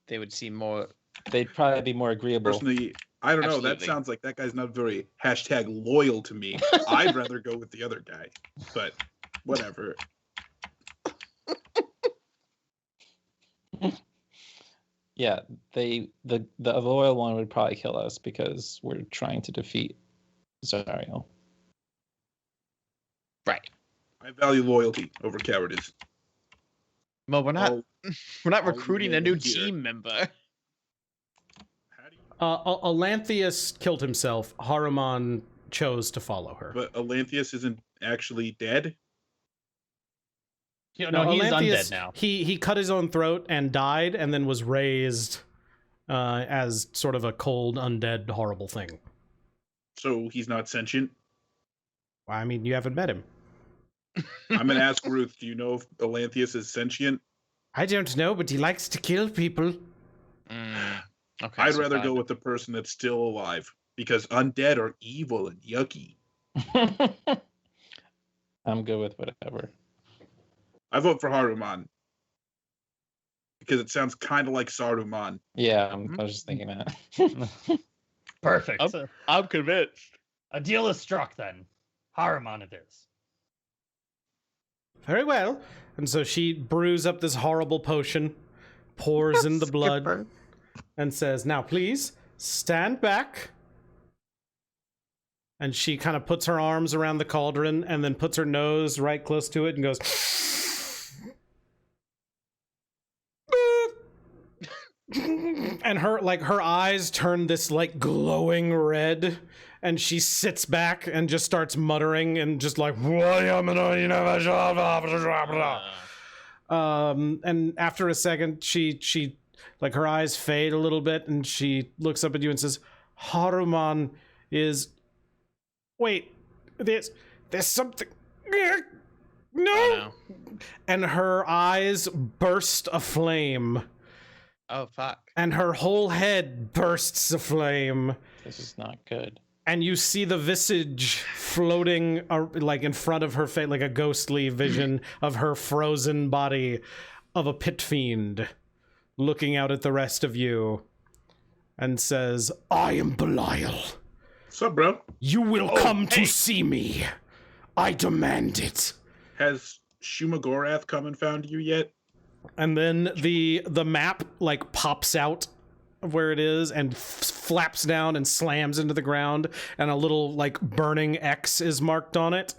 S6: They would seem more.
S5: They'd probably be more agreeable.
S4: Personally, I don't know. That
S6: Absolutely.
S4: sounds like that guy's not very #loyal to me. I'd rather go with the other guy, but whatever.
S5: Yeah, the loyal one would probably kill us because we're trying to defeat Zariel.
S6: Right.
S4: I value loyalty over cowardice.
S6: Well, we're not.
S4: I'll-
S6: We're not
S4: I'll
S6: recruiting a
S4: leave
S6: new
S4: it here.
S6: team member.
S4: How do you,
S1: Alanthius killed himself. Haruman chose to follow her.
S4: but Alanthius isn't actually dead.
S3: No, he's
S1: Alanthius,
S3: undead now.
S1: He cut his own throat and died, and then was raised as sort of a cold, undead, horrible thing.
S4: So he's not sentient.
S1: I mean, you haven't met him.
S4: I'm gonna ask Ruth. Do you know if Alanthius is sentient?
S1: I don't know, but he likes to kill people.
S6: Okay.
S4: I'd
S6: so
S4: rather
S6: fine.
S4: go with the person that's still alive because undead are evil and yucky.
S5: I'm good with whatever.
S4: I vote for Haruman because it sounds kind of like Saruman.
S5: Yeah, I was just thinking that.
S3: Perfect.
S6: I'm convinced.
S3: A deal is struck then. Haruman it is.
S1: Very well. And so she brews up this horrible potion, pours in the blood,
S2: Skipper.
S1: and says, "Now, please, stand back." And she kind of puts her arms around the cauldron and then puts her nose right close to it and goes... and her eyes turn this like glowing red, and she sits back and just starts muttering and just like and after a second she like her eyes fade a little bit and she looks up at you and says, "Haruman is wait, there's something no."
S6: Oh,
S1: And her eyes burst aflame.
S6: Oh fuck.
S1: And her whole head bursts aflame,
S5: This is not good.
S1: and you see the visage floating like in front of her face, like a ghostly vision of her frozen body of a pit fiend looking out at the rest of you and says, "I am Belial.
S4: What's up, bro?
S1: You will come to see me. I demand it."
S4: Has Shumagorath come and found you yet?
S1: And then the map like pops out of where it is and flaps down and slams into the ground, and a little like burning X is marked on it.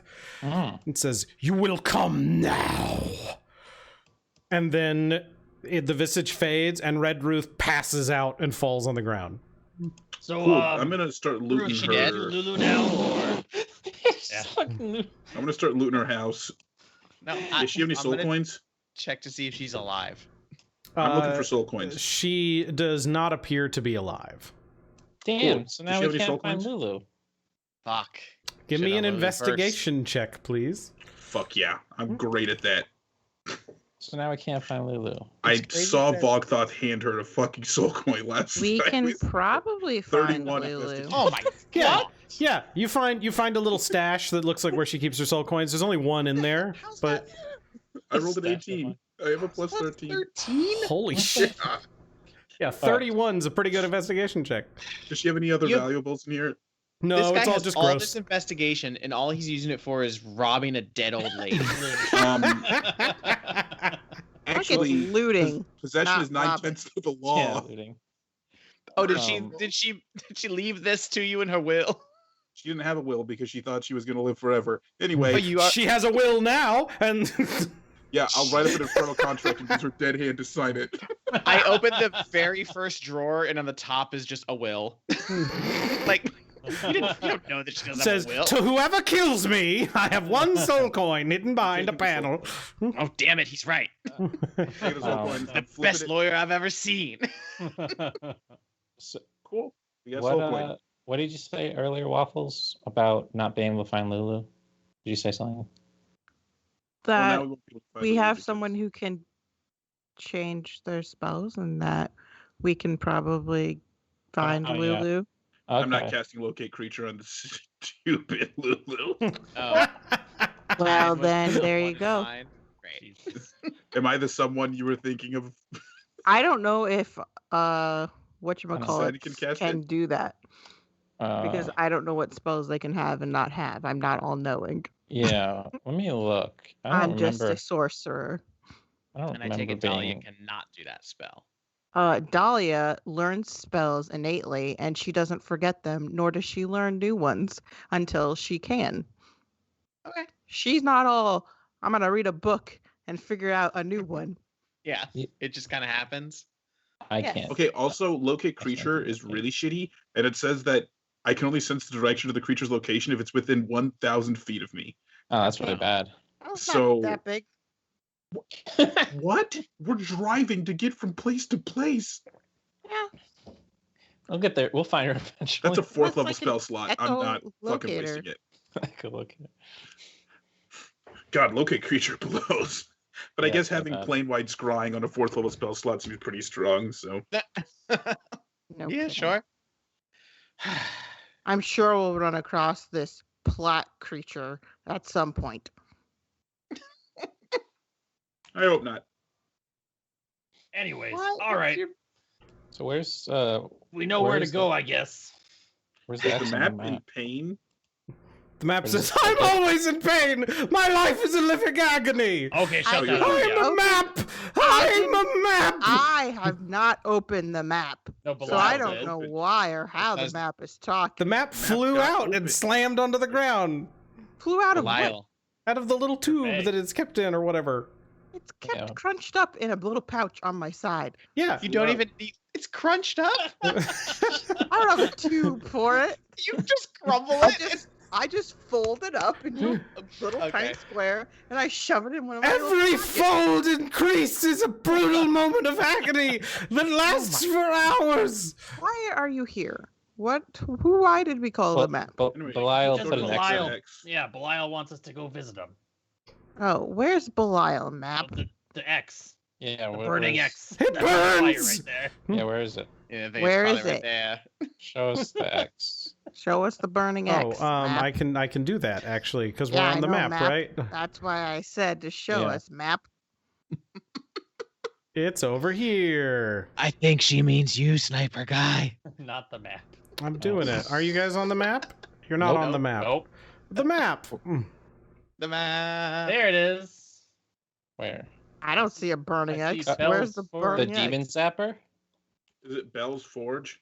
S1: It says, "You will come now." And then the visage fades and Red Ruth passes out and falls on the ground.
S3: So
S4: Cool. I'm gonna start
S6: Is
S4: looting
S6: she
S4: her.
S6: dead?
S3: Lulu now, or
S5: Fucking
S4: I'm gonna start looting her house.
S6: No.
S4: Does she have any soul coins?
S6: check to see if she's alive.
S4: I'm looking for soul coins.
S1: She does not appear to be alive.
S5: Damn.
S4: Cool.
S5: So
S4: Does
S5: now
S4: she
S5: we
S4: have any soul
S5: can't find
S4: coins?
S5: Lulu.
S6: Fuck.
S1: Give me
S6: Should've
S1: an
S6: loaded first.
S1: investigation check, please.
S4: Fuck yeah, I'm great at that.
S5: So now we can't find Lulu.
S4: I
S2: It's crazy
S4: saw
S2: that-
S4: Vogthoth hand her a fucking soul coin last
S2: We
S4: night.
S2: can probably find
S4: 31
S2: Lulu.
S4: investigation.
S6: Oh my
S1: Yeah.
S6: god.
S1: Yeah, you find a little stash that looks like where she keeps her soul coins. There's only one in there,
S2: How's
S1: but
S4: I rolled an
S5: That's
S4: 18. I have a plus 13.
S2: 13?
S1: holy shit. Yeah, 31's a pretty good investigation check.
S4: Does she have any other
S6: You-
S4: valuables in here?
S1: No,
S6: This guy
S1: it's all
S6: has
S1: just
S6: all
S1: gross.
S6: this investigation, and all he's using it for is robbing a dead old lady.
S4: Actually,
S2: looting,
S4: possession
S2: not
S4: is
S2: robbing.
S4: 9/10 of the
S5: Yeah,
S4: law.
S5: looting.
S6: Oh, did
S5: Um,
S6: she leave this to you in her will?
S4: She didn't have a will because she thought she was going to live forever. Anyway,
S6: Oh, you are.
S1: She has a will now, and
S4: yeah, I'll write up an infernal contract and use her dead hand to sign it.
S6: I opened the very first drawer, and on the top is just a will. Like you don't know that she doesn't
S1: says,
S6: have a will.
S1: to whoever kills me, I have one soul coin hidden behind a panel.
S6: Oh damn it, he's right.
S4: Take the soul
S5: Um,
S4: coins,
S6: The
S4: I'm flipping
S6: best
S4: it.
S6: lawyer I've ever seen.
S5: So,
S4: Cool. We got soul coin.
S5: what did you say earlier, Waffles, about not being able to find Lulu? Did you say something?
S4: Well,
S2: that
S4: now won't be able to find
S2: we
S4: Lulu
S2: have
S4: because-
S2: someone who can change their spells, and that we can probably find
S5: Oh, yeah.
S2: Lulu.
S4: I'm not
S5: Okay.
S4: casting locate creature on the stupid Lulu.
S6: Oh,
S2: Well,
S6: was
S2: then
S6: the
S2: there
S6: one
S2: you go.
S6: line. Great.
S3: Jesus.
S4: Am I the someone you were thinking of?
S2: I don't know if
S4: Said
S2: whatchamacallit
S4: you can cast
S2: can
S4: it?
S2: do that because I don't know what spells they can have and not have. I'm not all knowing.
S5: Yeah, let me look. I don't
S2: I'm just
S5: remember.
S2: a sorcerer.
S5: I don't
S6: And I
S5: remember
S6: take it Dahlia
S5: being.
S6: cannot do that spell.
S2: Dahlia learns spells innately, and she doesn't forget them, nor does she learn new ones until she can.
S6: Okay.
S2: She's not all, I'm going to read a book and figure out a new one.
S6: Yeah,
S5: Ye-
S6: it just kind of happens.
S5: I
S2: Yes.
S5: can't.
S4: Okay, also, locate
S5: That's
S4: creature
S5: not
S4: is
S5: good.
S4: really shitty, and it says that I can only sense the direction of the creature's location if it's within 1,000 feet of me.
S5: Oh, that's really bad.
S2: Oh, it's
S4: So-
S2: not that big.
S4: What? We're driving to get from place to place.
S2: Yeah.
S5: We'll get there. We'll find her eventually.
S4: That's a fourth
S2: That's
S4: level
S2: like an
S4: spell slot. I'm not fucking
S2: echolocator.
S4: wasting it.
S5: I could look at it.
S4: God, locate creature blows. But I
S5: Yeah,
S4: guess
S5: it's not
S4: having
S5: bad.
S4: plain white scrying on a fourth level spell slot seems pretty strong, so.
S2: No
S6: Yeah,
S2: kidding.
S6: sure.
S2: I'm sure we'll run across this plat creature at some point.
S4: I hope not.
S3: Anyways,
S2: What?
S3: all right.
S5: So where's
S3: We know where to
S5: Where's
S3: go,
S5: the-
S3: I guess.
S5: where's the
S4: Is
S5: X
S4: the
S5: on
S4: map
S5: the
S4: in
S5: map?
S4: pain?
S1: The map
S5: What
S1: says,
S5: is it?
S1: I'm always in pain. My life is a living agony.
S3: Okay, shut
S2: I-
S3: that
S4: Oh,
S3: up.
S1: I'm
S3: Yeah.
S1: a map. I'm a map.
S2: I have not opened the map,
S3: No,
S2: so I
S3: Belial
S2: don't
S3: did.
S2: know why or how the
S6: says-
S2: map is talking.
S1: The map flew
S4: got
S1: out
S4: open.
S1: and slammed onto the ground
S2: Flew out of what?
S6: Belial.
S1: out of the little tube
S3: bag.
S1: that it's kept in or whatever.
S2: It's kept
S5: Yeah.
S2: crunched up in a little pouch on my side.
S1: Yeah.
S6: You don't
S4: Wow.
S6: even need. It's crunched up.
S2: I don't have a tube for it.
S6: You just crumble
S2: I
S6: it.
S2: just, I just fold it up into a little
S6: Okay.
S2: tiny square, and I shove it in one of my little
S1: Every
S2: pockets.
S1: fold increase is a brutal moment of agony that lasts for hours.
S2: Why are you here? What? Who? Why did we call the map?
S4: Anyway,
S5: Belial
S3: just
S5: put an X on
S3: Belial.
S5: it.
S4: X.
S3: Yeah, Belial wants us to go visit him.
S2: Oh, where's Belial map?
S3: The X.
S5: Yeah,
S3: The
S5: where-
S3: burning
S5: where's-
S3: X.
S1: It
S3: That's the fire
S1: burns!
S3: right there.
S5: Yeah, where is it?
S6: Yeah, I think
S2: Where
S6: it's
S2: is
S6: probably right
S2: it?
S6: there.
S5: Show us the X.
S2: Show us the burning X. map.
S1: I can do that actually because we're
S2: Yeah, I
S1: on the
S2: know,
S1: map,
S2: map.
S1: right?
S2: That's why I said to show
S5: Yeah.
S2: us map.
S1: It's over here.
S6: I think she means you, Sniper Guy.
S3: Not the map.
S1: I'm doing it. Are you guys on the map? You're not
S5: Nope.
S1: on the map.
S3: Nope.
S1: The map.
S6: The map.
S3: There it is.
S5: Where?
S2: I don't see a burning
S3: I see
S2: X. Where's the
S3: bells for-
S5: The
S2: burning
S5: demon
S2: X?
S5: zapper?
S4: Is it Bell's Forge?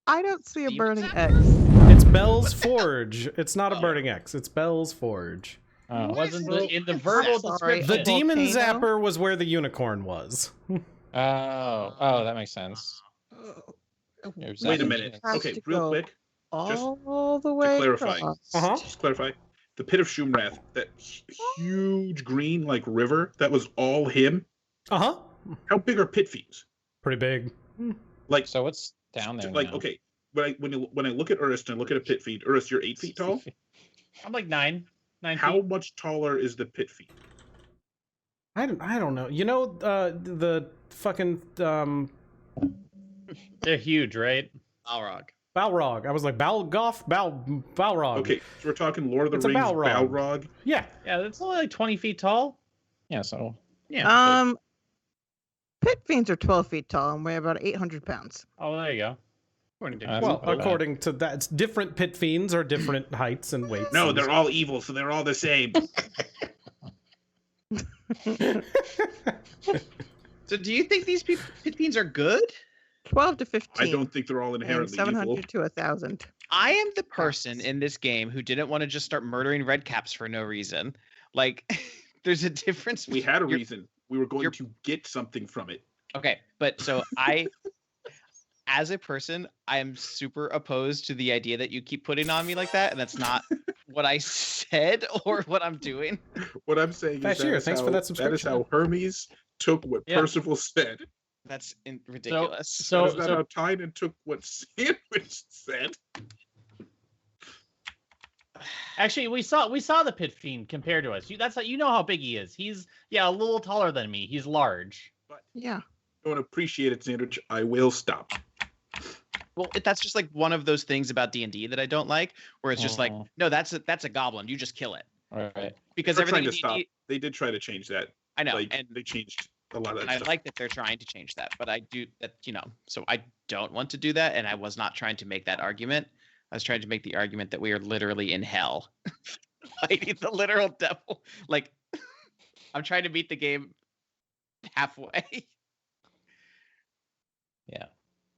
S2: I don't see a
S6: Demon
S2: burning
S6: Zapper?
S2: X.
S1: It's Bell's Forge. It's not a
S6: Oh.
S1: burning X. It's Bell's Forge.
S5: Oh,
S6: What?
S3: Wasn't
S6: Well,
S3: in the verbal
S2: sorry.
S1: The
S3: description.
S1: demon
S2: Volcano?
S1: zapper was where the unicorn was.
S5: oh, that makes sense. It was
S4: Wait a
S5: zapping
S4: minute.
S5: demons.
S2: Has
S4: Okay,
S2: to
S4: real
S2: go
S4: quick,
S2: All the way
S4: clarify.
S2: across.
S1: Uh-huh.
S4: just to clarify. the pit of Shumrath, that huge green like river that was all him.
S1: Uh-huh.
S4: How big are pit fiends?
S1: Pretty big.
S4: Like,
S5: So what's down there
S4: like
S5: now?
S4: okay, when I look at Urist and I look at a pit fiend, Urist, you're 8 feet tall.
S3: I'm like 9
S4: How
S3: feet.
S4: much taller is the pit fiend?
S1: I don't know. You know, the fucking
S3: They're huge, right?
S6: Balrog.
S1: Balrog. I was like Balrog.
S4: Okay, so we're talking Lord of the
S1: It's a
S4: Rings,
S1: Balrog.
S4: Balrog.
S1: Yeah.
S3: Yeah, that's only like 20 feet tall.
S5: Yeah, so
S3: Yeah.
S2: Pit fiends are 12 feet tall and weigh about 800 pounds.
S3: Oh, there you go. According to
S5: That's
S1: Well,
S5: not bad.
S1: according to that, it's different pit fiends are different heights and weights.
S4: No,
S1: and-
S4: they're all evil, so they're all the same.
S6: So do you think these pit fiends are good?
S2: 12 to 15.
S4: I don't think they're all
S2: and
S4: inherently
S2: 700
S4: evil.
S2: to 1,000.
S6: I am the person in this game who didn't want to just start murdering red caps for no reason. Like, there's a difference.
S4: We had a
S6: You're-
S4: reason. We were going
S6: you're-
S4: to get something from it.
S6: Okay, but so as a person, I am super opposed to the idea that you keep putting on me like that, and that's not what I said or what I'm doing.
S4: What I'm saying
S1: That's
S4: is
S1: here.
S4: that is
S1: Thanks
S4: how,
S1: for that
S4: that is
S1: subscription.
S4: how Hermes took what
S3: Yeah.
S4: Percival said.
S6: That's ridiculous.
S3: So,
S4: That is not how Tynan took what Sandwich said.
S3: actually, we saw the pit fiend compared to us. That's how, you know how big he is. He's a little taller than me. He's large.
S2: Yeah.
S4: I don't appreciate it, Sandwich. I will stop.
S6: Well, that's just like one of those things about D&D that I don't like, where it's just like,
S5: Mhm.
S6: no, that's a goblin. You just kill it
S5: all right.
S6: because
S4: They're trying
S6: everything
S4: to
S6: in
S4: stop.
S6: D&D
S4: They did try to change that.
S6: I know,
S4: Like,
S6: and
S4: they changed a lot of that
S6: I
S4: stuff.
S6: like that they're trying to change that, but I do that, so I don't want to do that, and I was not trying to make that argument. I was trying to make the argument that we are literally in hell, fighting the literal devil. Like, I'm trying to beat the game halfway.
S5: Yeah.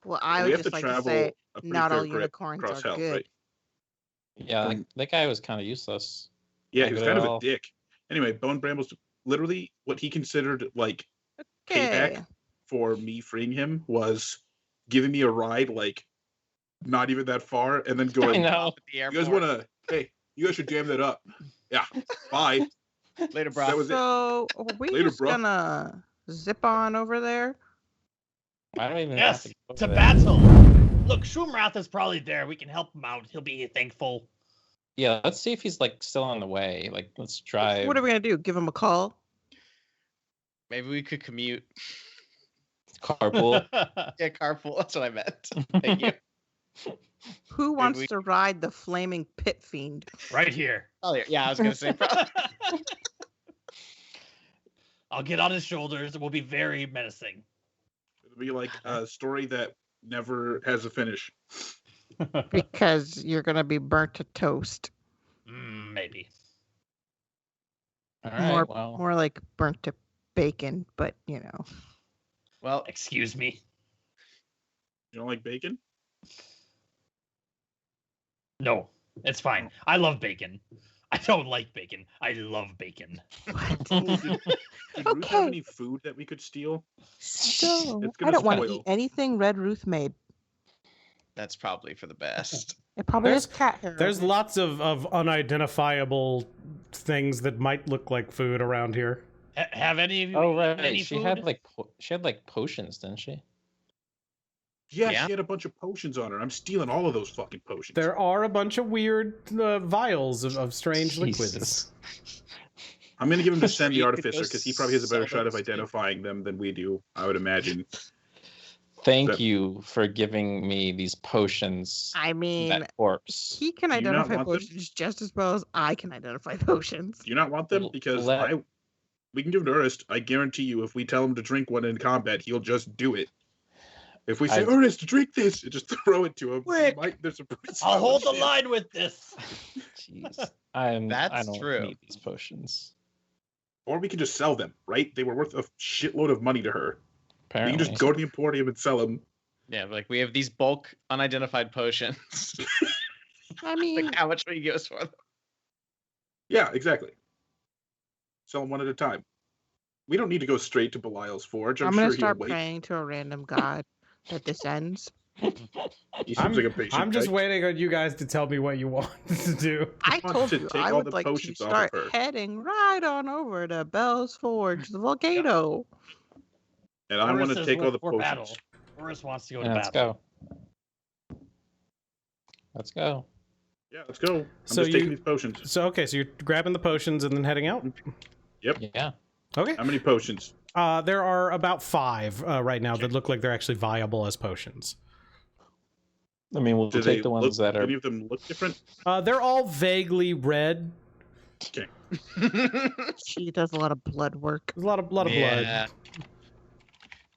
S2: Well, I
S4: we
S2: would
S4: have to
S2: just like to
S4: travel
S2: say
S4: a pretty
S2: not
S4: fair
S2: all
S4: grip
S2: unicorns
S4: across
S2: are
S4: hell,
S2: good.
S4: right?
S5: Yeah, that guy was kind of useless.
S4: Yeah,
S5: Not
S4: he was
S5: good
S4: kind
S5: at
S4: of a
S5: all.
S4: dick. Anyway, Bone Brambles, literally what he considered like
S2: Okay.
S4: payback for me freeing him was giving me a ride like not even that far and then
S5: I
S4: going,
S5: know.
S6: At the
S4: you guys
S6: airport.
S4: want to, hey, you guys should jam that up. Yeah, bye.
S6: Later, bro.
S4: That was it.
S2: So are we
S4: Later,
S2: just
S4: bro.
S2: gonna zip on over there?
S5: I don't even
S3: Yes,
S5: have to go
S3: to
S5: there.
S3: battle. Look, Shumrath is probably there. We can help him out. He'll be thankful.
S5: Yeah, let's see if he's like still on the way. Like, let's drive.
S2: What are we gonna do? Give him a call?
S6: Maybe we could commute.
S5: Carpool.
S6: Yeah, carpool. That's what I meant. Thank you.
S2: Who wants
S6: we-
S2: to ride the flaming pit fiend?
S3: Right here.
S6: Oh, yeah, I was gonna say.
S3: I'll get on his shoulders. It will be very menacing.
S4: It'll be like a story that never has a finish.
S2: Because you're gonna be burnt to toast.
S3: Maybe.
S5: All right. Well,
S2: More like burnt to bacon, but you know.
S6: Well,
S3: Excuse me.
S4: You don't like bacon?
S3: No, it's fine. I love bacon. I don't like bacon. I love bacon.
S2: What?
S4: Did Ruth have
S2: Okay.
S4: any food that we could steal?
S2: So
S4: It's
S2: I
S4: gonna
S2: don't want to
S4: spoil.
S2: eat anything Red Ruth made.
S6: that's probably for the best.
S2: It probably
S1: There's-
S2: is cat hair.
S1: There's lots of unidentifiable things that might look like food around here.
S3: Have any of you
S5: oh
S3: eaten
S5: right,
S3: any
S5: she
S3: food?
S5: had like potions, didn't she?
S4: Yeah,
S6: Yeah.
S4: she had a bunch of potions on her. I'm stealing all of those fucking potions.
S1: There are a bunch of weird vials of strange liquids.
S5: Jesus.
S4: I'm gonna give him to
S6: Sure,
S4: Send the
S6: you could
S4: Artificer
S6: go
S4: because he probably has a better
S6: sell
S4: shot of
S6: those too.
S4: identifying them than we do, I would imagine.
S5: Thank
S4: That-
S5: you for giving me these potions.
S2: I mean,
S5: That corpse.
S2: he can
S4: Do you not
S2: identify
S4: want them?
S2: potions just as well as I can identify potions.
S4: Do you not want them?
S5: L-
S4: Because
S5: let-
S4: we can give it to Urist. I guarantee you, if we tell him to drink one in combat, he'll just do it. If we say,
S5: I-
S4: Urist, drink this, just throw it to him.
S3: Quick!
S4: There's a
S3: I'll hold the line with this.
S5: Jeez. I
S6: That's
S5: don't
S6: true.
S5: need these potions.
S4: Or we could just sell them, right? They were worth a shitload of money to her. We
S5: Apparently.
S4: can just go to the Emporium and sell them.
S6: Yeah, like we have these bulk unidentified potions.
S2: I mean,
S6: Like, how much will you give us for them?
S4: Yeah, exactly. Sell them one at a time. We don't need to go straight to Belial's forge. I'm
S2: I'm
S4: sure
S2: gonna
S4: he'll
S2: start
S4: wait.
S2: praying to a random god that this ends.
S4: He seems like a patient
S1: I'm just
S4: guy.
S1: waiting on you guys to tell me what you want to do.
S2: I
S4: want
S2: told
S4: to
S2: you
S4: take
S2: I
S4: all
S2: would
S4: the
S2: like to
S4: potions off of
S2: start
S4: her.
S2: heading right on over to Bell's Forge, the volcano.
S4: And I want to take all the potions.
S3: battle. Urist wants to go to
S5: Let's
S3: battle.
S5: go. Let's go.
S4: Yeah, let's go. I'm
S1: So
S4: just taking
S1: you-
S4: these potions.
S1: So okay, so you're grabbing the potions and then heading out.
S5: Yeah.
S1: Okay.
S4: How many potions?
S1: There are about 5 right now that look like they're actually viable as potions.
S5: I mean, we'll
S4: Do they
S5: take the ones
S4: look,
S5: that are.
S4: any of them look different?
S1: They're all vaguely red.
S4: Okay.
S2: She does a lot of blood work.
S1: There's a lot of blood.
S6: Yeah.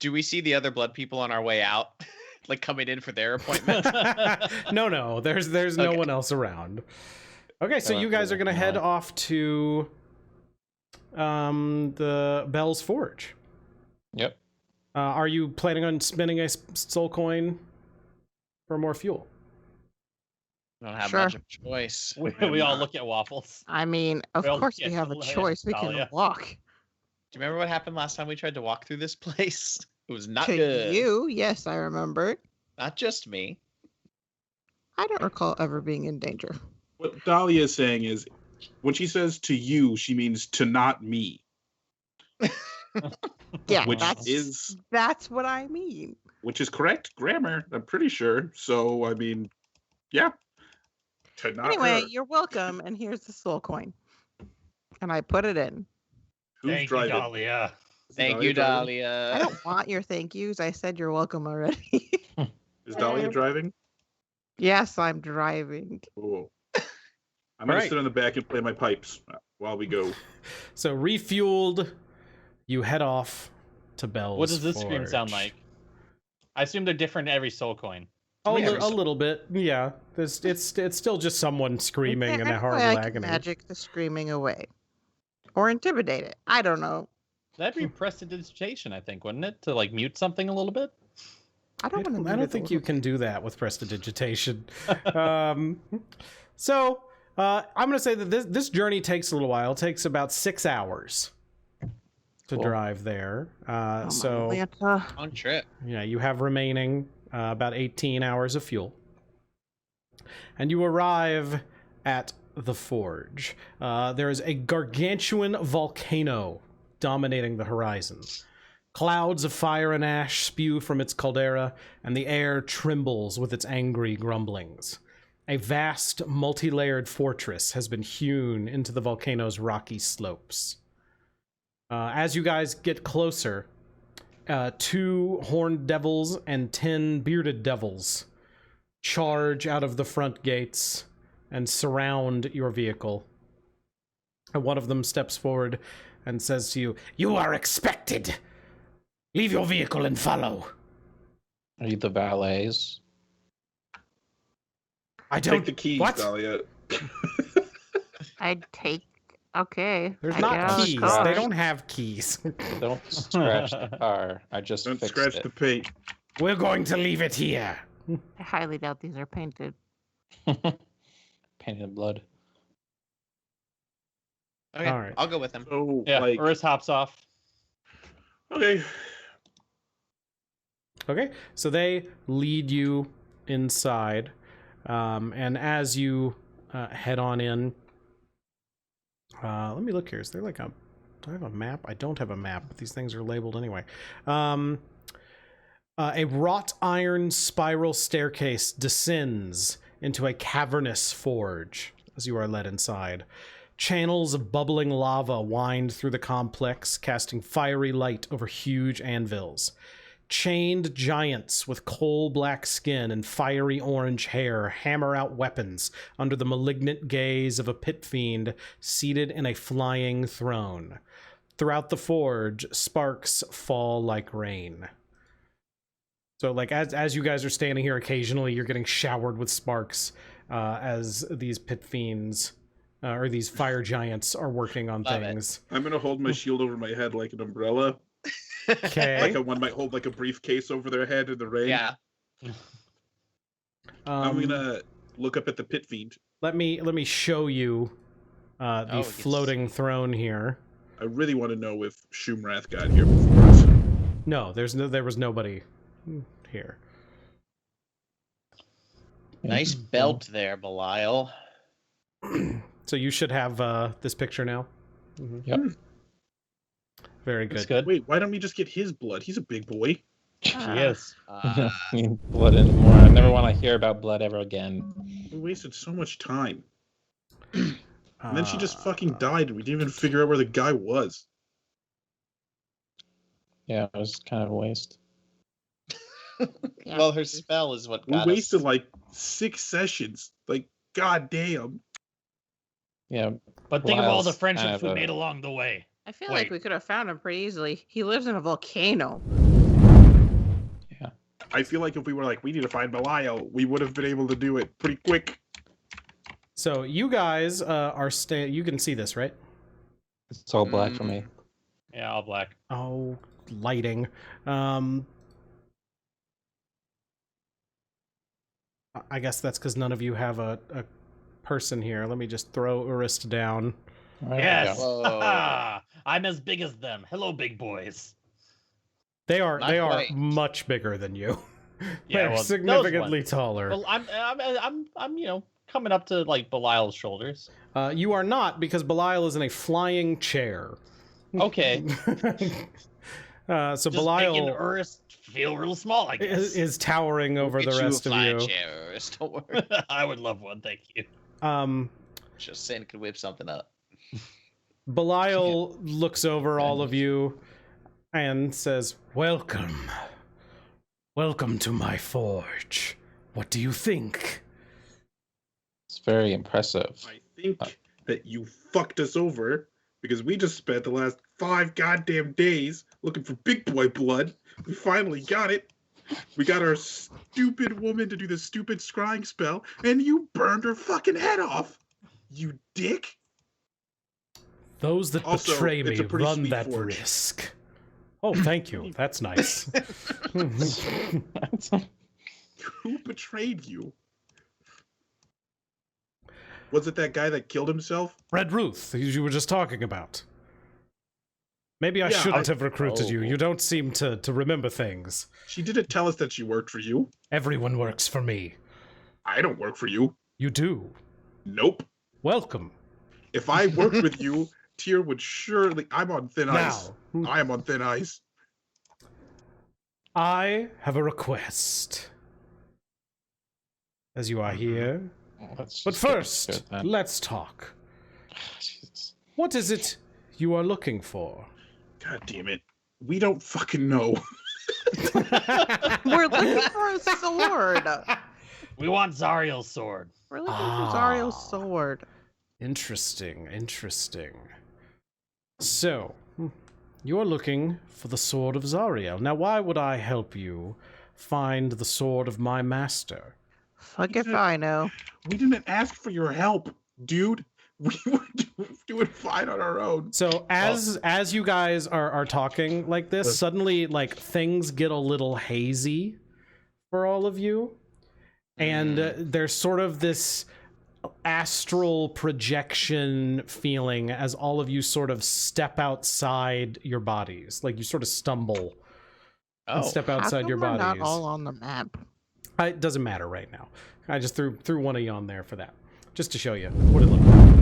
S6: Do we see the other blood people on our way out? Like coming in for their appointment?
S1: No, there's no
S6: Okay.
S1: one else around. Okay, so
S5: Oh,
S1: you guys are gonna head
S5: no.
S1: off to the Bell's Forge.
S5: Yep.
S1: Are you planning on spending a soul coin for more fuel?
S6: I don't have
S2: Sure.
S6: much of a choice.
S3: We all look at waffles.
S2: I mean, of
S3: Well,
S2: course
S3: yeah,
S2: we have a
S3: yeah,
S2: choice. We can
S3: Dahlia.
S2: walk.
S6: Do you remember what happened last time we tried to walk through this place? It was not
S2: To
S6: good.
S2: you, yes, I remember.
S6: Not just me.
S2: I don't recall ever being in danger.
S4: What Dahlia is saying is, when she says to you, she means to not me,
S2: Yeah,
S4: which
S2: that's what I mean.
S4: which is correct grammar. I'm pretty sure. So I mean, yeah. To not
S2: Anyway,
S4: her.
S2: you're welcome, and here's the soul coin. And I put it in.
S4: Who's
S3: Thank
S4: driving?
S3: you, Dahlia.
S6: Thank you,
S4: driving?
S2: I
S6: Dahlia.
S2: don't want your thank yous. I said you're welcome already.
S4: Is Dahlia driving?
S2: Yes, I'm driving.
S4: Cool. I'm gonna
S1: Alright.
S4: sit on the back and play my pipes while we go.
S1: So refueled, you head off to Bell's
S3: What does this scream sound
S1: Forge.
S3: like? I assume they're different every soul coin.
S1: A,
S6: Yeah.
S1: a little bit, yeah. It's still just someone screaming in a
S2: There's
S1: horrible
S2: way I can
S1: agony.
S2: magic the screaming away. Or intimidate it. I don't know.
S3: That'd be prestidigitation, I think, wouldn't it? To like mute something a little bit.
S2: I don't want to.
S1: I don't think you can do that with prestidigitation. So I'm going to say that this journey takes a little while. It takes about 6 hours to
S5: Cool.
S1: drive there.
S2: Oh,
S1: So
S2: Atlanta.
S6: On trip.
S1: yeah, you have remaining about 18 hours of fuel, and you arrive at the forge. There is a gargantuan volcano dominating the horizon. Clouds of fire and ash spew from its caldera, and the air trembles with its angry grumblings. A vast, multi-layered fortress has been hewn into the volcano's rocky slopes. As you guys get closer, 2 horned devils and 10 bearded devils charge out of the front gates and surround your vehicle. And one of them steps forward and says to you, "You are expected! Leave your vehicle and follow."
S5: Are you the valets?
S1: I don't...
S4: Take the keys,
S1: What?
S4: Dahlia.
S2: I'd take. Okay.
S1: There's
S2: I
S1: not
S2: guess.
S1: keys.
S2: Gosh.
S1: They don't have keys.
S5: Don't scratch the car. I just
S4: Don't
S5: fixed
S4: scratch
S5: it.
S4: the paint.
S1: We're going to leave it here.
S2: I highly doubt these are painted.
S5: Painted blood.
S6: Okay,
S1: All right.
S6: I'll go with him.
S4: So,
S3: Yeah,
S4: like,
S3: Urist hops off.
S4: okay.
S1: Okay, so they lead you inside, and as you head on in, let me look here. Is there like a? Do I have a map? I don't have a map, but these things are labeled anyway. A wrought iron spiral staircase descends into a cavernous forge as you are led inside. Channels of bubbling lava wind through the complex, casting fiery light over huge anvils. Chained giants with coal-black skin and fiery orange hair hammer out weapons under the malignant gaze of a pit fiend seated in a flying throne. Throughout the forge, sparks fall like rain. So, like, as you guys are standing here, occasionally you're getting showered with sparks as these pit fiends or these fire giants are working on
S6: Love it.
S1: things.
S4: I'm gonna hold my shield over my head like an umbrella.
S1: Okay.
S4: Like one might hold like a briefcase over their head in the rain.
S6: Yeah.
S4: I'm gonna look up at the pit fiend.
S1: Let me show you the
S6: Oh, we can
S1: floating throne here.
S4: I really want to know if Shumrath got here before us.
S1: No, there was nobody here.
S6: Nice belt there, Belial.
S1: So you should have this picture now.
S5: Yep.
S1: Very
S5: It's
S1: good.
S5: good.
S4: Wait, why don't we just get his blood? He's a big boy.
S3: Yes.
S5: I need blood anymore. I never want to hear about blood ever again.
S4: We wasted so much time. And then she just fucking
S1: Uh,
S4: died, and we didn't even figure out where the guy was.
S5: Yeah, it was kind of a waste.
S6: Well, her spell is what
S4: We
S6: got
S4: wasted
S6: us.
S4: like 6 sessions. Like, goddamn.
S5: Yeah,
S3: But think of all the
S5: Lyle's
S3: friendships
S5: kind of
S3: we
S5: a-
S3: made along the way.
S2: I feel
S3: Wait.
S2: like we could have found him pretty easily. He lives in a volcano.
S4: I feel like if we were like, we need to find Belial, we would have been able to do it pretty quick.
S1: So you guys are you can see this, right?
S5: it's all black for me.
S3: Yeah, all black.
S1: Oh, lighting. I guess that's because none of you have a person here. Let me just throw Urist down.
S5: All right,
S3: Yes.
S6: Whoa.
S3: I'm as big as them. Hello, big boys.
S1: They are
S6: Not quite.
S1: much bigger than you.
S3: Yeah,
S1: They're
S3: well, those
S1: significantly
S3: ones.
S1: taller.
S3: Well, I'm coming up to like Belial's shoulders.
S1: You are not, because Belial is in a flying chair.
S3: Okay.
S1: So
S3: Just making
S1: Belial
S3: Urist feel real small, I guess.
S1: is towering over
S6: Get
S1: the
S6: you a
S1: rest of
S6: flying
S1: you.
S6: chair, don't worry.
S3: I would love one, thank you.
S6: Just saying, could whip something up.
S1: Belial looks over all of you and says, "Welcome. Welcome to my forge. What do you think?"
S5: It's very impressive.
S4: I think that you fucked us over because we just spent the last 5 goddamn days looking for big boy blood. We finally got it. We got our stupid woman to do the stupid scrying spell, and you burned her fucking head off. You dick.
S1: Those that
S4: Also,
S1: betray
S4: it's
S1: me
S4: a pretty
S1: run
S4: sweet
S1: that
S4: forge.
S1: risk. Oh, thank you. That's nice.
S4: Who betrayed you? Was it that guy that killed himself?
S1: Red Ruth, who you were just talking about. Maybe I
S4: Yeah,
S1: shouldn't have recruited you.
S5: Oh.
S1: You don't seem to remember things.
S4: She didn't tell us that she worked for you.
S1: Everyone works for me.
S4: I don't work for you.
S1: You do.
S4: Nope.
S1: Welcome.
S4: If I worked with you, Tyr would surely... I'm on thin ice.
S1: Now,
S4: I am on thin ice.
S1: I have a request. As you are here.
S5: Let's
S1: But
S5: just get
S1: first,
S5: to it then.
S1: let's talk.
S5: Jesus.
S1: What is it you are looking for?
S4: God damn it. We don't fucking know.
S2: We're looking for a sword.
S3: We want Zariel's sword.
S2: We're looking
S1: Ah.
S2: for Zariel's sword.
S1: Interesting, interesting. So, you're looking for the sword of Zariel. Now, why would I help you find the sword of my master?
S2: Fuck if I know.
S4: We didn't ask for your help, dude. We were doing fine on our own.
S1: So as you guys are talking like this, suddenly like things get a little hazy for all of you, and there's sort of this astral projection feeling as all of you sort of step outside your bodies, like you sort of stumble and step
S2: How
S1: outside
S2: come
S1: your
S2: we're
S1: bodies.
S2: not all on the map?
S1: It doesn't matter right now. I just threw one of you on there for that, just to show you what it looked like.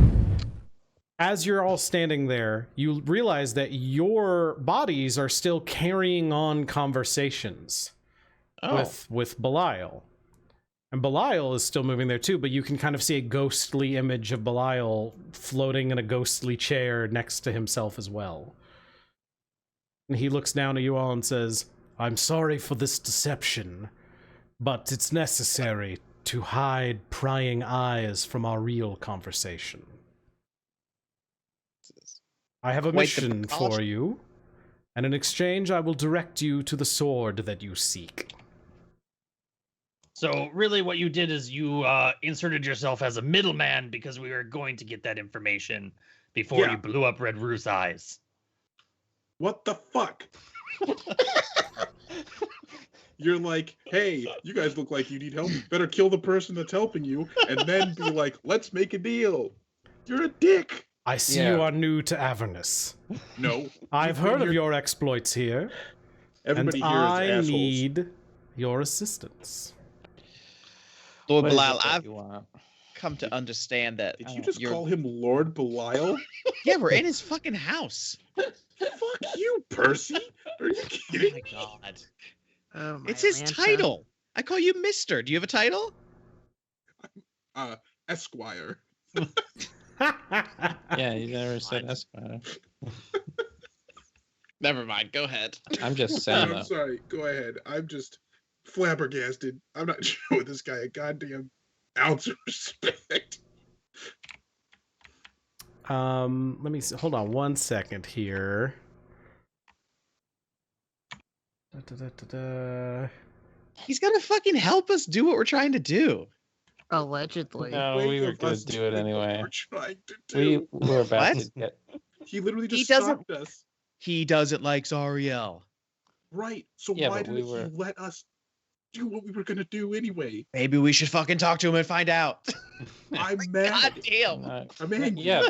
S1: As you're all standing there, you realize that your bodies are still carrying on conversations with Belial. And Belial is still moving there too, but you can kind of see a ghostly image of Belial floating in a ghostly chair next to himself as well. And he looks down at you all and says, "I'm sorry for this deception, but it's necessary to hide prying eyes from our real conversation. I have a
S6: Quite the
S1: mission for
S6: precaution.
S1: you, and in exchange I will direct you to the sword that you seek."
S3: So really what you did is you inserted yourself as a middleman because we were going to get that information before
S4: Yeah.
S3: you blew up Red Roux's eyes.
S4: What the fuck? You're like, hey, you guys look like you need help. Better kill the person that's helping you, and then be like, let's make a deal. You're a dick.
S1: I see
S5: Yeah.
S1: you are new to Avernus.
S4: No.
S1: I've heard of your exploits here,
S4: Everybody
S1: and
S4: here is
S1: I
S4: assholes.
S1: need your assistance.
S6: Lord
S5: What is
S6: Belial,
S5: it that
S6: I've
S5: you want?
S6: come to understand that.
S4: Did you just
S6: you're-
S4: call him Lord Belial?
S6: Yeah, we're in his fucking house.
S4: Fuck you, Percy. Are you
S6: Oh
S4: kidding
S6: my
S4: me?
S6: god.
S2: Oh, my
S6: It's his
S2: Lanta.
S6: title. I call you Mister. Do you have a title?
S4: Esquire.
S5: Yeah, you never said Esquire.
S6: Never mind. Go ahead.
S5: I'm just saying
S4: I'm
S5: though.
S4: sorry. Go ahead. I'm just flabbergasted. I'm not showing this guy a goddamn ounce of respect.
S1: Let me hold on one second here. Da-da-da-da-da.
S6: He's gonna fucking help us do what we're trying to do.
S2: Allegedly.
S5: No,
S4: Way
S5: we were
S4: of
S5: gonna
S4: us
S5: do it
S4: doing what
S5: anyway.
S4: We're trying to
S5: We
S4: do.
S5: were about
S6: What?
S5: to get.
S4: He literally
S6: He
S4: just
S6: doesn't-
S4: stopped us.
S6: He doesn't like Zariel.
S4: Right. So
S5: Yeah,
S4: why
S5: but we
S4: didn't he
S5: were-
S4: let us do what we were gonna do anyway?
S6: Maybe we should fucking talk to him and find out.
S4: I'm mad.
S6: God damn.
S5: No,
S4: I'm angry.
S5: yeah,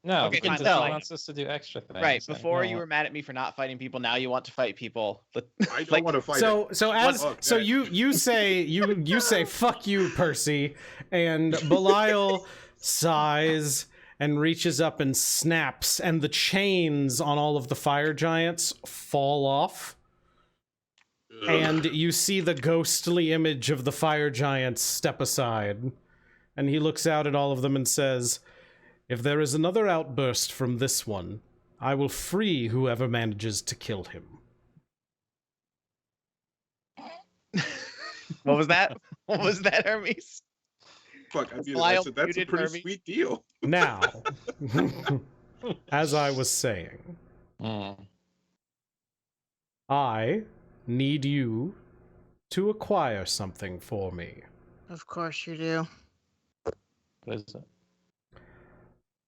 S5: no,
S6: Okay,
S5: because
S6: fine,
S5: he
S6: no.
S5: wants us to do extra things.
S6: Right.
S5: and
S6: Before
S5: don't
S6: you were
S5: want-
S6: mad at me for not fighting people. Now you want to fight people.
S4: I don't
S6: Like,
S4: want to fight.
S1: So
S4: it.
S1: so you say fuck you, Percy, and Belial sighs and reaches up and snaps, and the chains on all of the fire giants fall off,
S4: Ugh.
S1: and you see the ghostly image of the fire giants step aside, and he looks out at all of them and says, "If there is another outburst from this one, I will free whoever manages to kill him."
S6: What was that? What was that, Hermes?
S4: Fuck, I mean,
S6: Belial
S4: that's a
S6: muted
S4: pretty
S6: Hermes.
S4: sweet deal.
S1: Now, as I was saying,
S5: Mm.
S1: I need you to acquire something for me.
S2: Of course you do.
S5: What is it?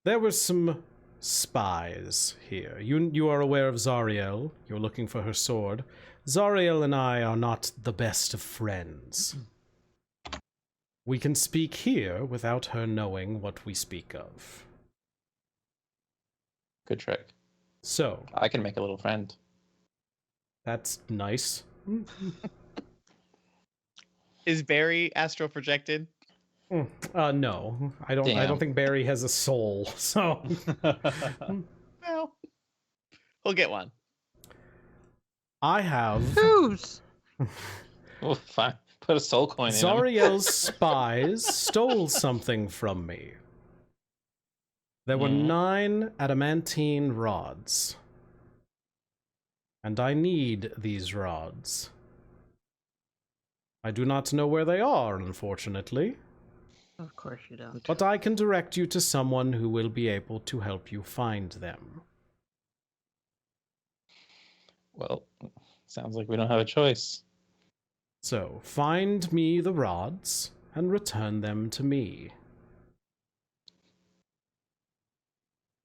S1: There were some spies here. You are aware of Zariel. You're looking for her sword. Zariel and I are not the best of friends. We can speak here without her knowing what we speak of.
S5: Good trick.
S1: So,
S5: I can make a little friend.
S1: that's nice.
S6: Is Barry astral projected?
S1: No, I don't
S5: Damn.
S1: think Barry has a soul. So,
S6: Well, we'll get one.
S1: I have
S2: Who's?
S5: Oh, fine. Put a soul coin in him.
S1: Zariel's spies stole something from me. There were 9 adamantine rods. And I need these rods. I do not know where they are, unfortunately,
S2: Of course you don't.
S1: but I can direct you to someone who will be able to help you find them.
S5: Well, sounds like we don't have a choice.
S1: So, find me the rods and return them to me.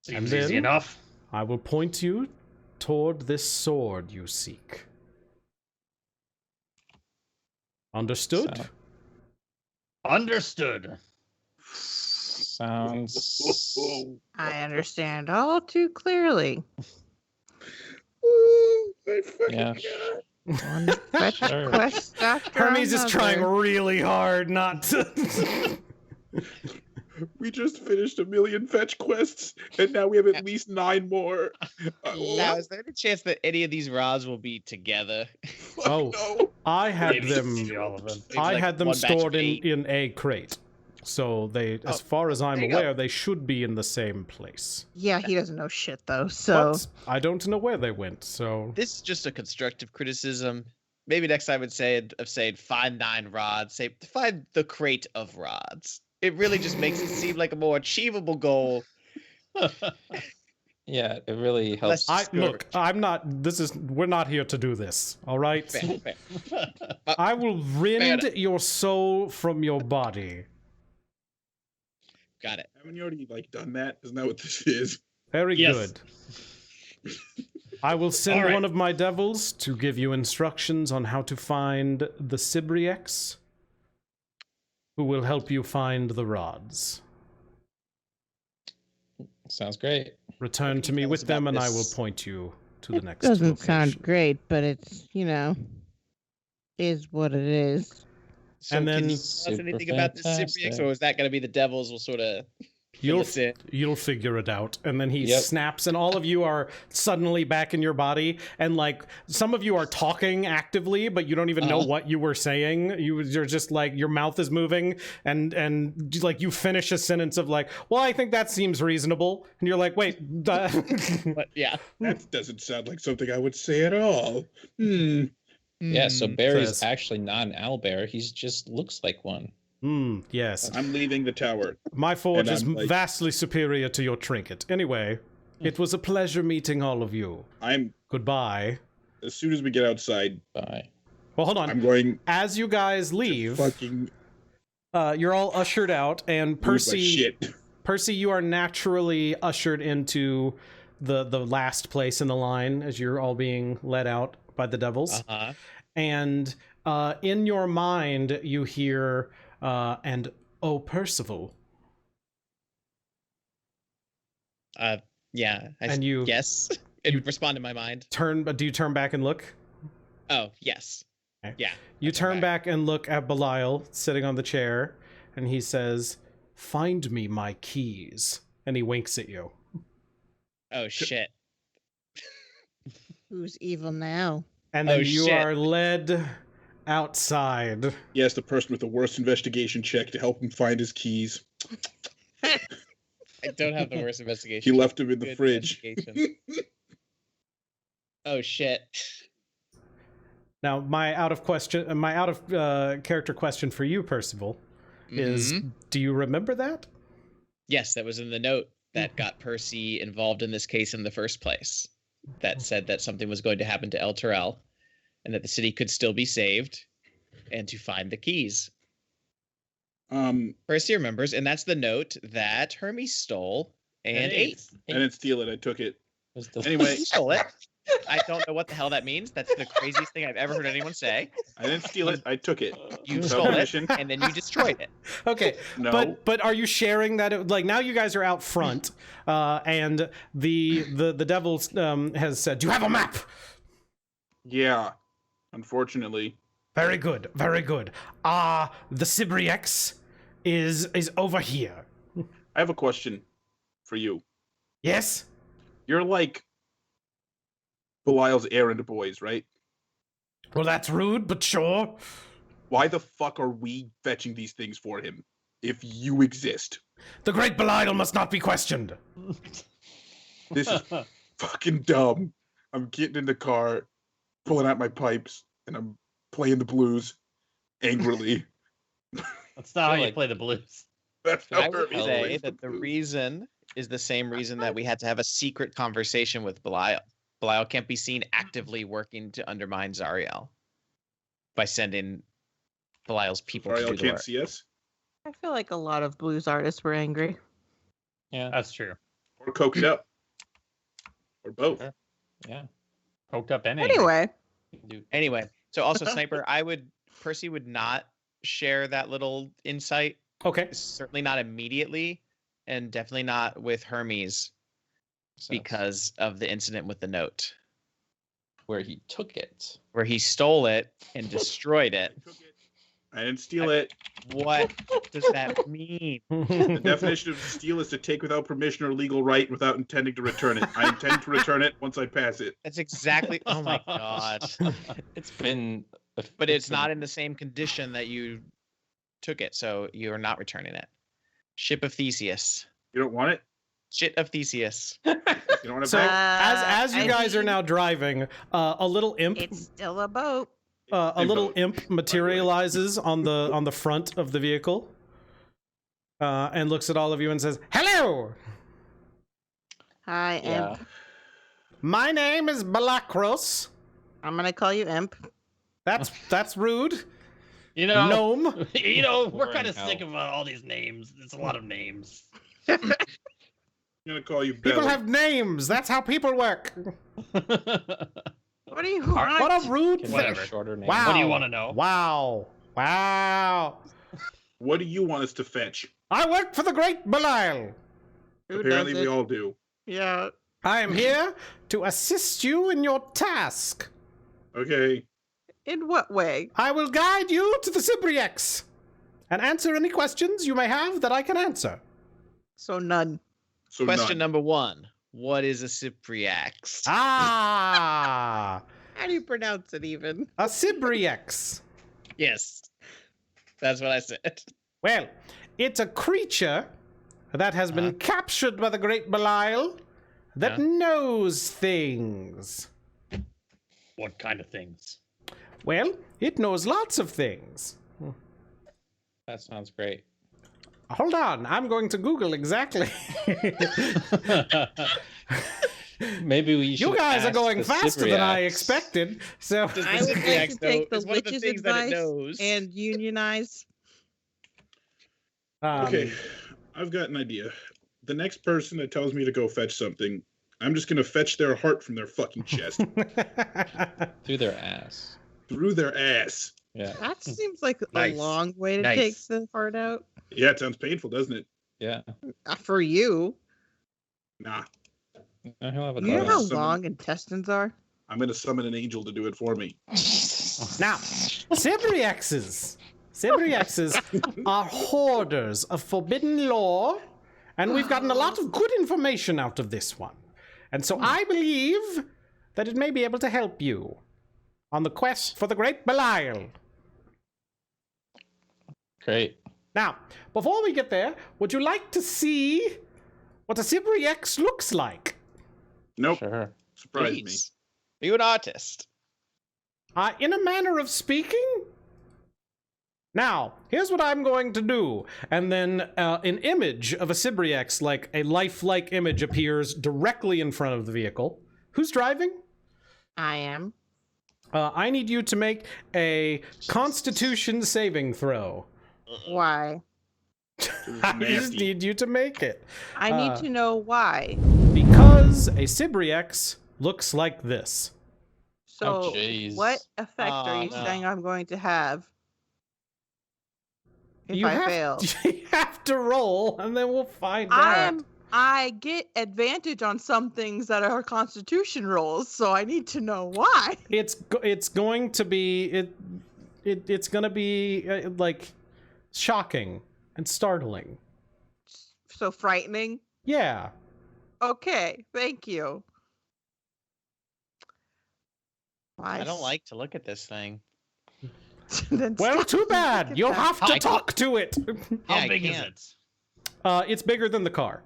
S3: Seems
S1: And
S3: easy
S1: then-
S3: enough.
S1: I will point you toward this sword you seek. Understood?
S5: So-
S3: Understood.
S5: Sounds.
S2: I understand all too clearly.
S4: Ooh, I fucking
S5: Yeah.
S4: got-
S2: One fetch
S5: Sure.
S2: quest after
S1: Hermes is trying
S2: another.
S1: really hard not to.
S4: We just finished 1,000,000 fetch quests, and now we have at least 9 more.
S6: Now, is there any chance that any of these rods will be together?
S4: Fuck
S1: Oh.
S4: no.
S1: I had
S3: Maybe
S1: them.
S3: see all of them.
S1: I
S6: like
S1: had them
S6: one batch of
S1: stored in,
S6: 8.
S1: in a crate. So they, as
S6: Oh,
S1: far as I'm
S6: there you go.
S1: aware, they should be in the same place.
S2: Yeah, he doesn't know shit though. So
S1: But I don't know where they went. So
S6: This is just a constructive criticism. Maybe next time I'd say find 9 rods. Say find the crate of rods. It really just makes it seem like a more achievable goal.
S5: Yeah, it really helps.
S6: Less-
S1: look. I'm not. We're not here to do this. All right.
S6: Fair.
S1: I will rend
S6: enough.
S1: your soul from your body.
S6: Got it.
S4: Haven't you already done that? Isn't that what this is?
S1: Very
S3: Yes.
S1: good. I will send
S3: All right.
S1: one of my devils to give you instructions on how to find the Sibriex, who will help you find the rods.
S5: Sounds great.
S1: Return
S6: What
S1: to
S6: can
S1: me
S6: you tell
S1: with
S6: us
S1: them,
S6: about
S1: and I will
S6: this?
S1: point you to the next
S2: doesn't
S1: location.
S2: sound great, but it's is what it is.
S6: So
S1: And then-
S6: can you tell us anything about the
S5: Fantastic.
S6: Cypriots, or is that going to be the devils will sort of
S1: You'll
S6: us in?
S1: you'll figure it out. And then he
S5: Yep.
S1: snaps, and all of you are suddenly back in your body. And like some of you are talking actively, but you don't even know what you were saying. You're just like your mouth is moving, and like you finish a sentence of like, well, I think that seems reasonable, and you're like, wait,
S6: But yeah.
S4: That doesn't sound like something I would say at all.
S5: Yeah, so Barry's
S1: says-
S5: actually not an owlbear. He's just looks like one.
S1: yes.
S4: I'm leaving the tower.
S1: My forge
S4: And
S1: is
S4: I'm like-
S1: vastly superior to your trinket. Anyway, it was a pleasure meeting all of you.
S4: I'm
S1: Goodbye.
S4: as soon as we get outside,
S5: Bye.
S1: Well, hold on.
S4: I'm going
S1: As you guys
S4: to
S1: leave,
S4: fucking
S1: you're all ushered out, and
S4: lose my
S1: Percy,
S4: shit.
S1: Percy, you are naturally ushered into the last place in the line as you're all being led out by the devils.
S6: Uh-huh.
S1: And in your mind, you hear, and oh, Percival.
S6: Yeah.
S1: And you-
S6: Yes. It would respond in my mind.
S1: Do you turn back and look?
S6: Oh, yes.
S1: Okay.
S6: Yeah.
S1: You
S6: I turn
S1: turn back and look at Belial sitting on the chair, and he says, "Find me my keys." And he winks at you.
S6: Oh, shit.
S2: Who's evil now?
S1: And then
S6: Oh,
S1: you
S6: shit.
S1: are led outside.
S4: Yes, the person with the worst investigation check to help him find his keys.
S6: I don't have the worst investigation.
S4: He left him in the
S6: Good
S4: fridge.
S6: investigation. Oh, shit.
S1: Now, my out of character question for you, Percival, is:
S6: Mhm.
S1: do you remember that?
S6: Yes, that was in the note that got Percy involved in this case in the first place. That said that something was going to happen to El Terrell, and that the city could still be saved, and to find the keys. Percy remembers, and that's the note that Hermes stole and ate.
S4: I didn't steal it. I took it.
S5: It was the-
S4: Anyway,
S6: He stole it. I don't know what the hell that means. That's the craziest thing I've ever heard anyone say.
S4: I didn't steal it. I took it.
S6: You
S4: Without
S6: stole it,
S4: permission.
S6: and then you destroyed it.
S1: Okay,
S4: No.
S1: but are you sharing that? Like now, you guys are out front, and the devils has said, "Do you have a map?"
S4: Yeah. Unfortunately.
S1: Very good, very good. The Cybriex is over here.
S4: I have a question for you.
S1: Yes.
S4: You're like Belial's errand boys, right?
S1: Well, that's rude, but sure.
S4: Why the fuck are we fetching these things for him if you exist?
S1: The great Belial must not be questioned.
S4: This is fucking dumb. I'm getting in the car, pulling out my pipes, and I'm playing the blues angrily.
S3: That's not how you
S5: like-
S3: play the blues.
S4: That's how
S6: I would
S4: Hermes
S6: say
S4: plays
S6: that the
S4: blues.
S6: reason is the same reason that we had to have a secret conversation with Belial. Belial can't be seen actively working to undermine Zariel by sending Belial's people
S4: Ariel
S6: to do the
S4: can't
S6: work.
S4: see us.
S2: I feel like a lot of blues artists were angry.
S5: Yeah,
S3: That's true.
S4: Or coke it up. Or both.
S3: Sure.
S5: yeah.
S3: Poked up and
S2: Anyway,
S6: Anyway, so also Sniper, Percy would not share that little insight.
S1: Okay.
S6: Certainly not immediately, and definitely not with Hermes
S5: So
S6: because of the incident with the note,
S5: where he took it.
S6: where he stole it and destroyed it.
S4: I didn't steal it.
S6: What does that mean?
S4: The definition of steal is to take without permission or legal right without intending to return it. I intend to return it once I pass it.
S6: That's exactly. Oh my god!
S5: It's been.
S6: But it's not in the same condition that you took it, so you are not returning it. Ship of Theseus.
S4: You don't want it?
S6: Shit of Theseus.
S4: You don't want it
S1: So
S4: back?
S1: as you
S2: I
S1: guys are
S2: mean,
S1: now driving, a little imp,
S2: it's still a boat.
S1: a little imp materializes on the front of the vehicle, and looks at all of you and says, "Hello,
S2: Hi,
S5: Yeah.
S2: Imp.
S1: my name is Balakros.
S2: I'm gonna call you Imp.
S1: That's rude.
S3: You know,
S1: Gnome.
S3: we're
S5: We're
S3: kind
S5: in
S3: of sick
S5: hell.
S3: of all these names. It's a lot of names.
S4: I'm gonna call you
S1: People
S4: Belly.
S1: have names. That's how people work.
S2: What do you
S3: All right.
S2: want?
S1: What a rude
S5: Can
S1: thing.
S5: we have
S3: Whatever.
S5: a shorter name?
S1: Wow.
S3: What do you want to know?
S1: Wow. Wow.
S4: What do you want us to fetch?
S1: I work for the great Belial.
S2: Who
S4: Apparently
S2: does
S4: we
S2: it?
S4: all do.
S2: Yeah.
S1: I am here to assist you in your task.
S4: Okay.
S2: In what way?
S1: I will guide you to the Cybriex and answer any questions you may have that I can answer.
S2: So none.
S4: So
S6: Question
S4: none.
S6: number 1. What is a Cypriax?
S1: Ah,
S2: How do you pronounce it even?
S1: a Cybriex.
S6: Yes. That's what I said.
S1: Well, it's a creature that has been captured by the Great Belial that knows things.
S3: What kind of things?
S1: Well, it knows lots of things.
S5: That sounds great.
S1: Hold on, I'm going to Google exactly.
S5: Maybe we should.
S1: You guys are
S5: ask
S1: going
S5: the
S1: faster than I
S5: Cybriax.
S1: expected. So
S6: Does the
S2: I would like
S6: Cypriax
S2: to take
S6: know-
S2: the
S6: is one of the
S2: witch's
S6: things that it
S2: advice
S6: knows.
S2: and unionize.
S4: Okay, I've got an idea. The next person that tells me to go fetch something, I'm just gonna fetch their heart from their fucking chest
S5: Through their ass.
S4: through their ass.
S5: Yeah.
S2: That seems like
S3: Nice.
S2: a long way to
S3: Nice.
S2: take the heart out.
S4: Yeah, it sounds painful, doesn't it?
S5: Yeah.
S2: For you.
S4: Nah,
S5: He'll have a
S2: You know how
S4: Someone-
S2: long intestines are?
S4: I'm gonna summon an angel to do it for me.
S1: Now, Cybriexes are hoarders of forbidden lore, and we've gotten a lot of good information out of this one. And so I believe that it may be able to help you on the quest for the Great Belial.
S5: Great.
S1: Now, before we get there, would you like to see what a Cybriex looks like?
S4: Nope,
S5: Sure.
S4: surprised me.
S6: Please. Are you an artist?
S1: In a manner of speaking? Now, here's what I'm going to do. And then an image of a Cybriex, like a lifelike image, appears directly in front of the vehicle. Who's driving?
S2: I am.
S1: I need you to make a Constitution saving throw.
S2: Why?
S1: I just
S4: Nasty.
S1: need you to make it.
S2: I need to know why.
S1: Because a Cybriex looks like this.
S2: So,
S5: jeez.
S2: what effect are you
S6: no.
S2: saying I'm going to have if
S1: you
S2: I
S1: have,
S2: fail?
S1: You have to roll, and then we'll find out.
S2: I get advantage on some things that are Constitution rolls, so I need to know why.
S1: It's going to be it's going to be like shocking and startling.
S2: So frightening.
S1: Yeah.
S2: Okay, thank you.
S6: I don't like to look at this thing.
S2: Then
S1: Well,
S2: stop
S1: too
S2: looking
S1: bad.
S2: at
S1: You'll
S2: that.
S1: have to
S3: I
S1: talk to it.
S3: How
S6: Yeah, I
S3: big is
S6: can't.
S3: it?
S1: It's bigger than the car.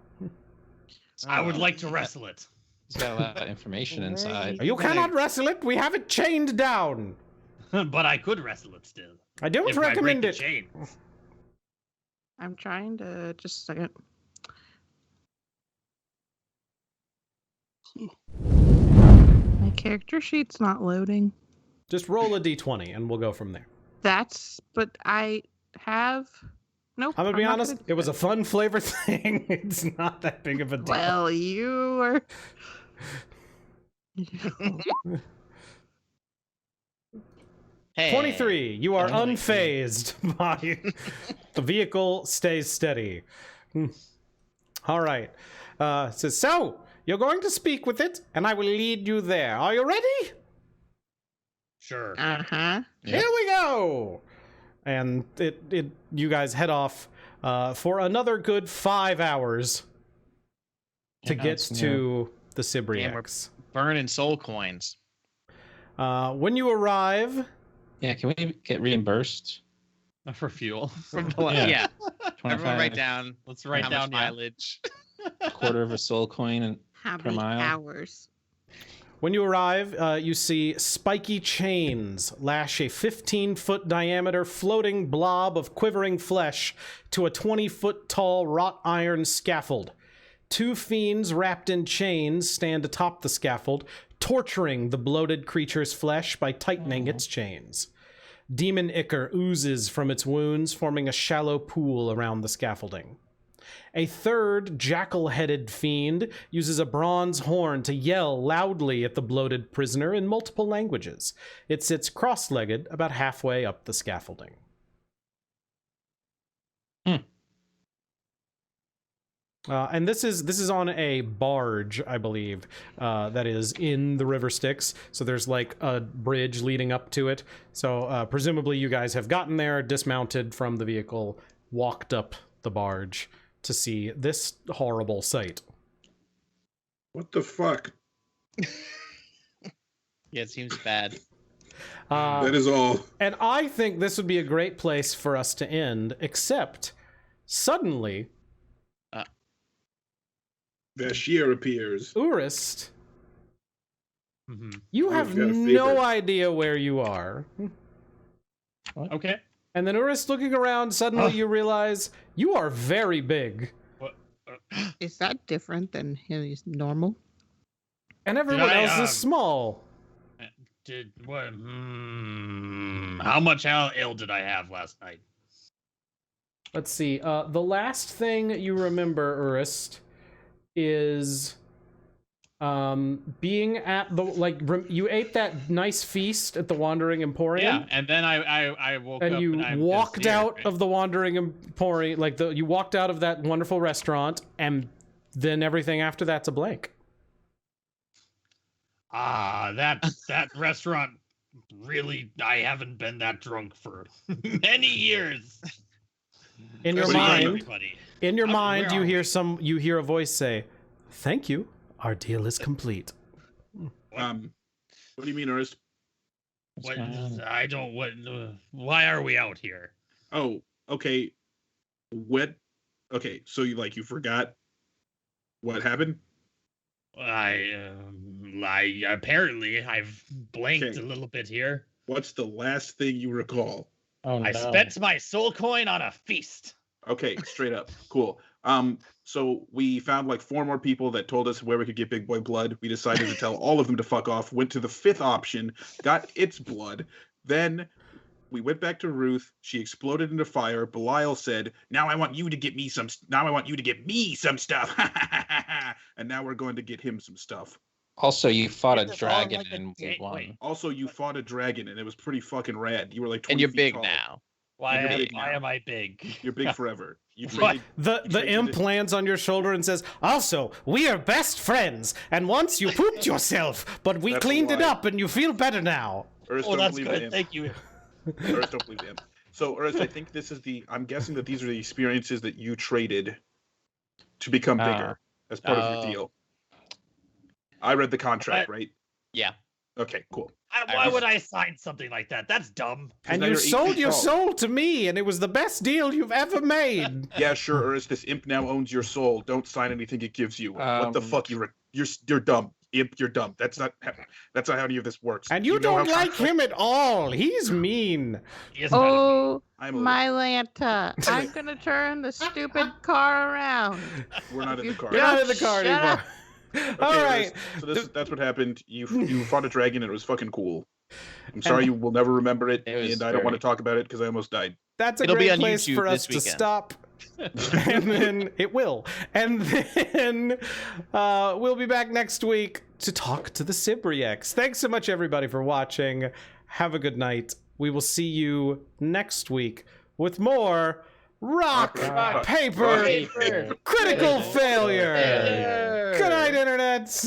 S3: I would like to wrestle it.
S5: It's got a lot of information inside.
S1: You cannot wrestle it. We have it chained down.
S3: But I could wrestle it still.
S1: I don't
S3: If I break
S1: recommend
S3: the
S1: it.
S3: chain.
S2: I'm trying to just a second. My character sheet's not loading.
S1: Just roll a d20 and we'll go from there.
S2: But I have. Nope.
S1: I'm gonna be
S2: not
S1: honest.
S2: gonna
S1: It was a fun flavor thing. It's not that big of a deal.
S2: Well, you are.
S6: Hey.
S1: 23. You are
S6: Only
S1: unfazed by the vehicle stays steady. All right. Says, so you're going to speak with it, and I will lead you there. Are you ready?
S3: Sure.
S2: Uh-huh.
S5: Yep.
S1: Here we go. And you guys head off for another good 5 hours to
S5: Yeah,
S1: get
S5: it's
S1: to the
S6: Damn, we're-
S1: Cybriex.
S6: Burning soul coins.
S1: When you arrive,
S5: Yeah, can we get reimbursed?
S3: For fuel.
S5: Yeah.
S6: Yeah. Everyone
S5: 25
S6: write down
S3: Let's write
S6: how
S3: down
S6: much
S3: yeah.
S6: mileage.
S5: quarter of a soul coin and
S2: How
S5: Per
S2: many
S5: mile?
S2: hours?
S1: when you arrive, you see spiky chains lash a 15-foot diameter floating blob of quivering flesh to a 20-foot tall wrought iron scaffold. 2 fiends wrapped in chains stand atop the scaffold, torturing the bloated creature's flesh by tightening its chains. Demon ichor oozes from its wounds, forming a shallow pool around the scaffolding. A third jackal-headed fiend uses a bronze horn to yell loudly at the bloated prisoner in multiple languages. It sits cross-legged about halfway up the scaffolding. And this is on a barge, I believe, that is in the river Styx. So there's like a bridge leading up to it. So presumably you guys have gotten there, dismounted from the vehicle, walked up the barge to see this horrible sight.
S4: What the fuck?
S6: Yeah, it seems bad.
S4: That is all.
S1: And I think this would be a great place for us to end, except suddenly
S4: Bashir appears.
S1: Urist,
S3: Mhm.
S1: you
S4: Oh,
S1: have
S4: you've got a
S1: no
S4: favor.
S1: idea where you are.
S3: Okay.
S1: And then Urist, looking around, suddenly you realize you are very big.
S2: Is that different than his normal?
S1: And everyone
S3: I,
S1: else is small.
S3: Did what? How much ale did I have last night?
S1: Let's see. The last thing you remember, Urist, is being at the you ate that nice feast at the Wandering Emporium.
S3: Yeah, and then I woke up
S1: And you
S3: and I
S1: walked
S3: just here,
S1: out
S3: right?
S1: of the Wandering Emporium, you walked out of that wonderful restaurant, and then everything after that's a blank.
S3: That restaurant really, I haven't been that drunk for many years.
S1: In your
S4: What do you
S1: mind,
S4: mean?
S3: Everybody.
S1: in your
S3: Where
S1: mind,
S3: are
S1: you hear a voice say, "Thank you. Our deal is complete."
S4: What do you mean, Urist?
S3: What? I don't. What? Why are we out here?
S4: Oh, okay. Okay, so you forgot what happened?
S3: I apparently I've blanked
S4: Okay.
S3: a little bit here.
S4: What's the last thing you recall?
S5: Oh no.
S3: I spent my soul coin on a feast.
S4: Okay, straight up. Cool. So we found like 4 more people that told us where we could get big boy blood. We decided to tell all of them to fuck off, went to the 5th option, got its blood. Then we went back to Ruth. She exploded into fire. Belial said, now I want you to get me some stuff. And now we're going to get him some stuff.
S5: Also, you fought a
S3: This is all
S5: dragon
S3: like a
S5: and we
S3: gateway.
S5: won.
S4: Also, you fought a dragon and it was pretty fucking rad. You were like 20
S6: And you're
S4: feet
S6: big
S4: tall.
S6: now.
S3: Why
S4: You're
S3: am,
S4: big
S3: why
S4: now.
S3: am I big?
S4: You're big forever. You
S3: What?
S4: traded
S1: The
S4: traded
S1: imp
S4: it-
S1: lands on your shoulder and says, "Also, we are best friends, and once you pooped yourself, but we
S4: That's a
S1: cleaned it
S4: lie.
S1: up and you feel better now."
S4: Urist,
S3: Oh,
S4: don't
S3: that's
S4: believe
S3: good.
S4: him.
S3: Thank you.
S4: Urist, don't believe him. So, Urist, I think I'm guessing that these are the experiences that you traded to become bigger as part of your
S6: Oh.
S4: deal. I read the contract, right?
S6: Yeah.
S4: Okay, cool.
S3: Why would I sign something like that? That's dumb.
S1: And
S4: now
S1: you
S4: you're 8
S1: sold
S4: feet
S1: your
S4: tall.
S1: soul to me, and it was the best deal you've ever made.
S4: Yeah, sure, Urist. This imp now owns your soul. Don't sign anything it gives you. What the fuck? You're dumb. Imp, you're dumb. That's not how any of this works.
S1: And you
S4: know
S1: don't
S4: how
S1: like
S4: contract-
S1: him at all. He's mean.
S3: He is better than me.
S2: Oh,
S4: I'm a
S2: my Lanta. I'm gonna turn the stupid car around.
S4: We're not in the car.
S1: You're not in the car
S2: Shut
S1: anymore.
S2: up.
S1: All
S4: Okay,
S1: right.
S4: Urist, so that's what happened. You fought a dragon and it was fucking cool. I'm sorry you will never remember it,
S6: It was
S4: and I don't want to
S6: very-
S4: talk about it because I almost died.
S1: That's a
S6: It'll be
S1: great
S6: on
S1: place
S6: YouTube
S1: for us
S6: this
S1: to
S6: weekend.
S1: stop. And then it will. And then we'll be back next week to talk to the Cybriacs. Thanks so much, everybody, for watching. Have a good night. We will see you next week with more Rock,
S4: Rock,
S1: Paper,
S5: Paper.
S1: Critical
S5: Critical
S1: Failure.
S5: Failure.
S1: Good night, Internet.